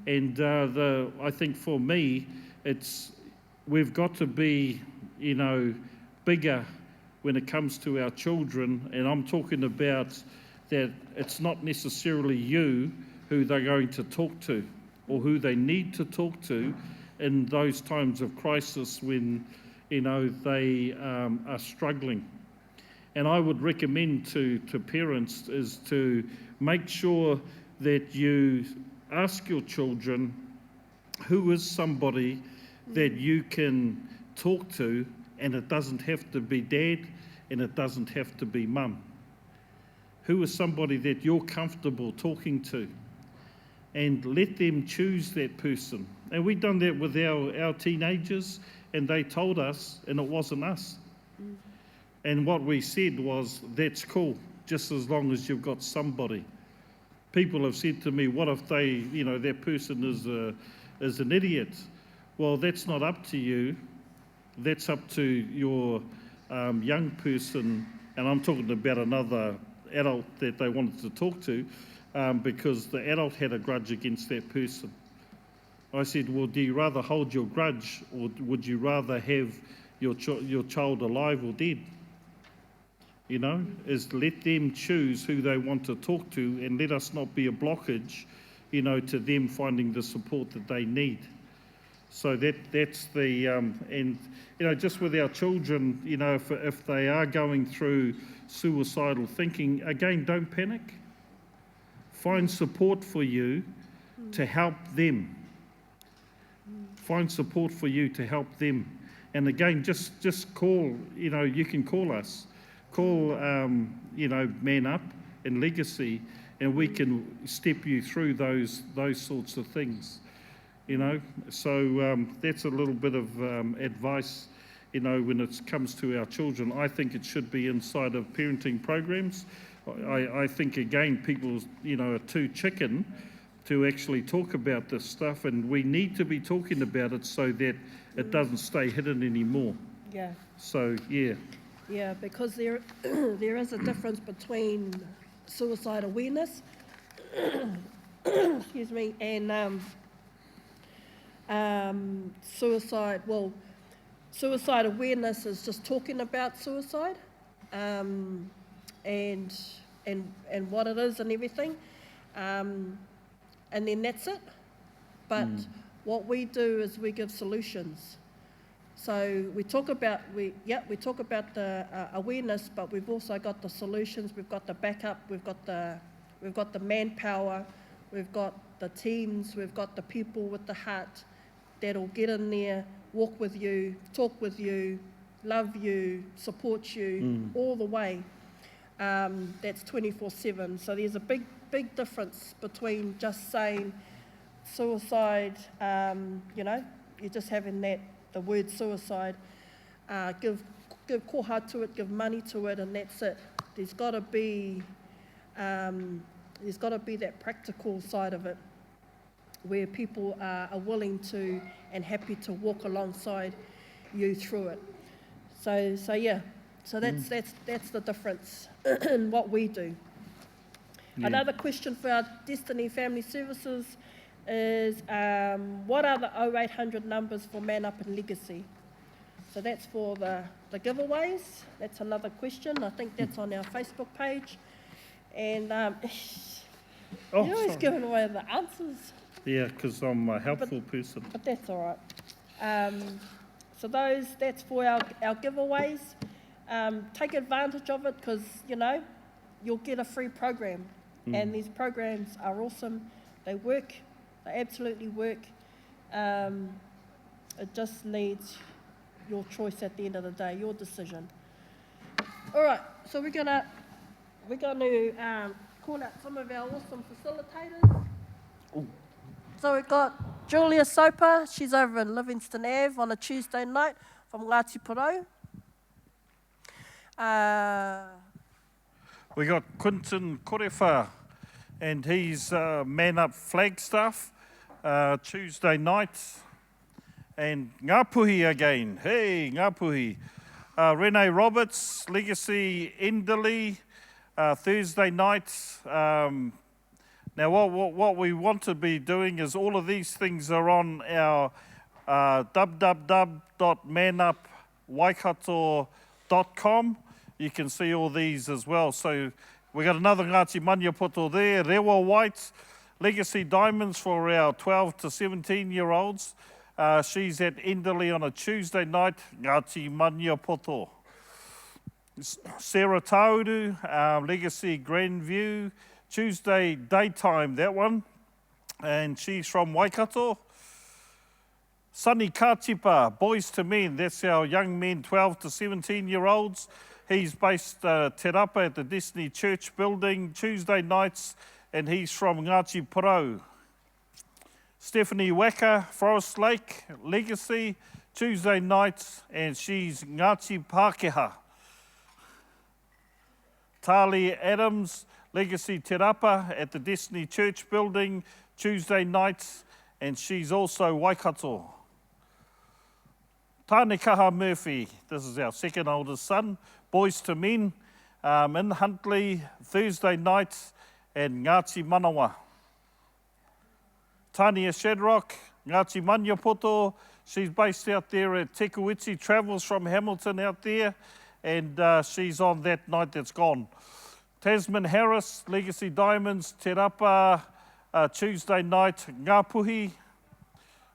[SPEAKER 1] And I think for me, we've got to be, you know, bigger when it comes to our children. And I'm talking about that it's not necessarily you who they're going to talk to or who they need to talk to in those times of crisis when, you know, they are struggling. And I would recommend to parents is to make sure that you ask your children, who is somebody that you can talk to, and it doesn't have to be dad and it doesn't have to be mum. Who is somebody that you're comfortable talking to? And let them choose that person. And we've done that with our teenagers, and they told us, and it wasn't us. And what we said was, that's cool, just as long as you've got somebody. People have said to me, what if they, you know, that person is an idiot? Well, that's not up to you. That's up to your young person, and I'm talking about another adult that they wanted to talk to, because the adult had a grudge against that person. I said, well, do you rather hold your grudge, or would you rather have your child alive or dead? You know, is let them choose who they want to talk to, and let us not be a blockage, you know, to them finding the support that they need. So that's the, and, you know, just with our children, you know, if they are going through suicidal thinking, again, don't panic. Find support for you to help them. Find support for you to help them. And again, just call, you know, you can call us. Call, you know, Man Up and Legacy, and we can step you through those sorts of things, you know. So that's a little bit of advice, you know, when it comes to our children. I think it should be inside of parenting programs. I think, again, people, you know, are too chicken to actually talk about this stuff, and we need to be talking about it so that it doesn't stay hidden anymore.
[SPEAKER 2] Yeah.
[SPEAKER 1] So, yeah.
[SPEAKER 2] Yeah, because there is a difference between suicide awareness, excuse me, and suicide. Well, suicide awareness is just talking about suicide, and what it is and everything, and then that's it. But what we do is we give solutions. So we talk about the awareness, but we've also got the solutions. We've got the backup. We've got the manpower. We've got the teams. We've got the people with the heart that'll get in there, walk with you, talk with you, love you, support you all the way. That's 24/7. So there's a big difference between just saying suicide. You know, you're just having the word suicide, give koha to it, give money to it, and that's it. There's got to be that practical side of it, where people are willing to and happy to walk alongside you through it. So yeah, so that's the difference in what we do. Yeah. Another question for our Destiny Family Services is what are the 0800 numbers for Man Up and Legacy? So that's for the giveaways. That's another question. I think that's on our Facebook page. And you're always giving away the answers.
[SPEAKER 1] Yeah, because I'm a helpful person.
[SPEAKER 2] But that's all right. So that's for our giveaways. Take advantage of it because, you know, you'll get a free program. And these programs are awesome. They work. They absolutely work. It just needs your choice at the end of the day, your decision. All right, so we're gonna call out some of our awesome facilitators. So we've got Julia Soper. She's over in Livingston Ave on a Tuesday night from Ngāti Porou.
[SPEAKER 1] We got Quinton Korewha, and he's Man Up Flagstaff, Tuesday nights. And Ngāpuhi again. Hey, Ngāpuhi. Renee Roberts, Legacy Enderley, Thursday nights. Now, what we want to be doing is all of these things are on our www.manupwaikato.com. You can see all these as well. So we got another Ngāti Maniapoto there, Rewa White, Legacy Diamonds for our 12 to 17-year-olds. She's at Enderley on a Tuesday night, Ngāti Maniapoto. Sarah Tauru, Legacy Grandview, Tuesday daytime, that one. And she's from Waikato. Sunny Kātipa, Boys to Men, that's our young men, 12 to 17-year-olds. He's based Te Rapa at the Destiny Church building, Tuesday nights, and he's from Ngāti Porou. Stephanie Waka, Forest Lake, Legacy, Tuesday nights, and she's Ngāti Pākehā. Tali Adams, Legacy Te Rapa at the Destiny Church building, Tuesday nights, and she's also Waikato. Tānekaha Murphy, this is our second oldest son, Boys to Men, in Huntly, Thursday nights, and Ngāti Manawa. Tania Shadrock, Ngāti Maniapoto, she's based out there at Tekuiti, travels from Hamilton out there, and she's on that night that's gone. Tasman Harris, Legacy Diamonds, Te Rapa, Tuesday night, Ngāpuhi.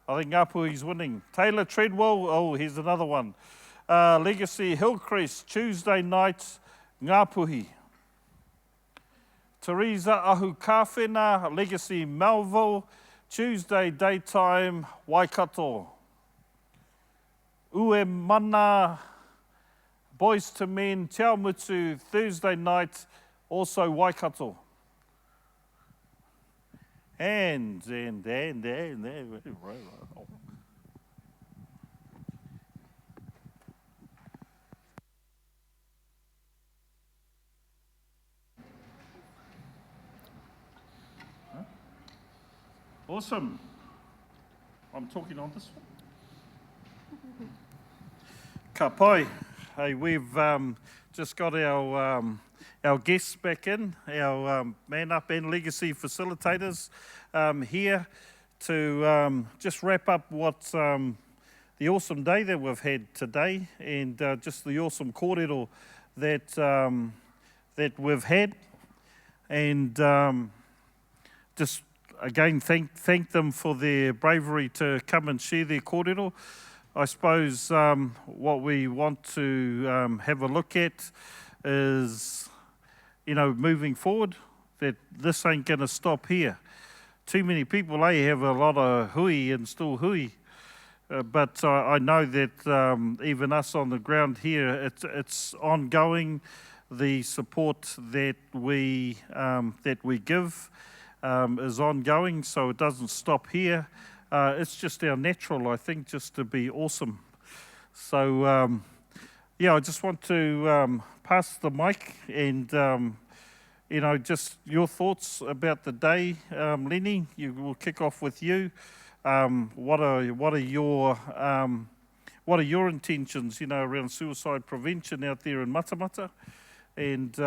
[SPEAKER 1] I think Ngāpuhi's winning. Taylor Treadwell, oh, here's another one. Legacy Hillcrest, Tuesday night, Ngāpuhi. Teresa Ahu Kāwhena, Legacy Melville, Tuesday daytime, Waikato. Ue Mana, Boys to Men, Te Aomutu, Thursday night, also Waikato. And. Awesome. I'm talking on this one. Ka pai. Hey, we've just got our guests back in, our Man Up and Legacy facilitators here to just wrap up what the awesome day that we've had today and just the awesome kōrero that we've had. And just again, thank them for their bravery to come and share their kōrero. I suppose what we want to have a look at is, you know, moving forward, that this ain't going to stop here. Too many people, have a lot of hui and still hui. But I know that even us on the ground here, it's ongoing. The support that we give is ongoing, so it doesn't stop here. It's just our natural, I think, just to be awesome. So, I just want to pass the mic and, just your thoughts about the day. Lenny, we'll kick off with you. What are your intentions, around suicide prevention out there in Matamata? And,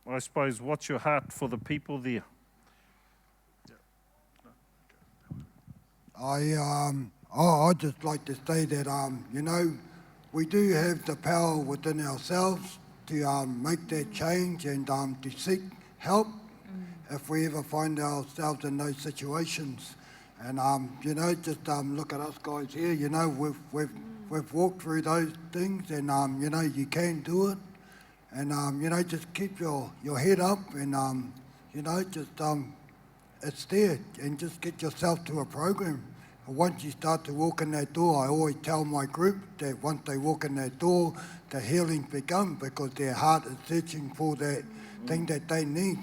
[SPEAKER 1] I suppose, what's your heart for the people there?
[SPEAKER 11] I'd just like to say that, you know, we do have the power within ourselves to make that change and to seek help if we ever find ourselves in those situations. And, you know, just look at us guys here, you know, we've walked through those things and, you know, you can do it. And, you know, just keep your head up and, you know, just it's there and just get yourself to a program. And once you start to walk in that door, I always tell my group that once they walk in that door, the healing's begun because their heart is searching for that thing that they need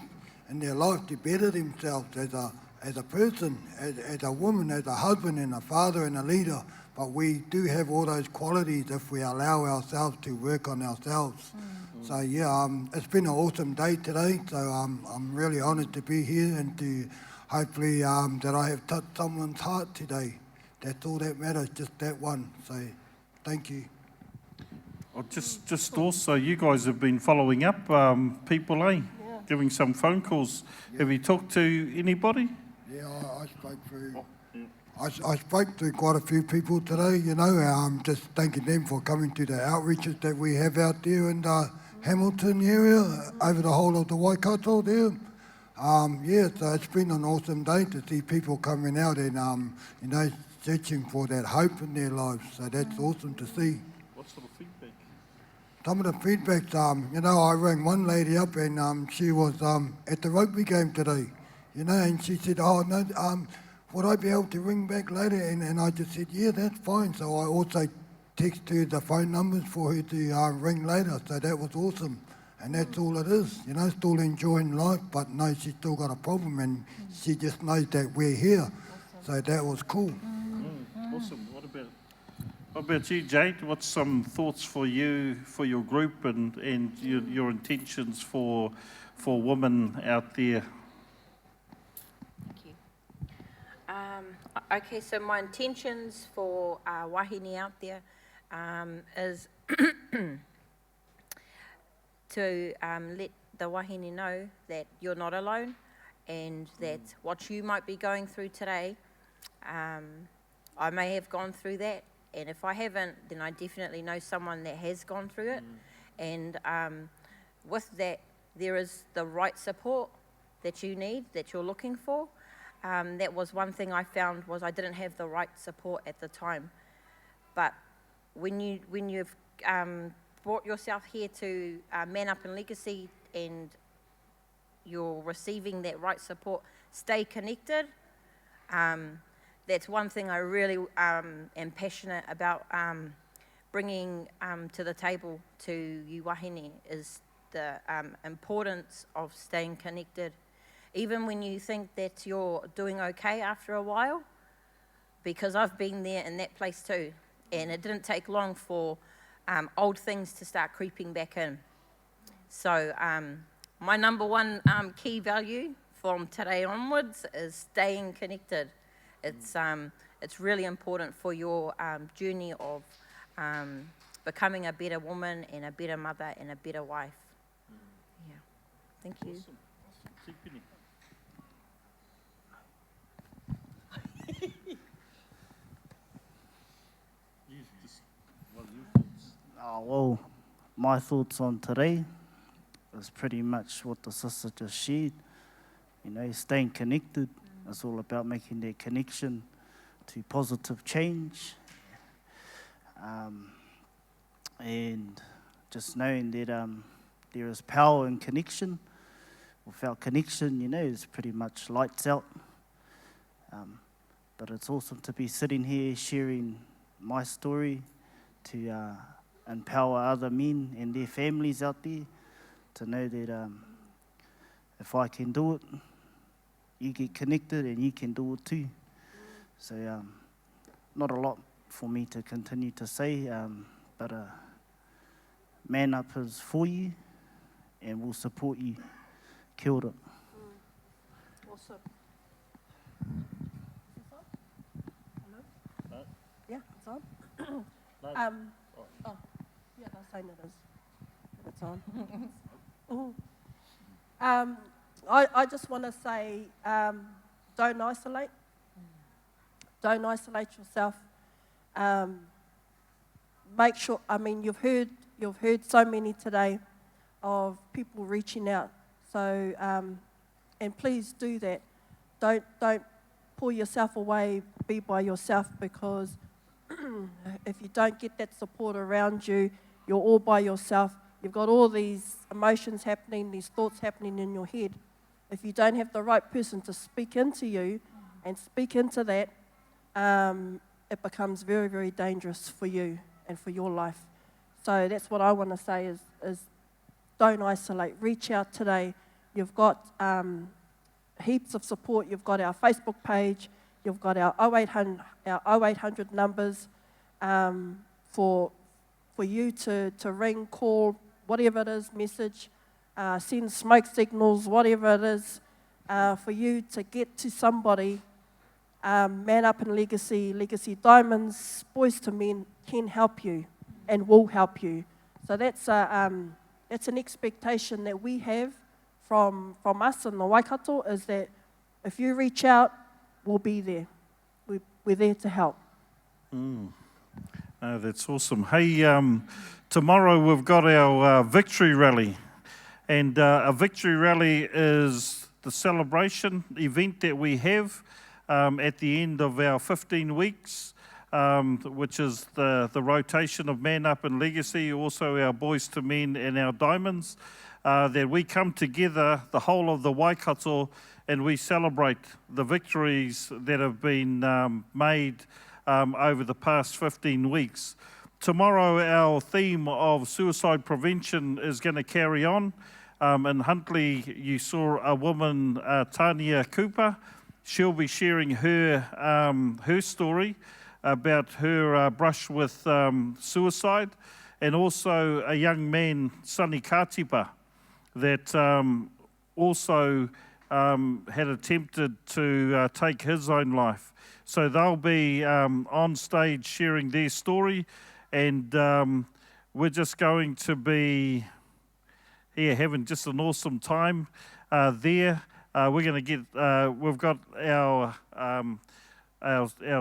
[SPEAKER 11] in their life to better themselves as a person, as a woman, as a husband and a father and a leader. But we do have all those qualities if we allow ourselves to work on ourselves. So yeah, it's been an awesome day today. So I'm really honoured to be here and to hopefully that I have touched someone's heart today. That's all that matters, just that one. So thank you.
[SPEAKER 1] Oh, just also, you guys have been following up people, eh?
[SPEAKER 2] Yeah.
[SPEAKER 1] Giving some phone calls. Have you talked to anybody?
[SPEAKER 11] Yeah, I spoke to. I spoke to quite a few people today, you know, just thanking them for coming to the outreaches that we have out there in the Hamilton area, over the whole of the Waikato there. Yeah, so it's been an awesome day to see people coming out and, you know, searching for that hope in their lives. So that's awesome to see.
[SPEAKER 1] What sort of feedback?
[SPEAKER 11] Some of the feedbacks, you know, I rang one lady up and she was at the rugby game today, you know, and she said, oh, no, would I be able to ring back later? And I just said, yeah, that's fine. So I also texted her the phone numbers for her to ring later. So that was awesome. And that's all it is, you know, still enjoying life, but no, she's still got a problem and she just knows that we're here. So that was cool.
[SPEAKER 1] Awesome. What about you, Jade? What's some thoughts for you, for your group and your intentions for women out there?
[SPEAKER 15] Okay, so my intentions for wahine out there is to let the wahine know that you're not alone and that what you might be going through today, I may have gone through that, and if I haven't, then I definitely know someone that has gone through it, and with that, there is the right support that you need, that you're looking for. That was one thing I found was I didn't have the right support at the time. But when you've brought yourself here to Man Up in Legacy and you're receiving that right support, stay connected. That's one thing I really am passionate about bringing to the table to you wahine is the importance of staying connected. Even when you think that you're doing okay after a while, because I've been there in that place too, and it didn't take long for old things to start creeping back in. So my number one key value from today onwards is staying connected. It's really important for your journey of becoming a better woman and a better mother and a better wife. Yeah, thank you.
[SPEAKER 1] Awesome. Awesome.
[SPEAKER 4] Well, my thoughts on today is pretty much what the sister just shared. You know, staying connected. It's all about making that connection to positive change. And just knowing that there is power in connection. Without connection, you know, it's pretty much lights out. But it's awesome to be sitting here sharing my story to empower other men and their families out there to know that if I can do it, you get connected and you can do it too. So not a lot for me to continue to say, but Man Up is for you and will support you. Kia ora.
[SPEAKER 2] Awesome. Is this on? Hello?
[SPEAKER 1] No.
[SPEAKER 2] Yeah, it's on.
[SPEAKER 1] No.
[SPEAKER 2] Oh, yeah, they're saying it is. It's on. I just want to say, don't isolate. Don't isolate yourself. Make sure, you've heard so many today of people reaching out. So, and please do that. Don't pull yourself away, be by yourself, because if you don't get that support around you, you're all by yourself. You've got all these emotions happening, these thoughts happening in your head. If you don't have the right person to speak into you and speak into that, it becomes very, very dangerous for you and for your life. So that's what I want to say is don't isolate. Reach out today. You've got heaps of support. You've got our Facebook page. You've got our 0800 numbers for you to ring, call, whatever it is, message, send smoke signals, whatever it is, for you to get to somebody. Man Up in Legacy, Legacy Diamonds, Boys to Men can help you and will help you. So that's an expectation that we have from us in the Waikato, is that if you reach out, we'll be there. We're there to help.
[SPEAKER 1] Oh, that's awesome. Hey, tomorrow we've got our victory rally. And a victory rally is the celebration event that we have at the end of our 15 weeks, which is the rotation of Man Up in Legacy, also our Boys to Men and our Diamonds, that we come together, the whole of the Waikato, and we celebrate the victories that have been made over the past 15 weeks. Tomorrow our theme of suicide prevention is going to carry on. In Huntly you saw a woman, Tania Cooper. She'll be sharing her story about her brush with suicide, and also a young man, Sonny Katipa, that also had attempted to take his own life. So they'll be on stage sharing their story, and we're just going to be having just an awesome time there. We're going to get. We've got our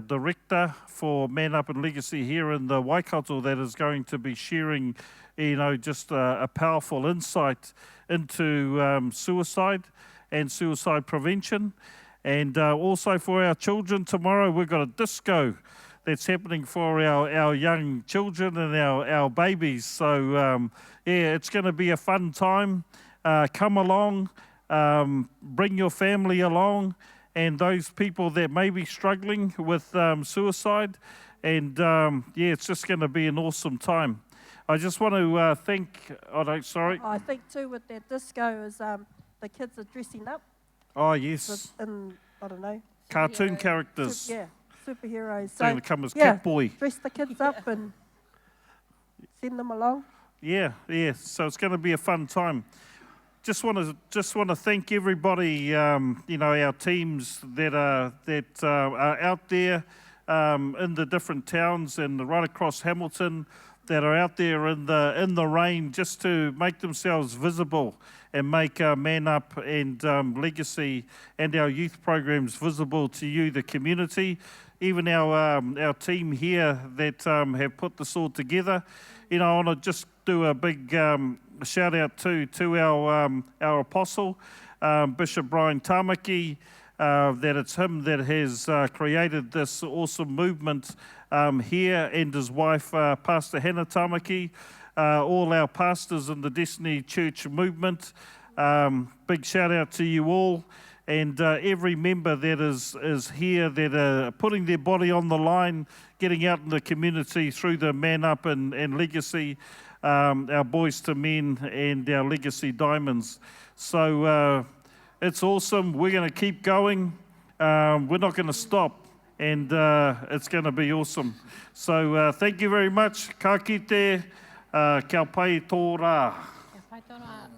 [SPEAKER 1] director for Man Up in Legacy here in the Waikato that is going to be sharing, just a powerful insight into suicide and suicide prevention. And also for our children tomorrow, we've got a disco that's happening for our young children and our babies. So it's going to be a fun time. Come along, bring your family along, and those people that may be struggling with suicide. And it's just going to be an awesome time. I just want to thank.
[SPEAKER 2] I think too with that disco is the kids are dressing up.
[SPEAKER 1] Oh yes.
[SPEAKER 2] And I don't know.
[SPEAKER 1] Cartoon characters.
[SPEAKER 2] Superheroes.
[SPEAKER 1] They're going to come as Cat Boy.
[SPEAKER 2] Dress the kids up and send them along.
[SPEAKER 1] Yeah. So it's going to be a fun time. Just want to thank everybody. Our teams that are out there in the different towns and right across Hamilton, that are out there in the rain just to make themselves visible and make Man Up and Legacy and our youth programs visible to you, the community. Even our team here that have put this all together. I want to just do a big shout out to our apostle, Bishop Brian Tamaki, that it's him that has created this awesome movement here, and his wife, Pastor Hannah Tamaki, all our pastors in the Destiny Church movement. Big shout out to you all, and every member that is here that are putting their body on the line, getting out in the community through the Man Up and Legacy, our Boys to Men and our Legacy Diamonds. So it's awesome. We're going to keep going. We're not going to stop. And it's going to be awesome. So thank you very much. Ka kite, kia pai tō rā.
[SPEAKER 3] Kia pai tō rā.